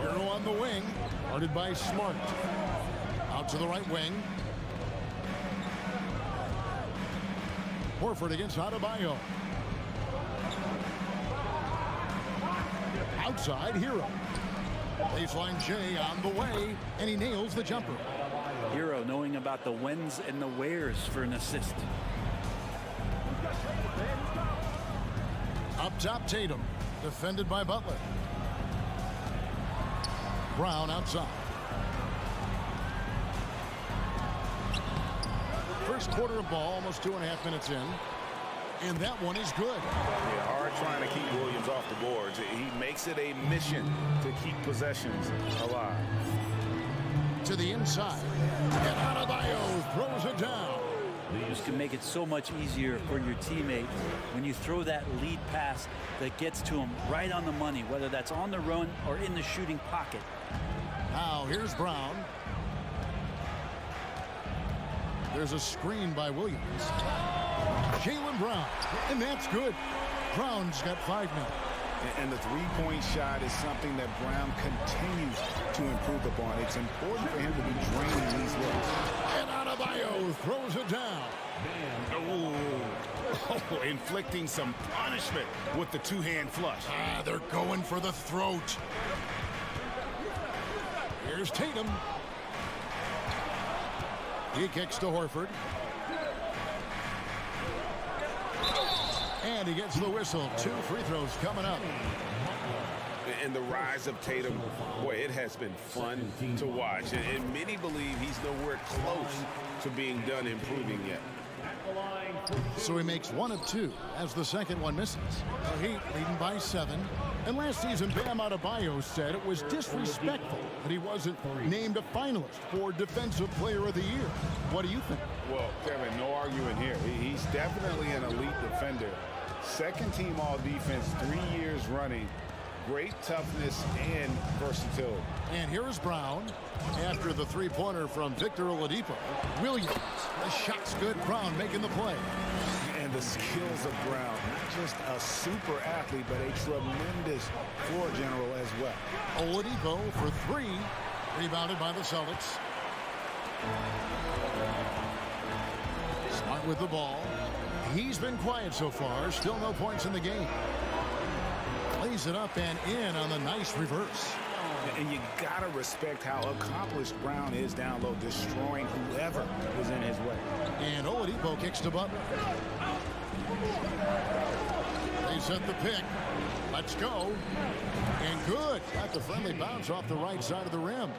Hero on the wing. Guarded by Smart. Out to the right wing. Horford against Adebayo. Outside, Hero. Baseline J on the way, and he nails the jumper. Hero knowing about the whens and the wheres for an assist. Up top, Tatum. Defended by Butler. Brown outside. First quarter of ball, almost 2.5 minutes in. And that one is good. Yeah, hard trying to keep Williams off the boards. He makes it a mission to keep possessions alive. To the inside. And Adebayo throws it down. This can make it so much easier for your teammate when you throw that lead pass that gets to him right on the money, whether that's on the run or in the shooting pocket. Now here's Brown. There's a screen by Williams. Jaylen Brown, and that's good. Brown's got 5 now. And the three-point shot is something that Brown continues to improve upon. It's important for him to be draining these looks. And Adebayo throws it down. Oh, inflicting some punishment with the two-hand flush. They're going for the throat. Here's Tatum. He kicks to Horford. And he gets the whistle. 2 free throws coming up. And the rise of Tatum, boy, it has been fun to watch. And many believe he's nowhere close to being done improving yet. So he makes 1 of 2 as the second one misses. The Heat leading by 7. And last season, Bam Adebayo said it was disrespectful that he wasn't named a finalist for Defensive Player of the Year. What do you think? Well, Kevin, no arguing here. He's definitely an elite defender. Second team all defense 3 years running great toughness and versatility. And here is Brown after the three-pointer from Victor Oladipo. Williams, the shot's good. Brown making the play. And the skills of Brown, not just a super athlete, but a tremendous floor general as well. Oladipo for three, rebounded by the Celtics. Smart with the ball. He's been quiet so far, still no points in the game. Plays it up and in on the nice reverse. And you gotta respect how accomplished Brown is down low, destroying whoever is in his way. And Oladipo kicks to Butler. They set the pick. Let's go. And good. Got the friendly bounce off the right side of the rim.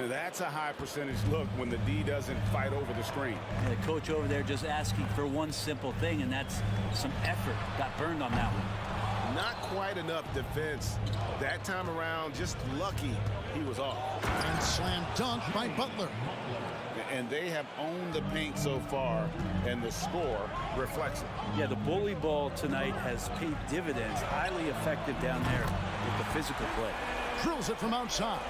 That's a high percentage look when the D doesn't fight over the screen. And the coach over there just asking for one simple thing, and that's some effort. Got burned on that one. Not quite enough defense. That time around, just lucky he was off. And slam dunk by Butler. And they have owned the paint so far, and the score reflects it. Yeah, the bully ball tonight has paid dividends. Highly effective down there with the physical play. Drills it from outside.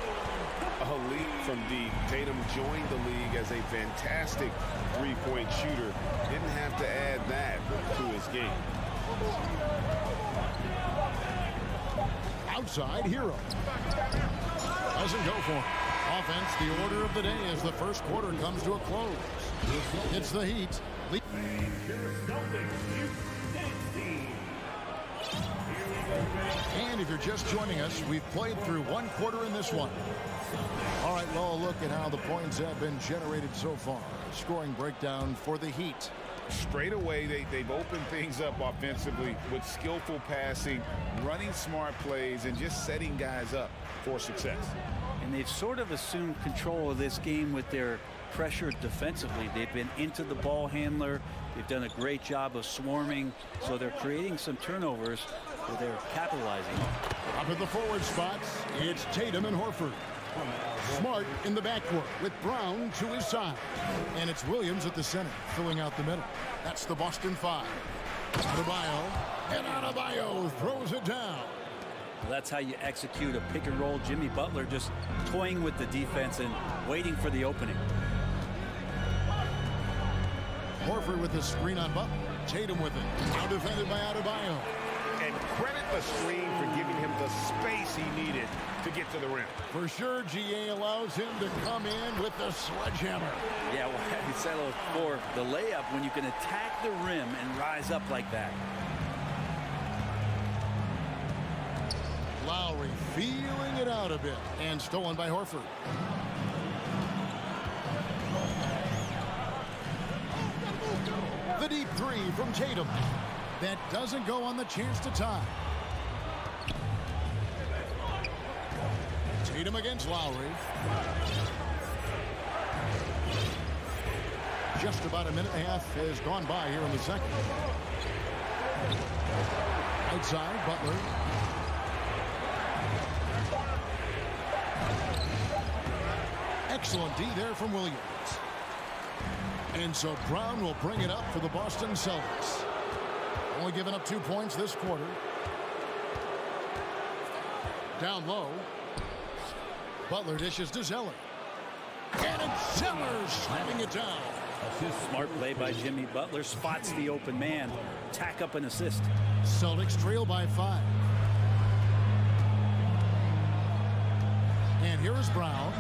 A lead from deep. Tatum joined the league as a fantastic three-point shooter. Didn't have to add that to his game. Outside, Hero. Doesn't go for him. Offense, the order of the day as the first quarter comes to a close. It's the Heat. And if you're just joining us, we've played through one quarter in this one. All right, well, look at how the points have been generated so far. Scoring breakdown for the Heat. Straight away, they've opened things up offensively with skillful passing, running smart plays, and just setting guys up for success. And they've sort of assumed control of this game with their pressure defensively. They've been into the ball handler. They've done a great job of swarming, so they're creating some turnovers that they're capitalizing on. Up at the forward spots, it's Tatum and Horford. Smart in the backcourt with Brown to his side. And it's Williams at the center, filling out the middle. That's the Boston Five. Adebayo, and Adebayo throws it down. Well, that's how you execute a pick and roll. Jimmy Butler just toying with the defense and waiting for the opening. Horford with the screen on Butler. Tatum with it. Now defended by Adebayo. And credit the screen for giving him the space he needed to get to the rim. For sure, GA allows him to come in with the sledgehammer. Yeah, well, he settled for the layup when you can attack the rim and rise up like that. Lowry feeling it out a bit and stolen by Horford. The deep three from Tatum. That doesn't go on the chance to tie. Tatum against Lowry. Just about a minute and a half has gone by here in the second. Outside, Butler. Excellent D there from Williams. And so Brown will bring it up for the Boston Celtics. Only giving up 2 points this quarter. Down low. Butler dishes to Zeller. And it's Zeller slamming it down. Smart play by Jimmy Butler. Spots the open man. Tack up an assist. Celtics trail by 5. And here is Brown.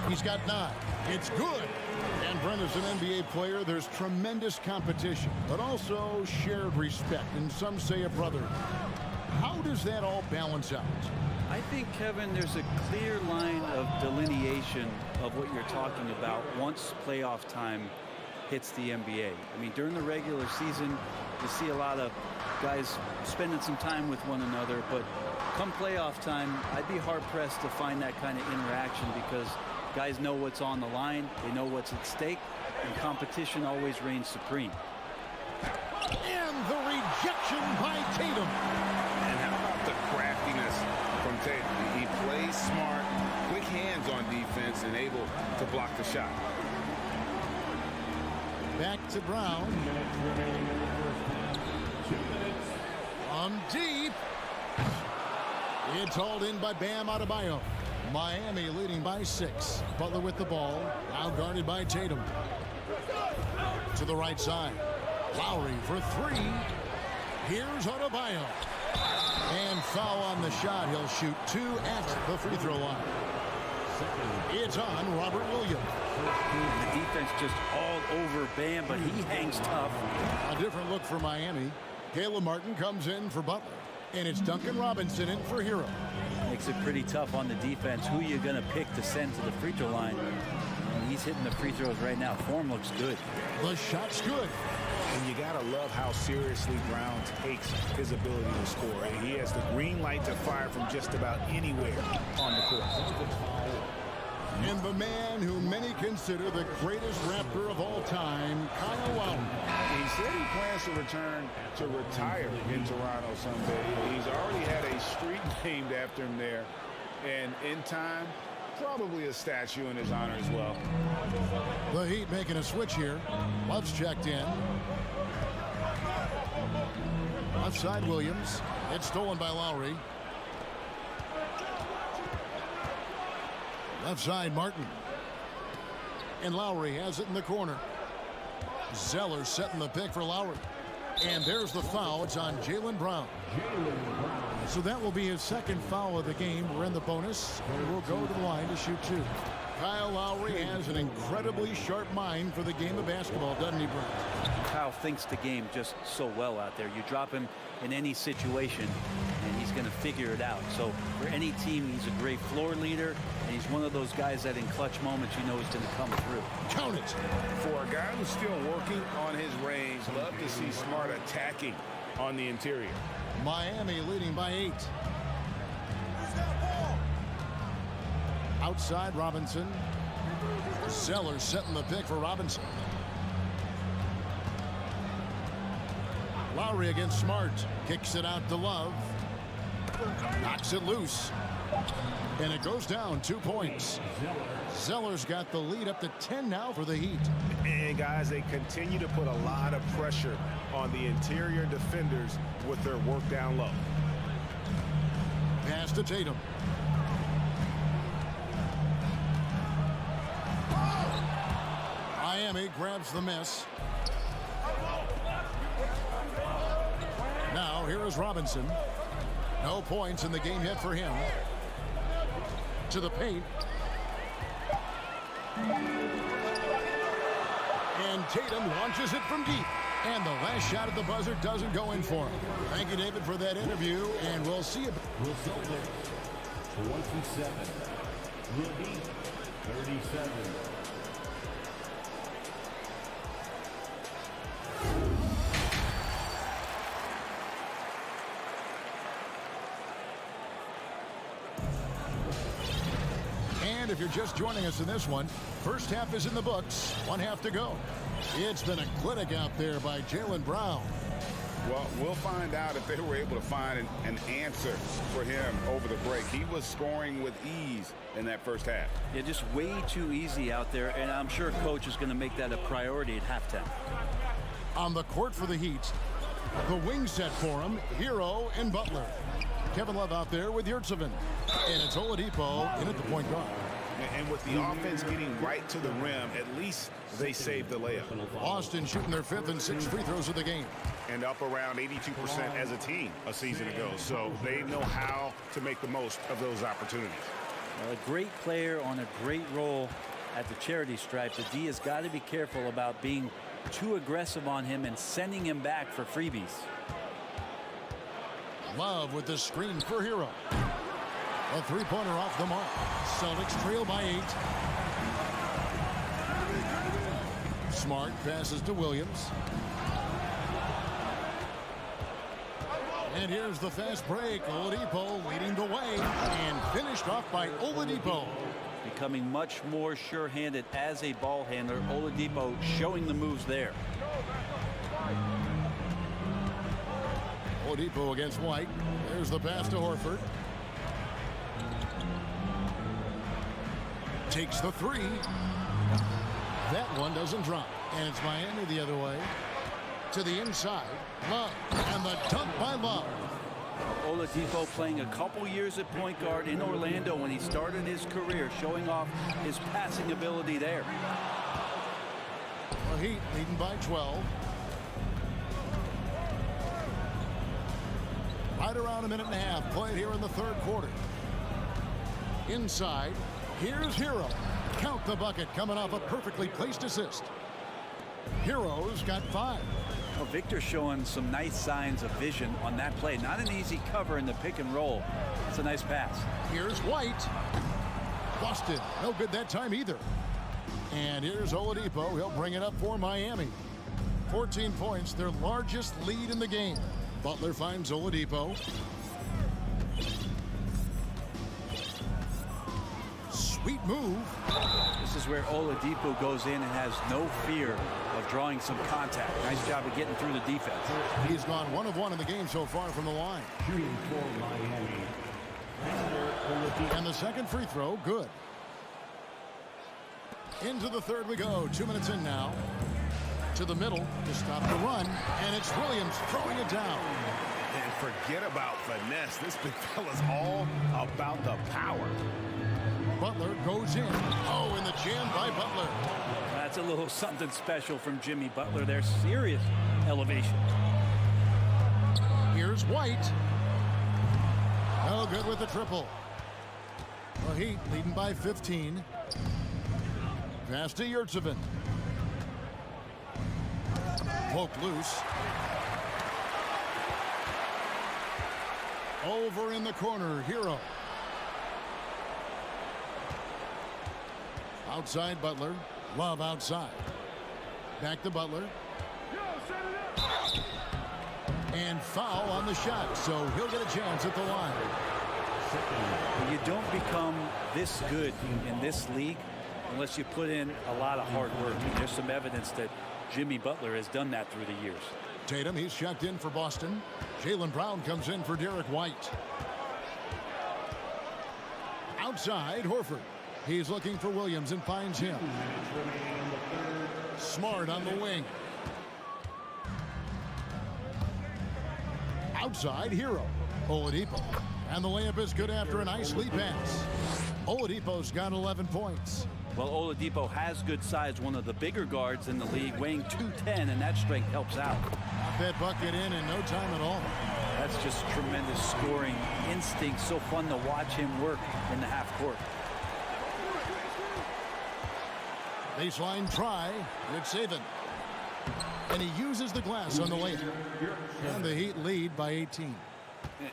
He's got 9. It's good. And Brent, as an NBA player, there's tremendous competition, but also shared respect, and some say a brother. How does that all balance out? I think, Kevin, there's a clear line of delineation of what you're talking about once playoff time hits the NBA. I mean, during the regular season, you see a lot of guys spending some time with one another, but come playoff time, I'd be hard-pressed to find that kind of interaction because guys know what's on the line, they know what's at stake, and competition always reigns supreme. And the rejection by Tatum. And how about the craftiness from Tatum? He plays smart, quick hands on defense, and able to block the shot. Back to Brown. From deep. It's hauled in by Bam Adebayo. Miami leading by 6. Butler with the ball. Now guarded by Tatum. To the right side. Lowry for 3. Here's Adebayo. And foul on the shot. He'll shoot 2 at the free throw line. It's on Robert Williams. The defense just all over Bam, but he hangs tough. A different look for Miami. Caleb Martin comes in for Butler. And it's Duncan Robinson in for Hero. Makes it pretty tough on the defense. Who are you going to pick to send to the free throw line? And he's hitting the free throws right now. Form looks good. The shot's good. And you got to love how seriously Brown takes his ability to score. And he has the green light to fire from just about anywhere on the court. And the man who many consider the greatest Raptor of all time, Kyle Lowry. He said he plans to return to retire in Toronto someday. He's already had a street named after him there. And in time, probably a statue in his honor as well. The Heat making a switch here. Love's checked in. Left side Williams. It's stolen by Lowry. Left side Martin. And Lowry has it in the corner. Zeller setting the pick for Lowry. And there's the foul. It's on Jaylen Brown. So that will be his second foul of the game. We're in the bonus. And we'll go to the line to shoot 2. Kyle Lowry has an incredibly sharp mind for the game of basketball, doesn't he, Brent? Kyle thinks the game just so well out there. You drop him in any situation, and he's going to figure it out. So for any team, he's a great floor leader, and he's one of those guys that in clutch moments you know is going to come through. Count it. For a guy who's still working on his range, love to see Smart attacking on the interior. Miami leading by 8. Outside Robinson. Zeller setting the pick for Robinson. Lowry against Smart. Kicks it out to Love. Knocks it loose. And it goes down 2 points. Zeller's got the lead up to 10 now for the Heat. And guys, they continue to put a lot of pressure on the interior defenders with their work down low. Pass to Tatum. Miami grabs the miss. Now here is Robinson. No points in the game yet for him. To the paint. And Tatum launches it from deep. And the last shot at the buzzer doesn't go in for him. Thank you, David, for that interview, and we'll see you. The Celtics, 27. The Heat, 37. And if you're just joining us in this one, first half is in the books. 1 half to go. It's been a clinic out there by Jaylen Brown. Well, we'll find out if they were able to find an answer for him over the break. He was scoring with ease in that first half. Yeah, just way too easy out there, and I'm sure coach is going to make that a priority at halftime. On the court for the Heat, the wing set for him, Hero and Butler. Kevin Love out there with Yurtseven. And it's Oladipo in at the point guard. And with the offense getting right to the rim, at least they saved the layup. Austin shooting their 5th and 6th free throws of the game. And up around 82% as a team a season ago. So they know how to make the most of those opportunities. Well, a great player on a great role at the charity stripe. The D has got to be careful about being too aggressive on him and sending him back for freebies. Love with the screen for Hero. A three-pointer off the mark. Celtics trail by 8. Smart passes to Williams. And here's the fast break. Oladipo leading the way and finished off by Oladipo. Becoming much more sure-handed as a ball handler. Oladipo showing the moves there. Oladipo against White. There's the pass to Horford. Takes the 3. That one doesn't drop. And it's Miami the other way. To the inside. Love. And the dunk by Love. Oladipo playing a couple years at point guard in Orlando when he started his career, showing off his passing ability there. The Heat leading by 12. Right around a minute and a half played here in the third quarter. Inside, here's Hero. Count the bucket coming off a perfectly placed assist. Hero's got 5. Well, Victor showing some nice signs of vision on that play. Not an easy cover in the pick and roll. It's a nice pass. Here's White. Busted. No good that time either. And here's Oladipo. He'll bring it up for Miami. 14 points, their largest lead in the game. Butler finds Oladipo. Sweet move. This is where Oladipo goes in and has no fear of drawing some contact. Nice job of getting through the defense. He's gone 1 of 1 in the game so far from the line. Shooting for Miami. And the second free throw, good. Into the third we go. 2 minutes in now. To the middle to stop the run. And it's Williams throwing it down. And forget about finesse. This big fella's all about the power. Butler goes in. Oh, in the jam by Butler. That's a little something special from Jimmy Butler. They're serious elevation. Here's White. No good with the triple. The Heat leading by 15. Pass to Yurtseven. Poke loose. Over in the corner, Hero. Outside Butler. Love outside. Back to Butler. And foul on the shot, so he'll get a chance at the line. You don't become this good in this league unless you put in a lot of hard work. And there's some evidence that Jimmy Butler has done that through the years. Tatum, he's checked in for Boston. Jaylen Brown comes in for Derek White. Outside, Horford. He's looking for Williams and finds him. Smart on the wing. Outside, Hero. Oladipo. And the layup is good after a nice lead pass. Oladipo's got 11 points. Well, Oladipo has good size, one of the bigger guards in the league, weighing 210, and that strength helps out. Got that bucket in no time at all. That's just tremendous scoring instinct. So fun to watch him work in the half court. Baseline try. Yurtseven. And he uses the glass on the layup. And the Heat lead by 18.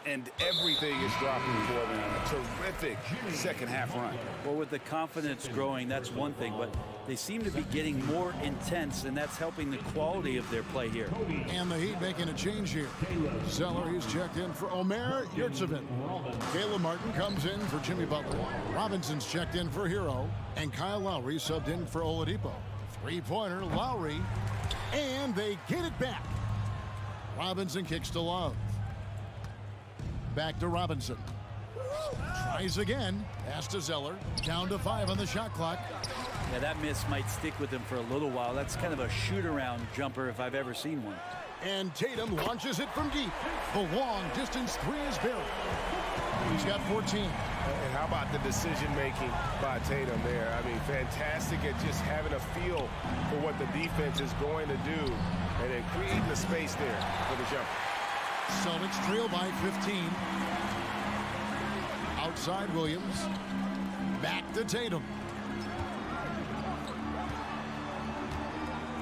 And everything is dropping for them. A terrific second half run. Well, with the confidence growing, that's one thing, but they seem to be getting more intense, and that's helping the quality of their play here. And the Heat making a change here. Zeller, he's checked in for Omer Yurtseven. Caleb Martin comes in for Jimmy Butler. Robinson's checked in for Hero. And Kyle Lowry subbed in for Oladipo. Three-pointer, Lowry. And they get it back. Robinson kicks to Love. Back to Robinson. Tries again. Pass to Zeller. Down to 5 on the shot clock. Yeah, that miss might stick with him for a little while. That's kind of a shoot-around jumper if I've ever seen one. And Tatum launches it from deep. The long-distance three is buried. He's got 14. And how about the decision-making by Tatum there? I mean, fantastic at just having a feel for what the defense is going to do and then creating the space there for the jumper. Celtics trail by 15. Outside Williams. Back to Tatum.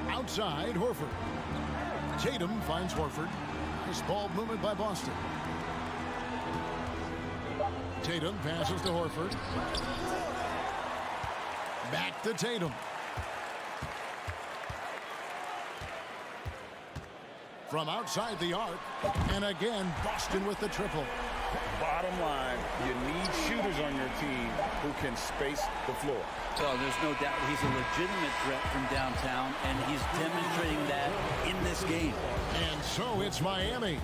Outside Horford. Tatum finds Horford. This ball movement by Boston. Tatum passes to Horford. Back to Tatum. From outside the arc. And again, Boston with the triple. Bottom line, you need shooters on your team who can space the floor. Well, there's no doubt he's a legitimate threat from downtown, and he's demonstrating that in this game. And so it's Miami.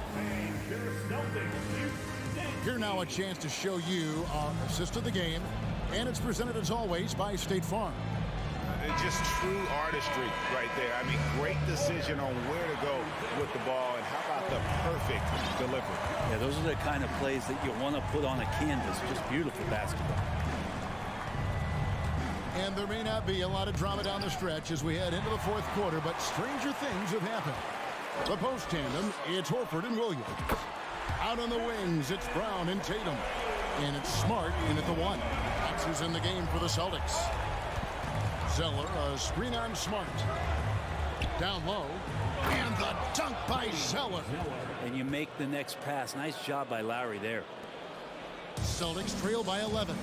Here now a chance to show you our assist of the game, and it's presented as always by State Farm. It's just true artistry right there. I mean, great decision on where to go with the ball, and how about the perfect delivery? Yeah, those are the kind of plays that you want to put on a canvas. Just beautiful basketball. And there may not be a lot of drama down the stretch as we head into the fourth quarter, but stranger things have happened. The post tandem, it's Horford and Williams. Out on the wings, it's Brown and Tatum. And it's Smart in at the one. That's who's in the game for the Celtics. Zeller, a screen on Smart. Down low. And the dunk by Zeller. And you make the next pass. Nice job by Lowry there. Celtics trail by 11.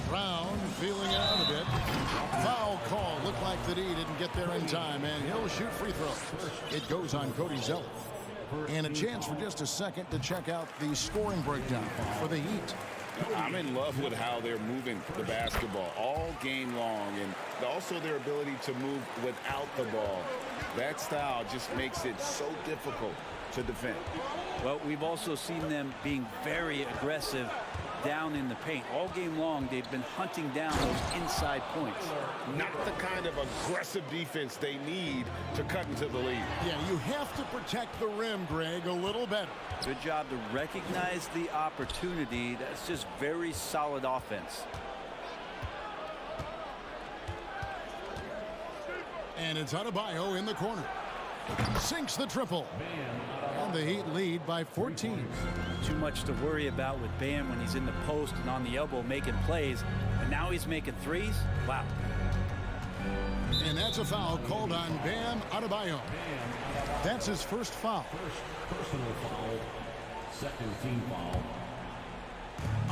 Brown feeling it out a bit. Foul call. Looked like that he didn't get there in time, and he'll shoot free throws. It goes on Cody Zeller. And a chance for just a second to check out the scoring breakdown for the Heat. I'm in love with how they're moving the basketball all game long, and also their ability to move without the ball. That style just makes it so difficult to defend. Well, we've also seen them being very aggressive down in the paint. All game long, they've been hunting down those inside points. Not the kind of aggressive defense they need to cut into the lead. Yeah, you have to protect the rim, Greg, a little better. Good job to recognize the opportunity. That's just very solid offense. And it's Adebayo in the corner. Sinks the triple. And the Heat lead by 14. Too much to worry about with Bam when he's in the post and on the elbow making plays. And now he's making threes? Wow. And that's a foul called on Bam Adebayo. That's his first foul. Personal foul. Second team foul.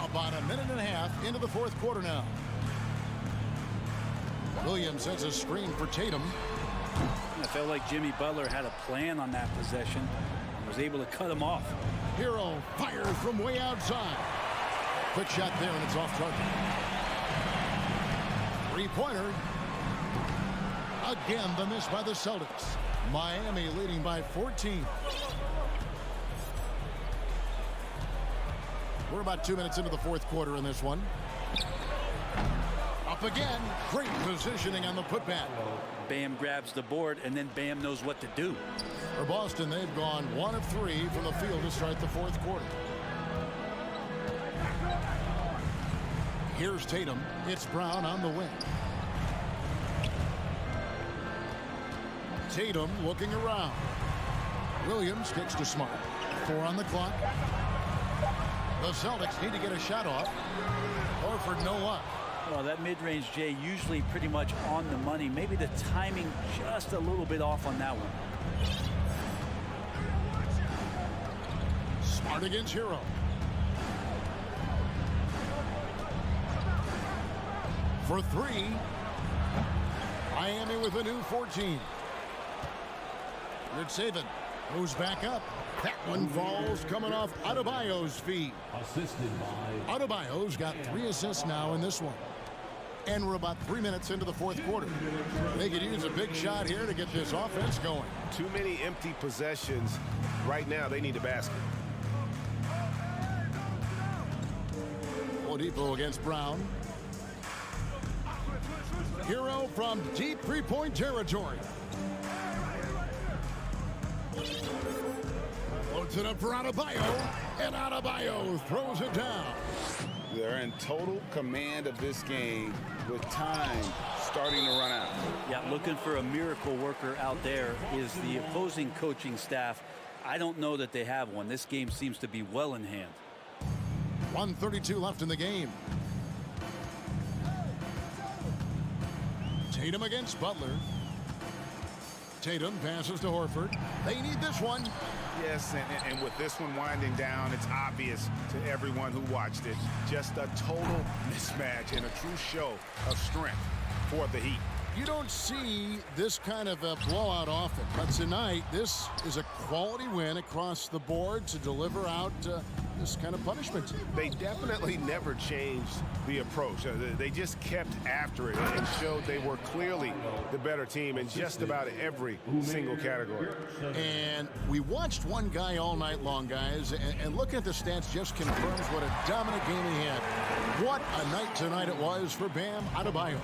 About a minute and a half into the fourth quarter now. Williams sets a screen for Tatum. I felt like Jimmy Butler had a plan on that possession and was able to cut him off. Hero fires from way outside. Quick shot there, and it's off target. Three-pointer. Again, the miss by the Celtics. Miami leading by 14. We're about 2 minutes into the fourth quarter in this one. Up again. Great positioning on the putback. Bam grabs the board, and then Bam knows what to do. For Boston, they've gone 1 of 3 from the field to start the fourth quarter. Here's Tatum. It's Brown on the wing. Tatum looking around. Williams kicks to Smart. 4 on the clock. The Celtics need to get a shot off. Horford no luck. Well, that mid-range, Jay, usually pretty much on the money. Maybe the timing just a little bit off on that one. Smart against Hero. For 3. Miami with a new 14. Good saving. Moves back up. That one falls coming off Adebayo's feet. Assisted by Adebayo's got 3 assists now in this one. And we're about 3 minutes into the fourth quarter. They could use a big shot here to get this offense going. Too many empty possessions. Right now, they need a basket. Oladipo against Brown. Hero from deep three-point territory. Loads it up for Adebayo, and Adebayo throws it down. They're in total command of this game with time starting to run out. Yeah, looking for a miracle worker out there is the opposing coaching staff. I don't know that they have one. This game seems to be well in hand. 1:32 left in the game. Tatum against Butler. Tatum passes to Horford. They need this one. Yes, and with this one winding down, it's obvious to everyone who watched it. Just a total mismatch and a true show of strength for the Heat. You don't see this kind of a blowout often, but tonight this is a quality win across the board to deliver out this kind of punishment. They definitely never changed the approach. They just kept after it and showed they were clearly the better team in just about every single category. And we watched one guy all night long, guys, and looking at the stats just confirms what a dominant game he had. What a night tonight it was for Bam Adebayo.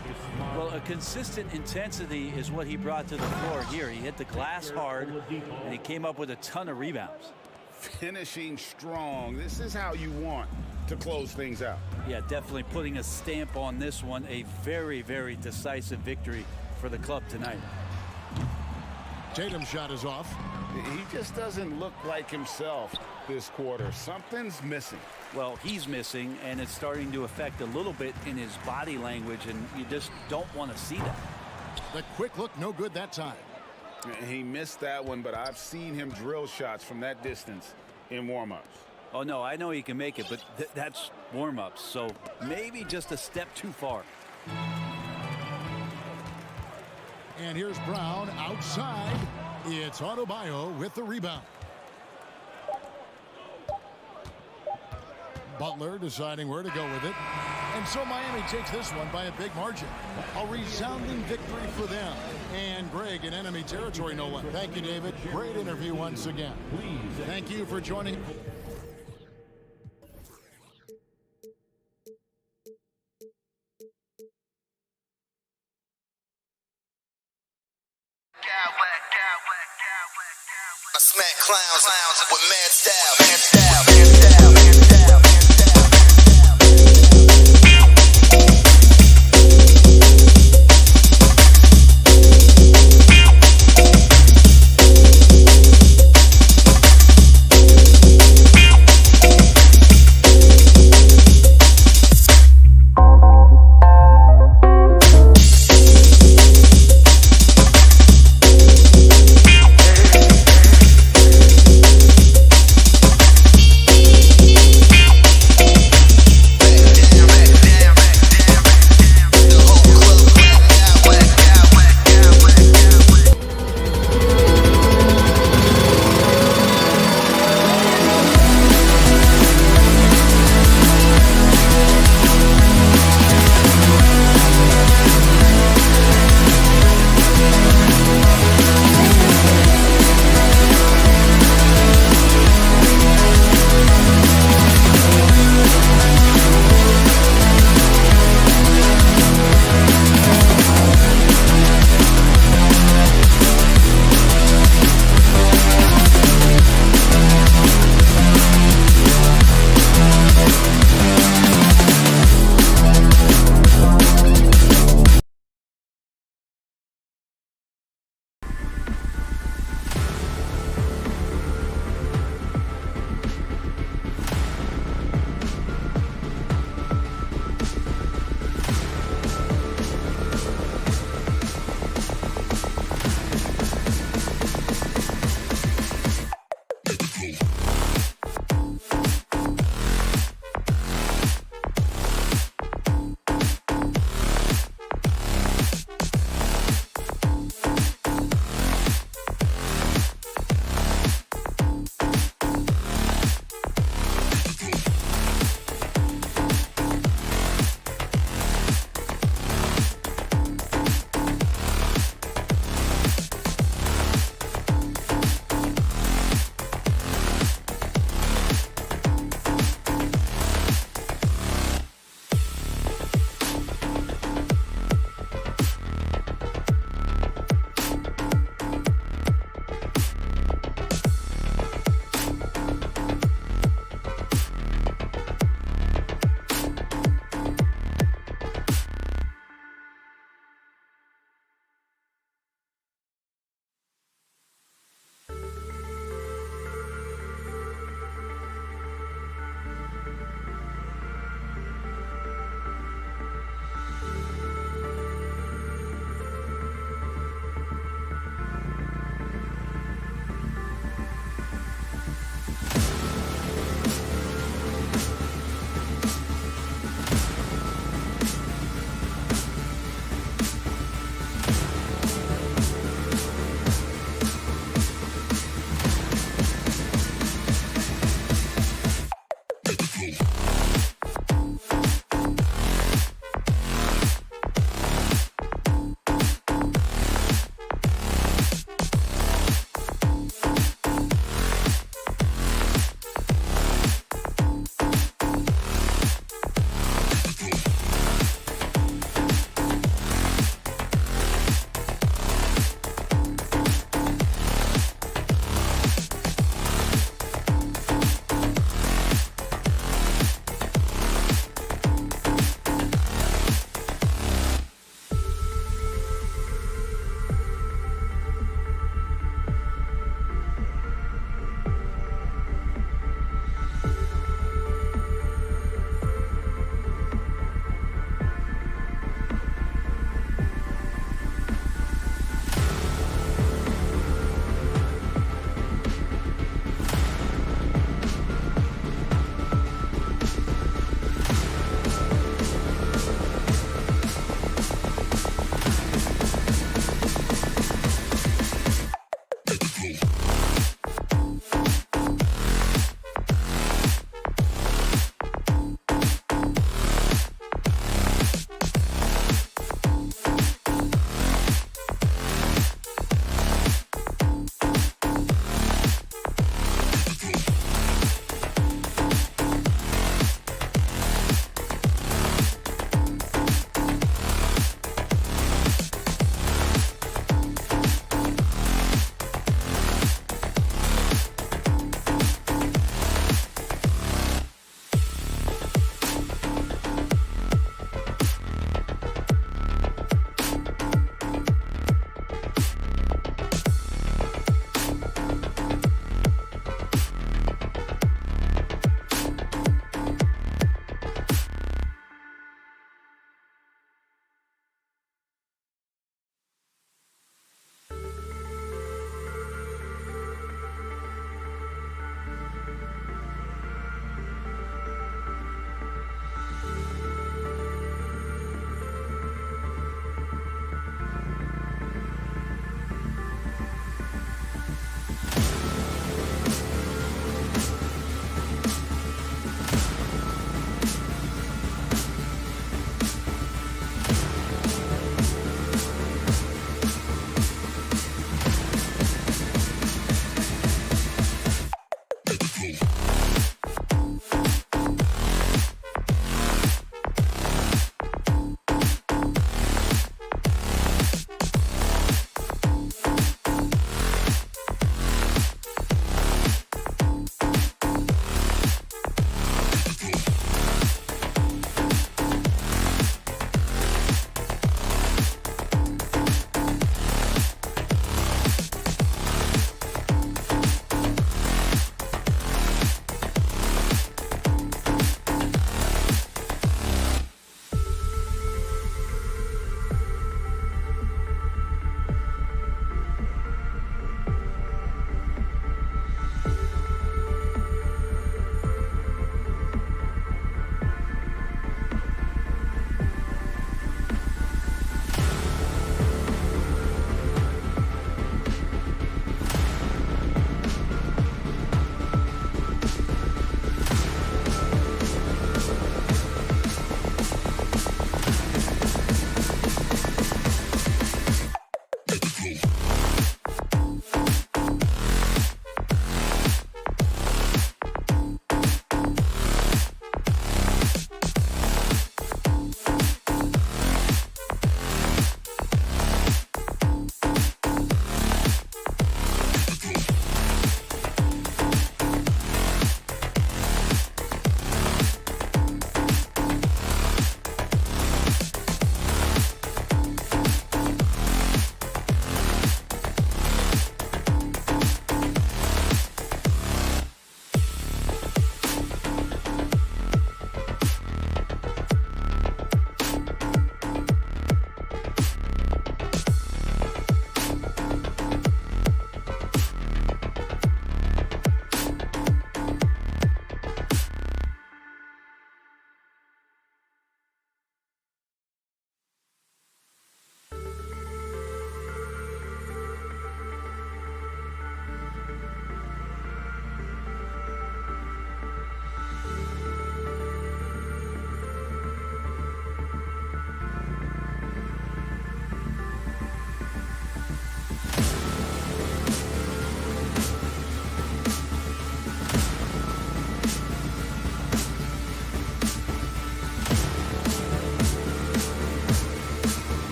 Well, a consistent intensity is what he brought to the floor here. He hit the glass hard, and he came up with a ton of rebounds. Finishing strong. This is how you want to close things out. Yeah, definitely putting a stamp on this one. A very, very decisive victory for the club tonight. Tatum's shot is off. He just doesn't look like himself this quarter. Something's missing. Well, he's missing, and it's starting to affect a little bit in his body language, and you just don't want to see that. The quick look, no good that time. He missed that one, but I've seen him drill shots from that distance in warm-ups. Oh, no, I know he can make it, but that's warm-ups, so maybe just a step too far. And here's Brown outside. It's Adebayo with the rebound. Butler deciding where to go with it. And so Miami takes this one by a big margin. A resounding victory for them. And Greg in enemy territory, no less. Thank you, David. Great interview once again. Thank you for joining. I smack clowns with mad style.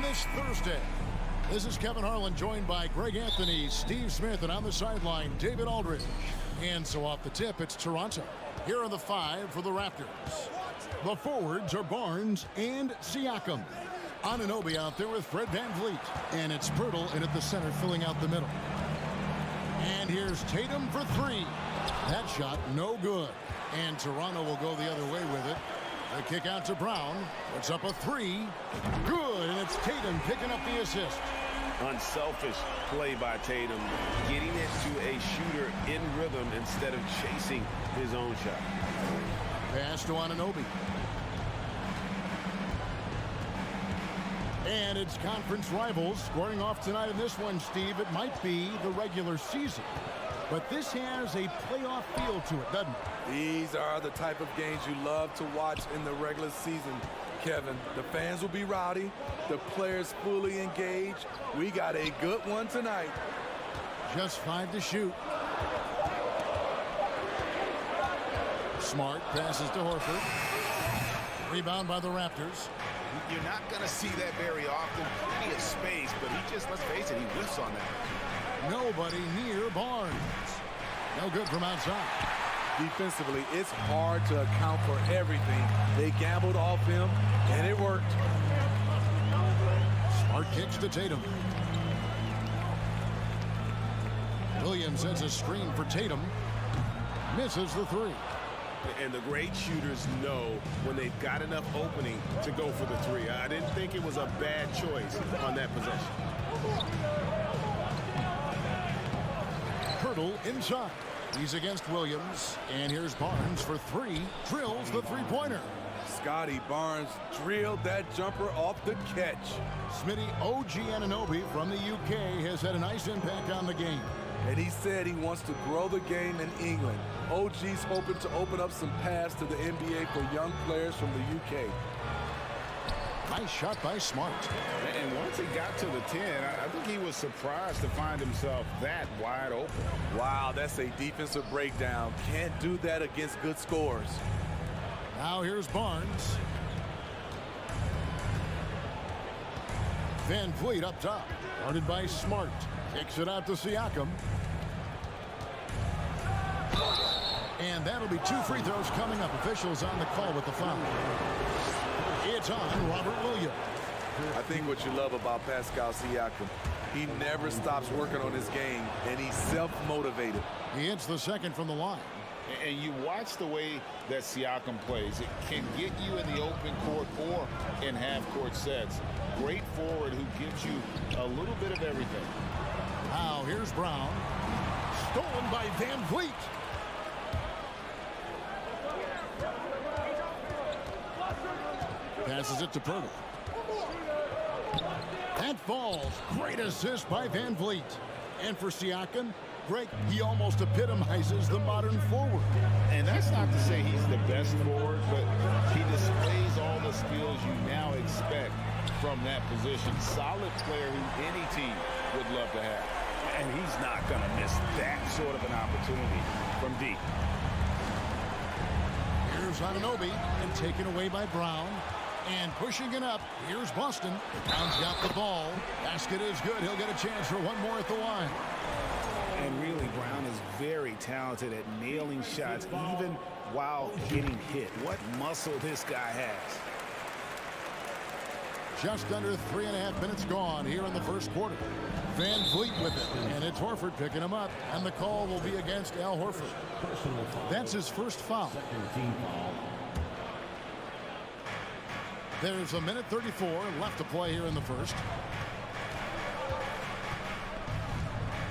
this Thursday. This is Kevin Harlan, joined by Greg Anthony, Steve Smith, and on the sideline, David Aldridge. And so off the tip, it's Toronto. Here are the 5 for the Raptors. The forwards are Barnes and Siakam. Anunoby out there with Fred VanVleet. And it's Pirtle in at the center, filling out the middle. And here's Tatum for 3. That shot, no good. And Toronto will go the other way with it. The kick out to Brown. Puts up a 3. Good, and it's Tatum picking up the assist. Unselfish play by Tatum, getting it to a shooter in rhythm instead of chasing his own shot. Pass to Anunoby. And it's conference rivals scoring off tonight in this one, Steve. It might be the regular season, but this has a playoff feel to it, doesn't it? These are the type of games you love to watch in the regular season, Kevin. The fans will be rowdy, the players fully engaged. We got a good one tonight. Just 5 to shoot. Smart passes to Horford. Rebound by the Raptors. You're not going to see that very often. Plenty of space, but he just, let's face it, he whiffs on that. Nobody near Barnes. No good from outside. Defensively, it's hard to account for everything. They gambled off him, and it worked. Smart kicks to Tatum. Williams sends a screen for Tatum. Misses the 3. And the great shooters know when they've got enough opening to go for the 3. I didn't think it was a bad choice on that possession. Pirtle inside. He's against Williams. And here's Barnes for 3. Drills the 3-pointer. Scotty Barnes drilled that jumper off the catch. Smitty, OG Anunoby from the UK has had a nice impact on the game. And he said he wants to grow the game in England. OG's hoping to open up some paths to the NBA for young players from the UK. Nice shot by Smart. And once he got to the 10, I think he was surprised to find himself that wide open. Wow, that's a defensive breakdown. Can't do that against good scores. Now here's Barnes. VanVleet up top. Guarded by Smart. Kicks it out to Siakam. And that'll be 2 free throws coming up. Officials on the call with the foul. It's on Robert Williams. I think what you love about Pascal Siakam, he never stops working on his game, and he's self-motivated. He hits the second from the line. And you watch the way that Siakam plays. It can get you in the open court or in half-court sets. Great forward who gives you a little bit of everything. Now here's Brown. Stolen by VanVleet. Passes it to Pirtle. That falls. Great assist by VanVleet. And for Siakam, Greg, he almost epitomizes the modern forward. And that's not to say he's the best forward, but he displays all the skills you now expect from that position. Solid player who any team would love to have. And he's not going to miss that sort of an opportunity from deep. Here's Anunoby, and taken away by Brown. And pushing it up, here's Boston. Brown's got the ball. Basket is good. He'll get a chance for one more at the line. And really, Brown is very talented at nailing shots, even while getting hit. What muscle this guy has. Just under 3.5 minutes gone here in the first quarter. VanVleet with it, and it's Horford picking him up, and the call will be against Al Horford. That's his first foul. There's a minute 34 left to play here in the first.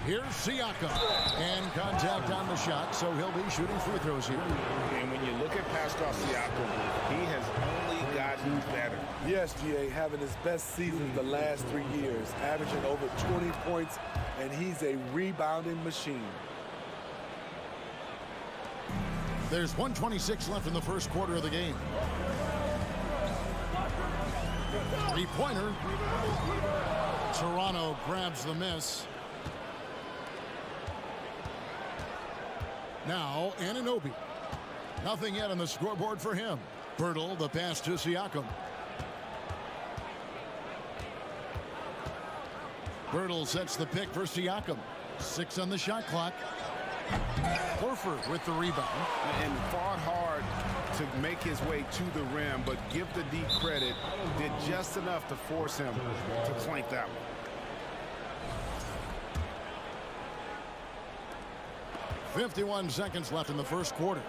Here's Siakam, and contact on the shot, so he'll be shooting free throws here. And when you look at Pascal Siakam, he has only gotten better. Yes, GA, having his best season the last 3 years, averaging over 20 points, and he's a rebounding machine. There's 1:26 left in the first quarter of the game. Three-pointer. Toronto grabs the miss. Now Anunoby. Nothing yet on the scoreboard for him. Pirtle, the pass to Siakam. Birtle sets the pick for Siakam. 6 on the shot clock. Horford with the rebound. And fought hard to make his way to the rim, but give the D credit. Did just enough to force him to clank that one. 51 seconds left in the first quarter.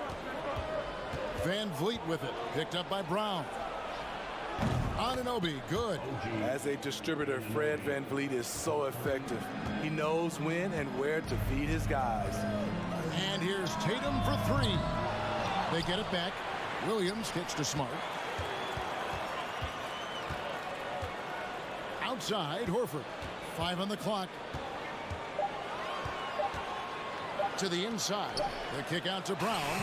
Van Vliet with it. Picked up by Brown. Anunoby, good. As a distributor, Fred Van Vliet is so effective. He knows when and where to feed his guys. And here's Tatum for 3. They get it back. Williams kicks to Smart. Outside, Horford. 5 on the clock. To the inside. The kick out to Brown.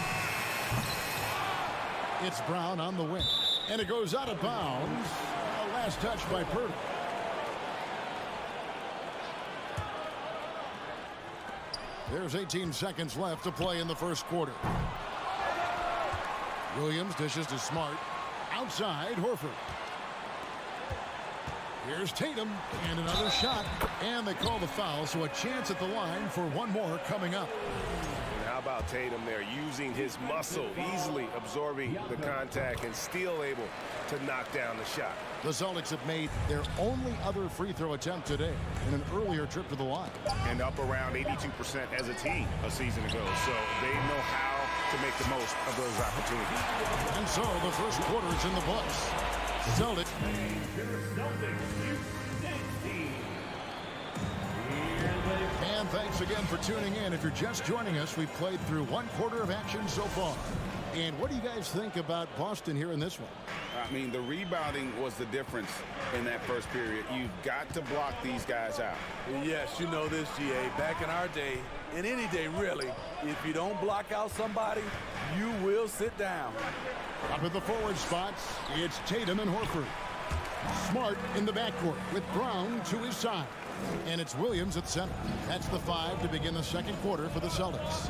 It's Brown on the wing. And it goes out of bounds. Last touch by Pirtle. There's 18 seconds left to play in the first quarter. Williams dishes to Smart. Outside, Horford. Here's Tatum, and another shot. And they call the foul, so a chance at the line for one more coming up. And how about Tatum there, using his muscle, easily absorbing the contact and still able to knock down the shot. The Celtics have made their only other free throw attempt today in an earlier trip to the line. And up around 82% as a team a season ago. So they know how to make the most of those opportunities. And so the first quarter is in the books. Celtics. And thanks again for tuning in. If you're just joining us, we've played through one quarter of action so far. And what do you guys think about Boston here in this one? I mean, the rebounding was the difference in that first period. You've got to block these guys out. Yes, you know this, GA. Back in our day, in any day really, if you don't block out somebody, you will sit down. Up at the forward spots, it's Tatum and Horford. Smart in the backcourt with Brown to his side. And it's Williams at center. That's the 5 to begin the second quarter for the Celtics.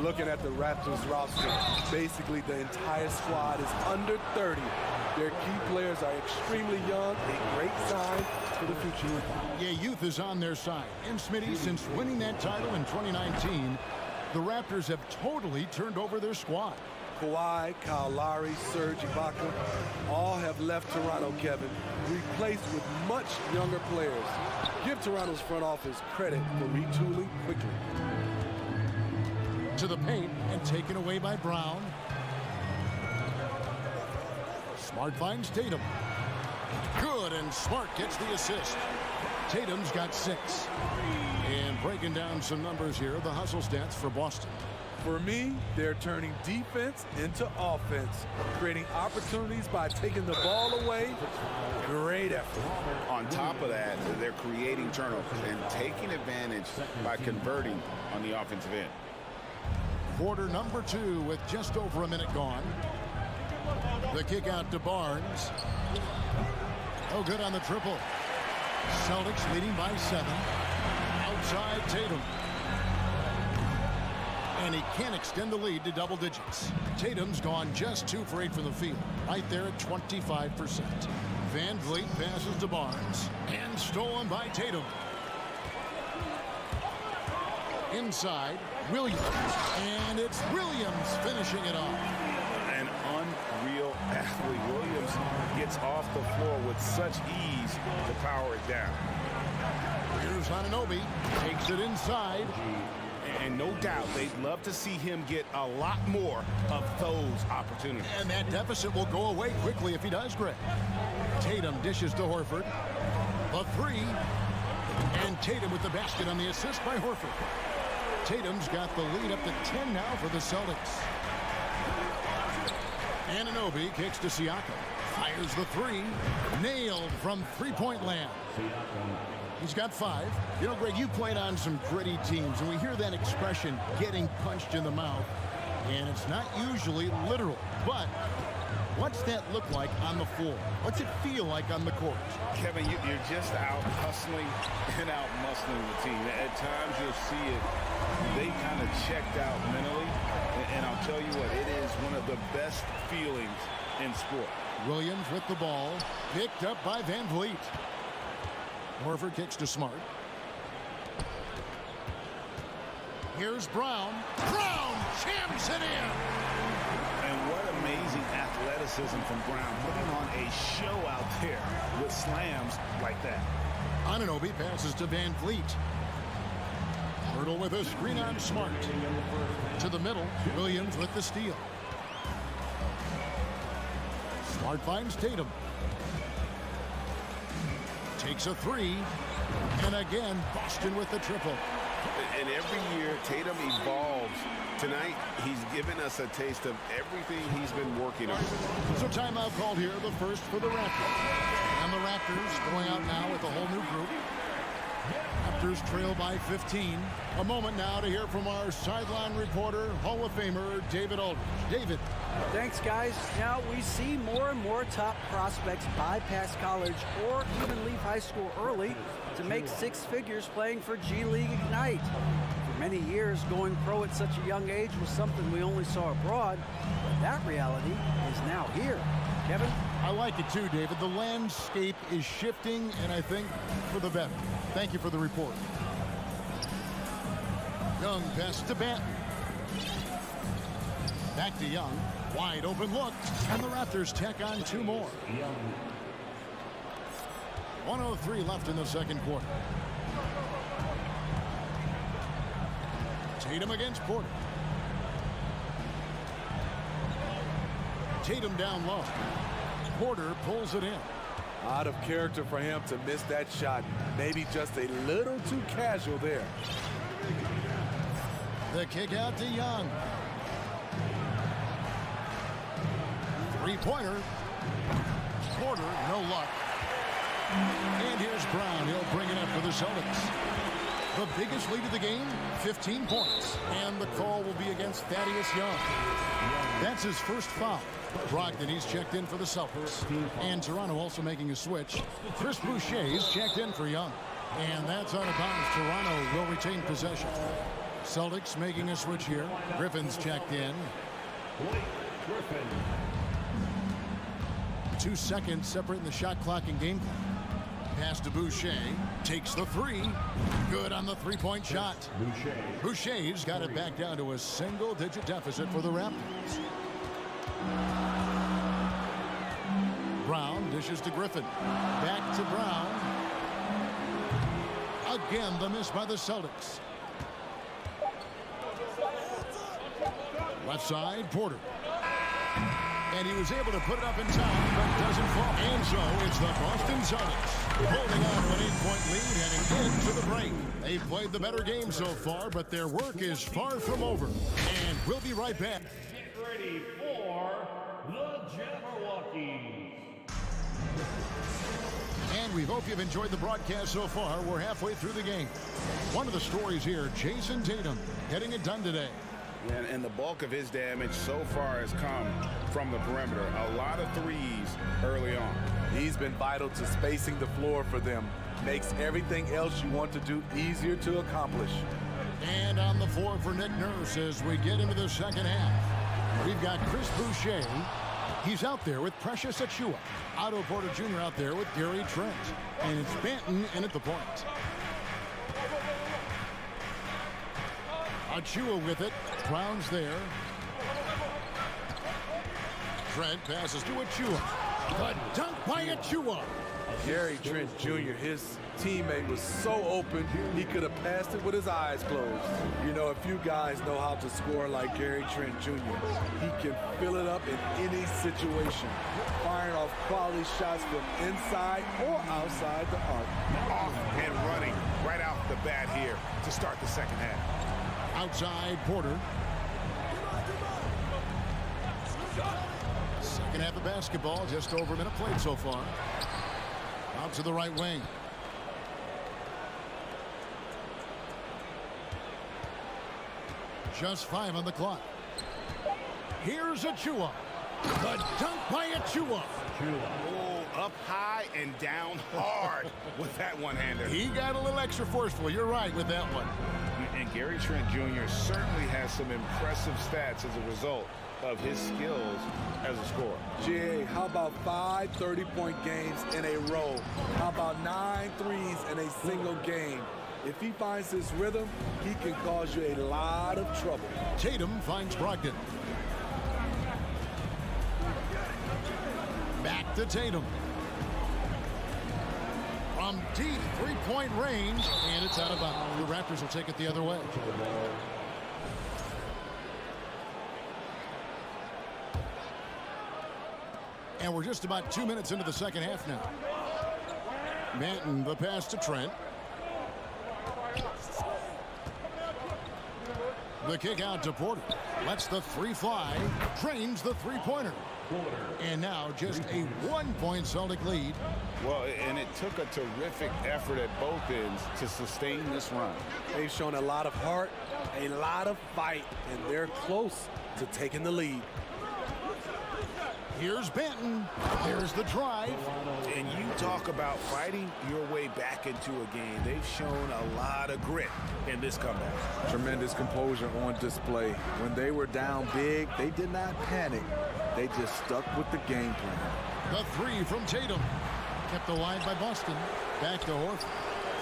Looking at the Raptors roster, basically the entire squad is under 30. Their key players are extremely young, a great sign for the future. Yeah, youth is on their side. And Smitty, since winning that title in 2019, the Raptors have totally turned over their squad. Kawhi, Kyle Lowry, Serge Ibaka, all have left Toronto, Kevin, replaced with much younger players. Give Toronto's front office credit for retooling quickly. To the paint and taken away by Brown. Smart finds Tatum. Good, and Smart gets the assist. Tatum's got 6. And breaking down some numbers here, the hustle stats for Boston. For me, they're turning defense into offense, creating opportunities by taking the ball away. Great effort. On top of that, they're creating turnovers and taking advantage by converting on the offensive end. Quarter number 2 with just over a minute gone. The kick out to Barnes. Oh, good on the triple. Celtics leading by 7. Outside Tatum. And he can't extend the lead to double digits. Tatum's gone just 2 for 8 from the field. Right there at 25%. Van Vliet passes to Barnes. And stolen by Tatum. Inside, Williams. And it's Williams finishing it off. An unreal athlete. Williams gets off the floor with such ease to power it down. Here's Anunoby. Takes it inside. And no doubt, they'd love to see him get a lot more of those opportunities. And that deficit will go away quickly if he does, Greg. Tatum dishes to Horford. A 3. And Tatum with the basket on the assist by Horford. Tatum's got the lead up to 10 now for the Celtics. Anunoby kicks to Siakam. Fires the 3. Nailed from three-point land. He's got 5. You know, Greg, you played on some gritty teams, and we hear that expression, getting punched in the mouth. And it's not usually literal. But what's that look like on the floor? What's it feel like on the court? Kevin, you're just out hustling and out muscling the team. At times you'll see it. They kind of checked out mentally. And I'll tell you what, it is one of the best feelings in sport. Williams with the ball. Picked up by Van Vliet. Horford kicks to Smart. Here's Brown. Brown jams it in. And what amazing athleticism from Brown, putting on a show out there with slams like that. Anunoby passes to Van Vliet. Hurdle with a screen on Smart. To the middle, Williams with the steal. Smart finds Tatum. Takes a three. And again, Boston with the triple. And every year, Tatum evolves. Tonight, he's given us a taste of everything he's been working on. So timeout called here, the first for the Raptors. And the Raptors going out now with a whole new group. Raptors trail by 15. A moment now to hear from our sideline reporter, Hall of Famer David Aldridge. David. Thanks, guys. Now we see more and more top prospects bypass college or even leave high school early to make six figures playing for G League Ignite. For many years, going pro at such a young age was something we only saw abroad, but that reality is now here. Kevin? I like it too, David. The landscape is shifting, and I think for the better. Thank you for the report. Young pass to Banton. Back to Young. Wide open look, and the Raptors tack on two more. 1:03 left in the second quarter. Tatum against Porter. Tatum down low. Porter pulls it in. Out of character for him to miss that shot. Maybe just a little too casual there. The kick out to Young. Three-pointer. Porter, no luck. And here's Brown. He'll bring it up for the Celtics. The biggest lead of the game, 15 points. And the call will be against Thaddeus Young. That's his first foul. Brogdon, he's checked in for the Celtics. And Toronto also making a switch. Chris Boucher's checked in for Young. And that's out of bounds. Toronto will retain possession. Celtics making a switch here. Griffin's checked in. 2 seconds separating the shot clock and game clock. Pass to Boucher. Takes the three. Good on the three-point shot. Boucher's got it back down to a single-digit deficit for the Raptors. Brown dishes to Griffin. Back to Brown. Again, the miss by the Celtics. Left side, Porter. And he was able to put it up in time, but doesn't fall. And so it's the Boston Celtics holding on to an 8-point lead heading into the break. They've played the better game so far, but their work is far from over. And we'll be right back. Get ready for the Jabberwockies. And we hope you've enjoyed the broadcast so far. We're halfway through the game. One of the stories here, Jason Tatum getting it done today. And the bulk of his damage so far has come from the perimeter. A lot of threes early on. He's been vital to spacing the floor for them. Makes everything else you want to do easier to accomplish. And on the floor for Nick Nurse as we get into the second half. We've got Chris Boucher. He's out there with Precious Achiuwa. Otto Porter Jr. out there with Gary Trent. And it's Banton in at the point. Achiuwa with it. Brown's there. Trent passes to Achiuwa. The dunk by Achiuwa. Gary Trent Jr., his teammate was so open, he could have passed it with his eyes closed. You know, a few guys know how to score like Gary Trent Jr. He can fill it up in any situation, firing off quality shots from inside or outside the arc. Off and running right off the bat here to start the second half. Outside Porter. Second half of basketball, just over a minute played so far. Out to the right wing. Just 5 on the clock. Here's Achiuwa. The dunk by Achiuwa. Oh, up high and down hard with that one-hander. He got a little extra forceful. You're right with that one. And Gary Trent Jr. certainly has some impressive stats as a result of his skills as a scorer. GA, how about 5 30-point games in a row? How about 9 threes in a single game? If he finds his rhythm, he can cause you a lot of trouble. Tatum finds Brogdon. Back to Tatum. From deep three-point range, and it's out of bounds. The Raptors will take it the other way. And we're just about 2 minutes into the second half now. Manton, the pass to Trent. The kick out to Porter. Lets the three fly. Drains the three-pointer. And now just a 1-point Celtic lead. Well, and it took a terrific effort at both ends to sustain this run. They've shown a lot of heart, a lot of fight, and they're close to taking the lead. Here's Benton. Here's the drive. And you talk about fighting your way back into a game. They've shown a lot of grit in this comeback. Tremendous composure on display. When they were down big, they did not panic. They just stuck with the game plan. The three from Tatum. Kept alive by Boston. Back to Horford.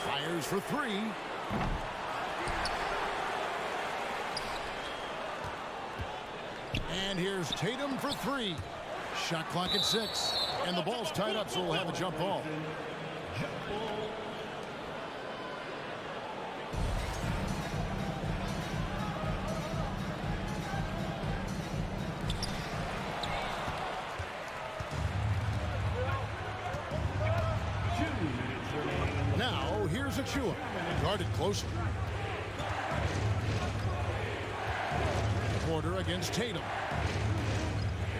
Fires for three. And here's Tatum for three. Shot clock at 6. And the ball's tied up, so we'll have a jump ball. Now, here's Achua. Guarded closely. Porter against Tatum.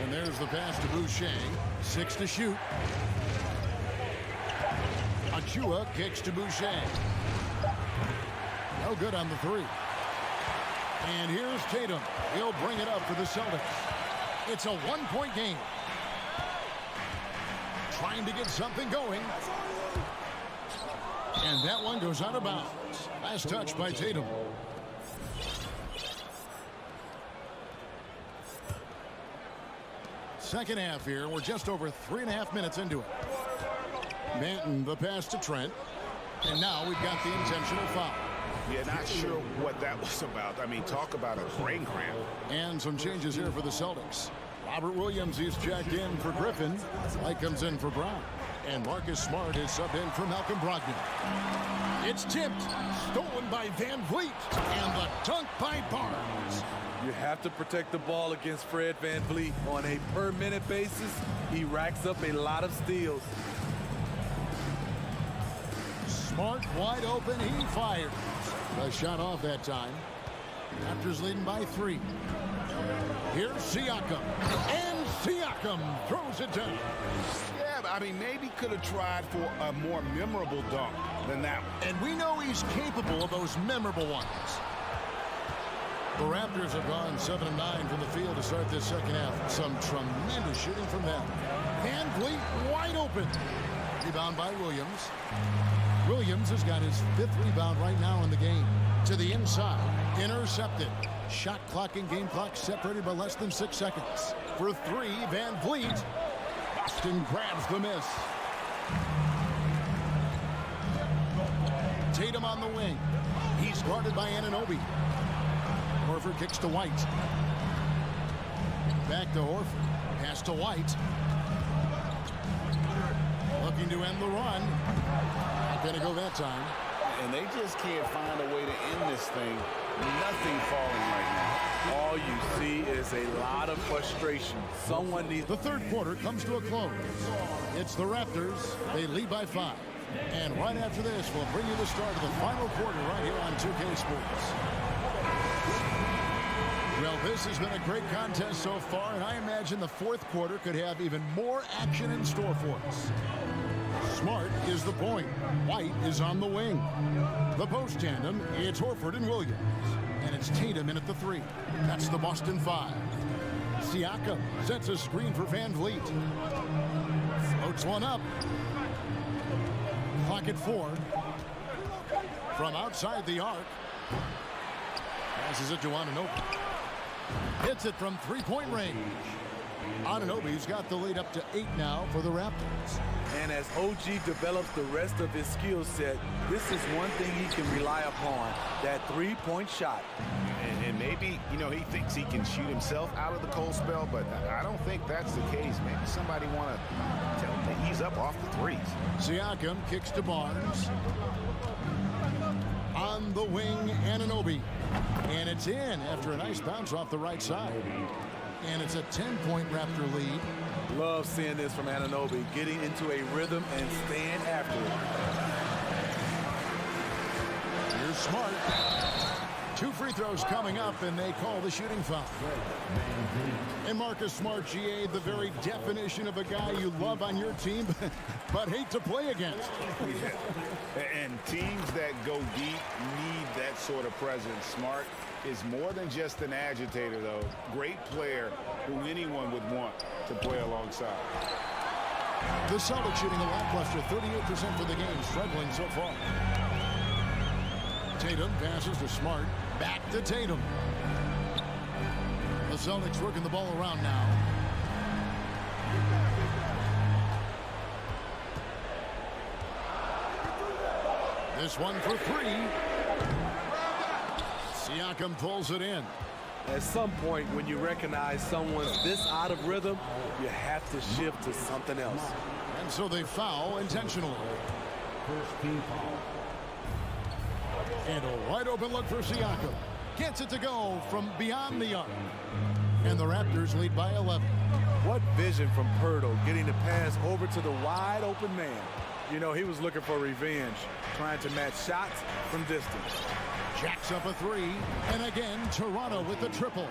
And there's the pass to Boucher. 6 to shoot. Achua kicks to Boucher. No good on the three. And here's Tatum. He'll bring it up for the Celtics. It's a 1-point game. Trying to get something going. And that one goes out of bounds. Last touch by Tatum. Second half here. We're just over 3.5 minutes into it. Manton, the pass to Trent. And now we've got the intentional foul. Yeah, not sure what that was about. I mean, talk about a brain cramp. And some changes here for the Celtics. Robert Williams is checked in for Griffin. Light comes in for Brown. And Marcus Smart is subbed in for Malcolm Brogdon. It's tipped. Stolen by Van Vliet. And the dunk by Barnes. You have to protect the ball against Fred Van Vliet. On a per-minute basis, he racks up a lot of steals. Smart wide open. He fires. A shot off that time. Raptors leading by 3. Here's Siakam. And Siakam throws it down. Yeah, but I mean, maybe could have tried for a more memorable dunk than that one. And we know he's capable of those memorable ones. The Raptors have gone 7 of 9 from the field to start this second half. Some tremendous shooting from them. Van Vliet wide open. Rebound by Williams. Williams has got his 5th rebound right now in the game. To the inside. Intercepted. Shot clock and game clock separated by less than 6 seconds. For 3, Van Vliet. Boston grabs the miss. Tatum on the wing. He's guarded by Anunoby. Horford kicks to White. Back to Horford. Pass to White. Looking to end the run. Not going to go that time. And they just can't find a way to end this thing. Nothing falling right now. All you see is a lot of frustration. Someone needs... The third quarter comes to a close. It's the Raptors. They lead by 5. And right after this, we'll bring you the start of the final quarter right here on 2K Sports. Well, this has been a great contest so far, and I imagine the fourth quarter could have even more action in store for us. Smart is the point. White is on the wing. The post tandem, it's Horford and Williams. And it's Tatum in at the 3. That's the Boston 5. Siakam sets a screen for Van Vliet. Floats one up. Clock at 4. From outside the arc. Passes it to Anunoby. Hits it from three-point range. Anunoby's got the lead up to 8 now for the Raptors. And as OG develops the rest of his skill set, this is one thing he can rely upon, that three-point shot. And maybe, you know, he thinks he can shoot himself out of the cold spell, but I don't think that's the case. Maybe somebody want to tell him to ease up off the threes. Siakam kicks to Barnes. On the wing, Anunoby. And it's in after a nice bounce off the right side. And it's a 10-point Raptor lead. Love seeing this from Anunoby, getting into a rhythm and staying after it. Here's Smart. 2 free throws coming up, and they call the shooting foul. And Marcus Smart, GA, the very definition of a guy you love on your team, but hate to play against. Yeah. And teams that go deep need that sort of presence. Smart is more than just an agitator, though. Great player who anyone would want to play alongside. The Celtics shooting a lackluster 38% for the game, struggling so far. Tatum passes to Smart. Back to Tatum. The Celtics working the ball around now. This one for 3. Siakam pulls it in. At some point, when you recognize someone's this out of rhythm, you have to shift to something else. And so they foul intentionally. First team foul. And a wide open look for Siakam. Gets it to go from beyond the arc. And the Raptors lead by 11. What vision from Pirtle, getting the pass over to the wide open man. You know, he was looking for revenge, trying to match shots from distance. Jacks up a 3. And again, Toronto with the triple.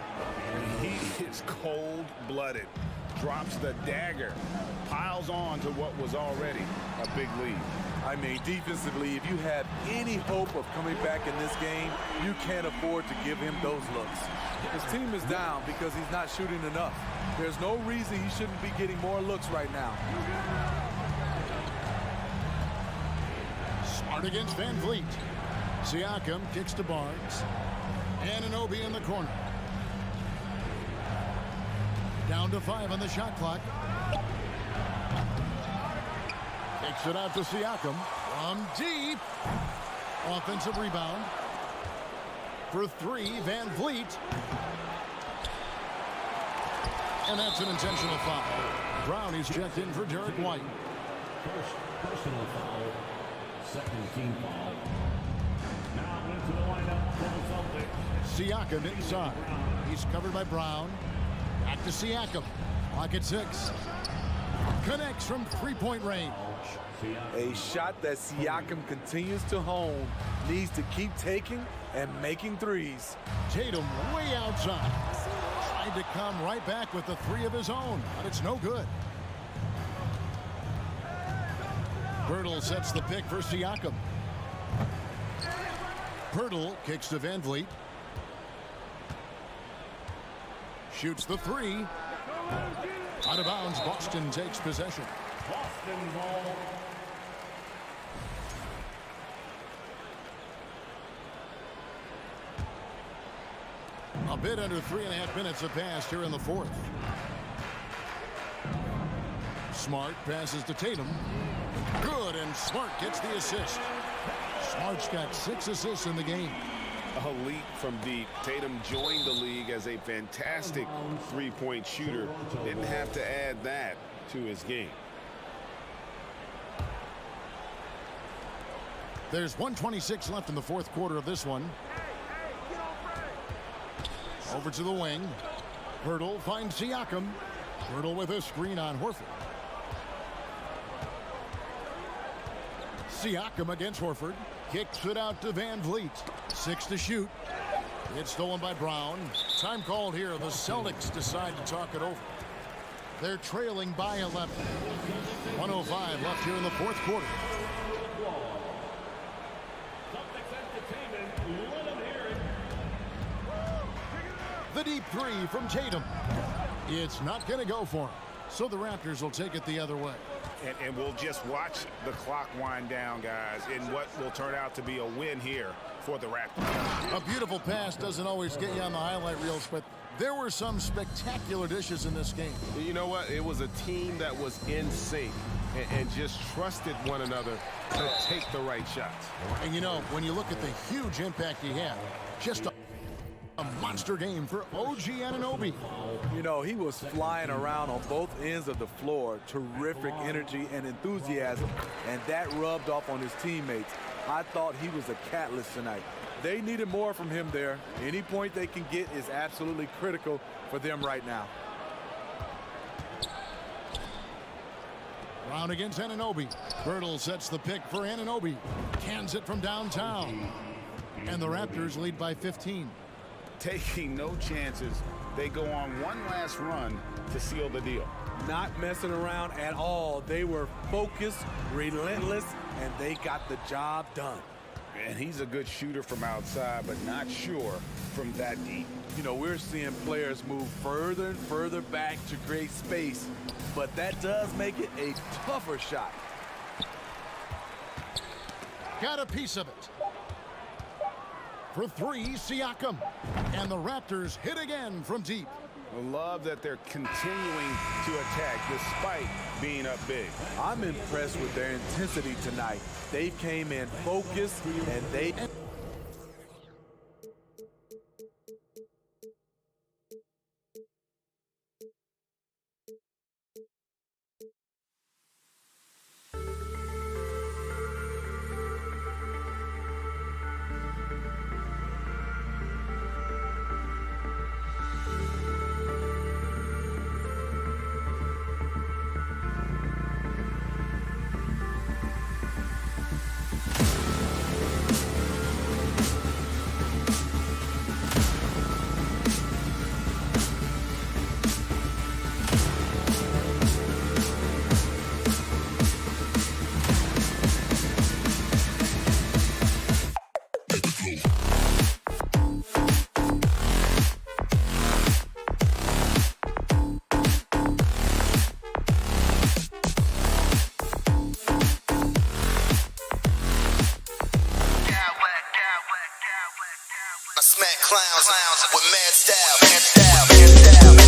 He is cold-blooded. Drops the dagger. Piles on to what was already a big lead. I mean, defensively, if you have any hope of coming back in this game, you can't afford to give him those looks. His team is down because he's not shooting enough. There's no reason he shouldn't be getting more looks right now. Smart against Van Vliet. Siakam kicks to Barnes. Anunoby in the corner. Down to 5 on the shot clock. Takes it out to Siakam from deep. Offensive rebound. For 3, Van Vliet. And that's an intentional foul. Brown is checked in for Derek White. First personal foul. Second team foul. Now into the lineup for the Celtics. Siakam inside. He's covered by Brown. Back to Siakam. Clock at 6. Connects from three-point range. A shot that Siakam continues to hone, needs to keep taking and making threes. Tatum way outside. Tried to come right back with the 3 of his own, but it's no good. Pirtle sets the pick for Siakam. Pirtle kicks to Van Vliet. Shoots the 3. Out of bounds, Boston takes possession. Boston ball. A bit under 3.5 minutes have passed here in the 4th. Smart passes to Tatum. Good, and Smart gets the assist. Smart's got 6 assists in the game. A leap from deep. Tatum joined the league as a fantastic three-point shooter. Didn't have to add that to his game. There's 1:26 left in the 4th quarter of this one. Over to the wing. Pirtle finds Siakam. Pirtle with a screen on Horford. Siakam against Horford. Kicks it out to Van Vliet. 6 to shoot. It's stolen by Brown. Time called here. The Celtics decide to talk it over. They're trailing by 11. 1:05 left here in the 4th quarter. The deep 3 from Tatum. It's not going to go for him. So the Raptors will take it the other way. And we'll just watch the clock wind down, guys, in what will turn out to be a win here for the Raptors. A beautiful pass doesn't always get you on the highlight reels, but There were some spectacular dishes in this game. You know what? It was a team that was in sync and just trusted one another to take the right shots. And you know, when you look at the huge impact he had, just a monster game for OG Anunoby. You know, he was flying around on both ends of the floor. Terrific energy and enthusiasm, and that rubbed off on his teammates. I thought he was a catalyst tonight. They needed more from him there. Any point they can get is absolutely critical for them right now. Brown against Anunoby. Birtle sets the pick for Anunoby. Cans it from downtown. And the Raptors lead by 15. Taking no chances. They go on one last run to seal the deal. Not messing around at all. They were focused, relentless, and they got the job done. And he's a good shooter from outside, but not sure from that deep. You know, we're seeing players move further and further back to create space, but that does make it a tougher shot. Got a piece of it. For three, Siakam. And the Raptors hit again from deep. I love that they're continuing to attack despite being up big. I'm impressed with their intensity tonight. They came in focused and they... Smack clowns with mad style.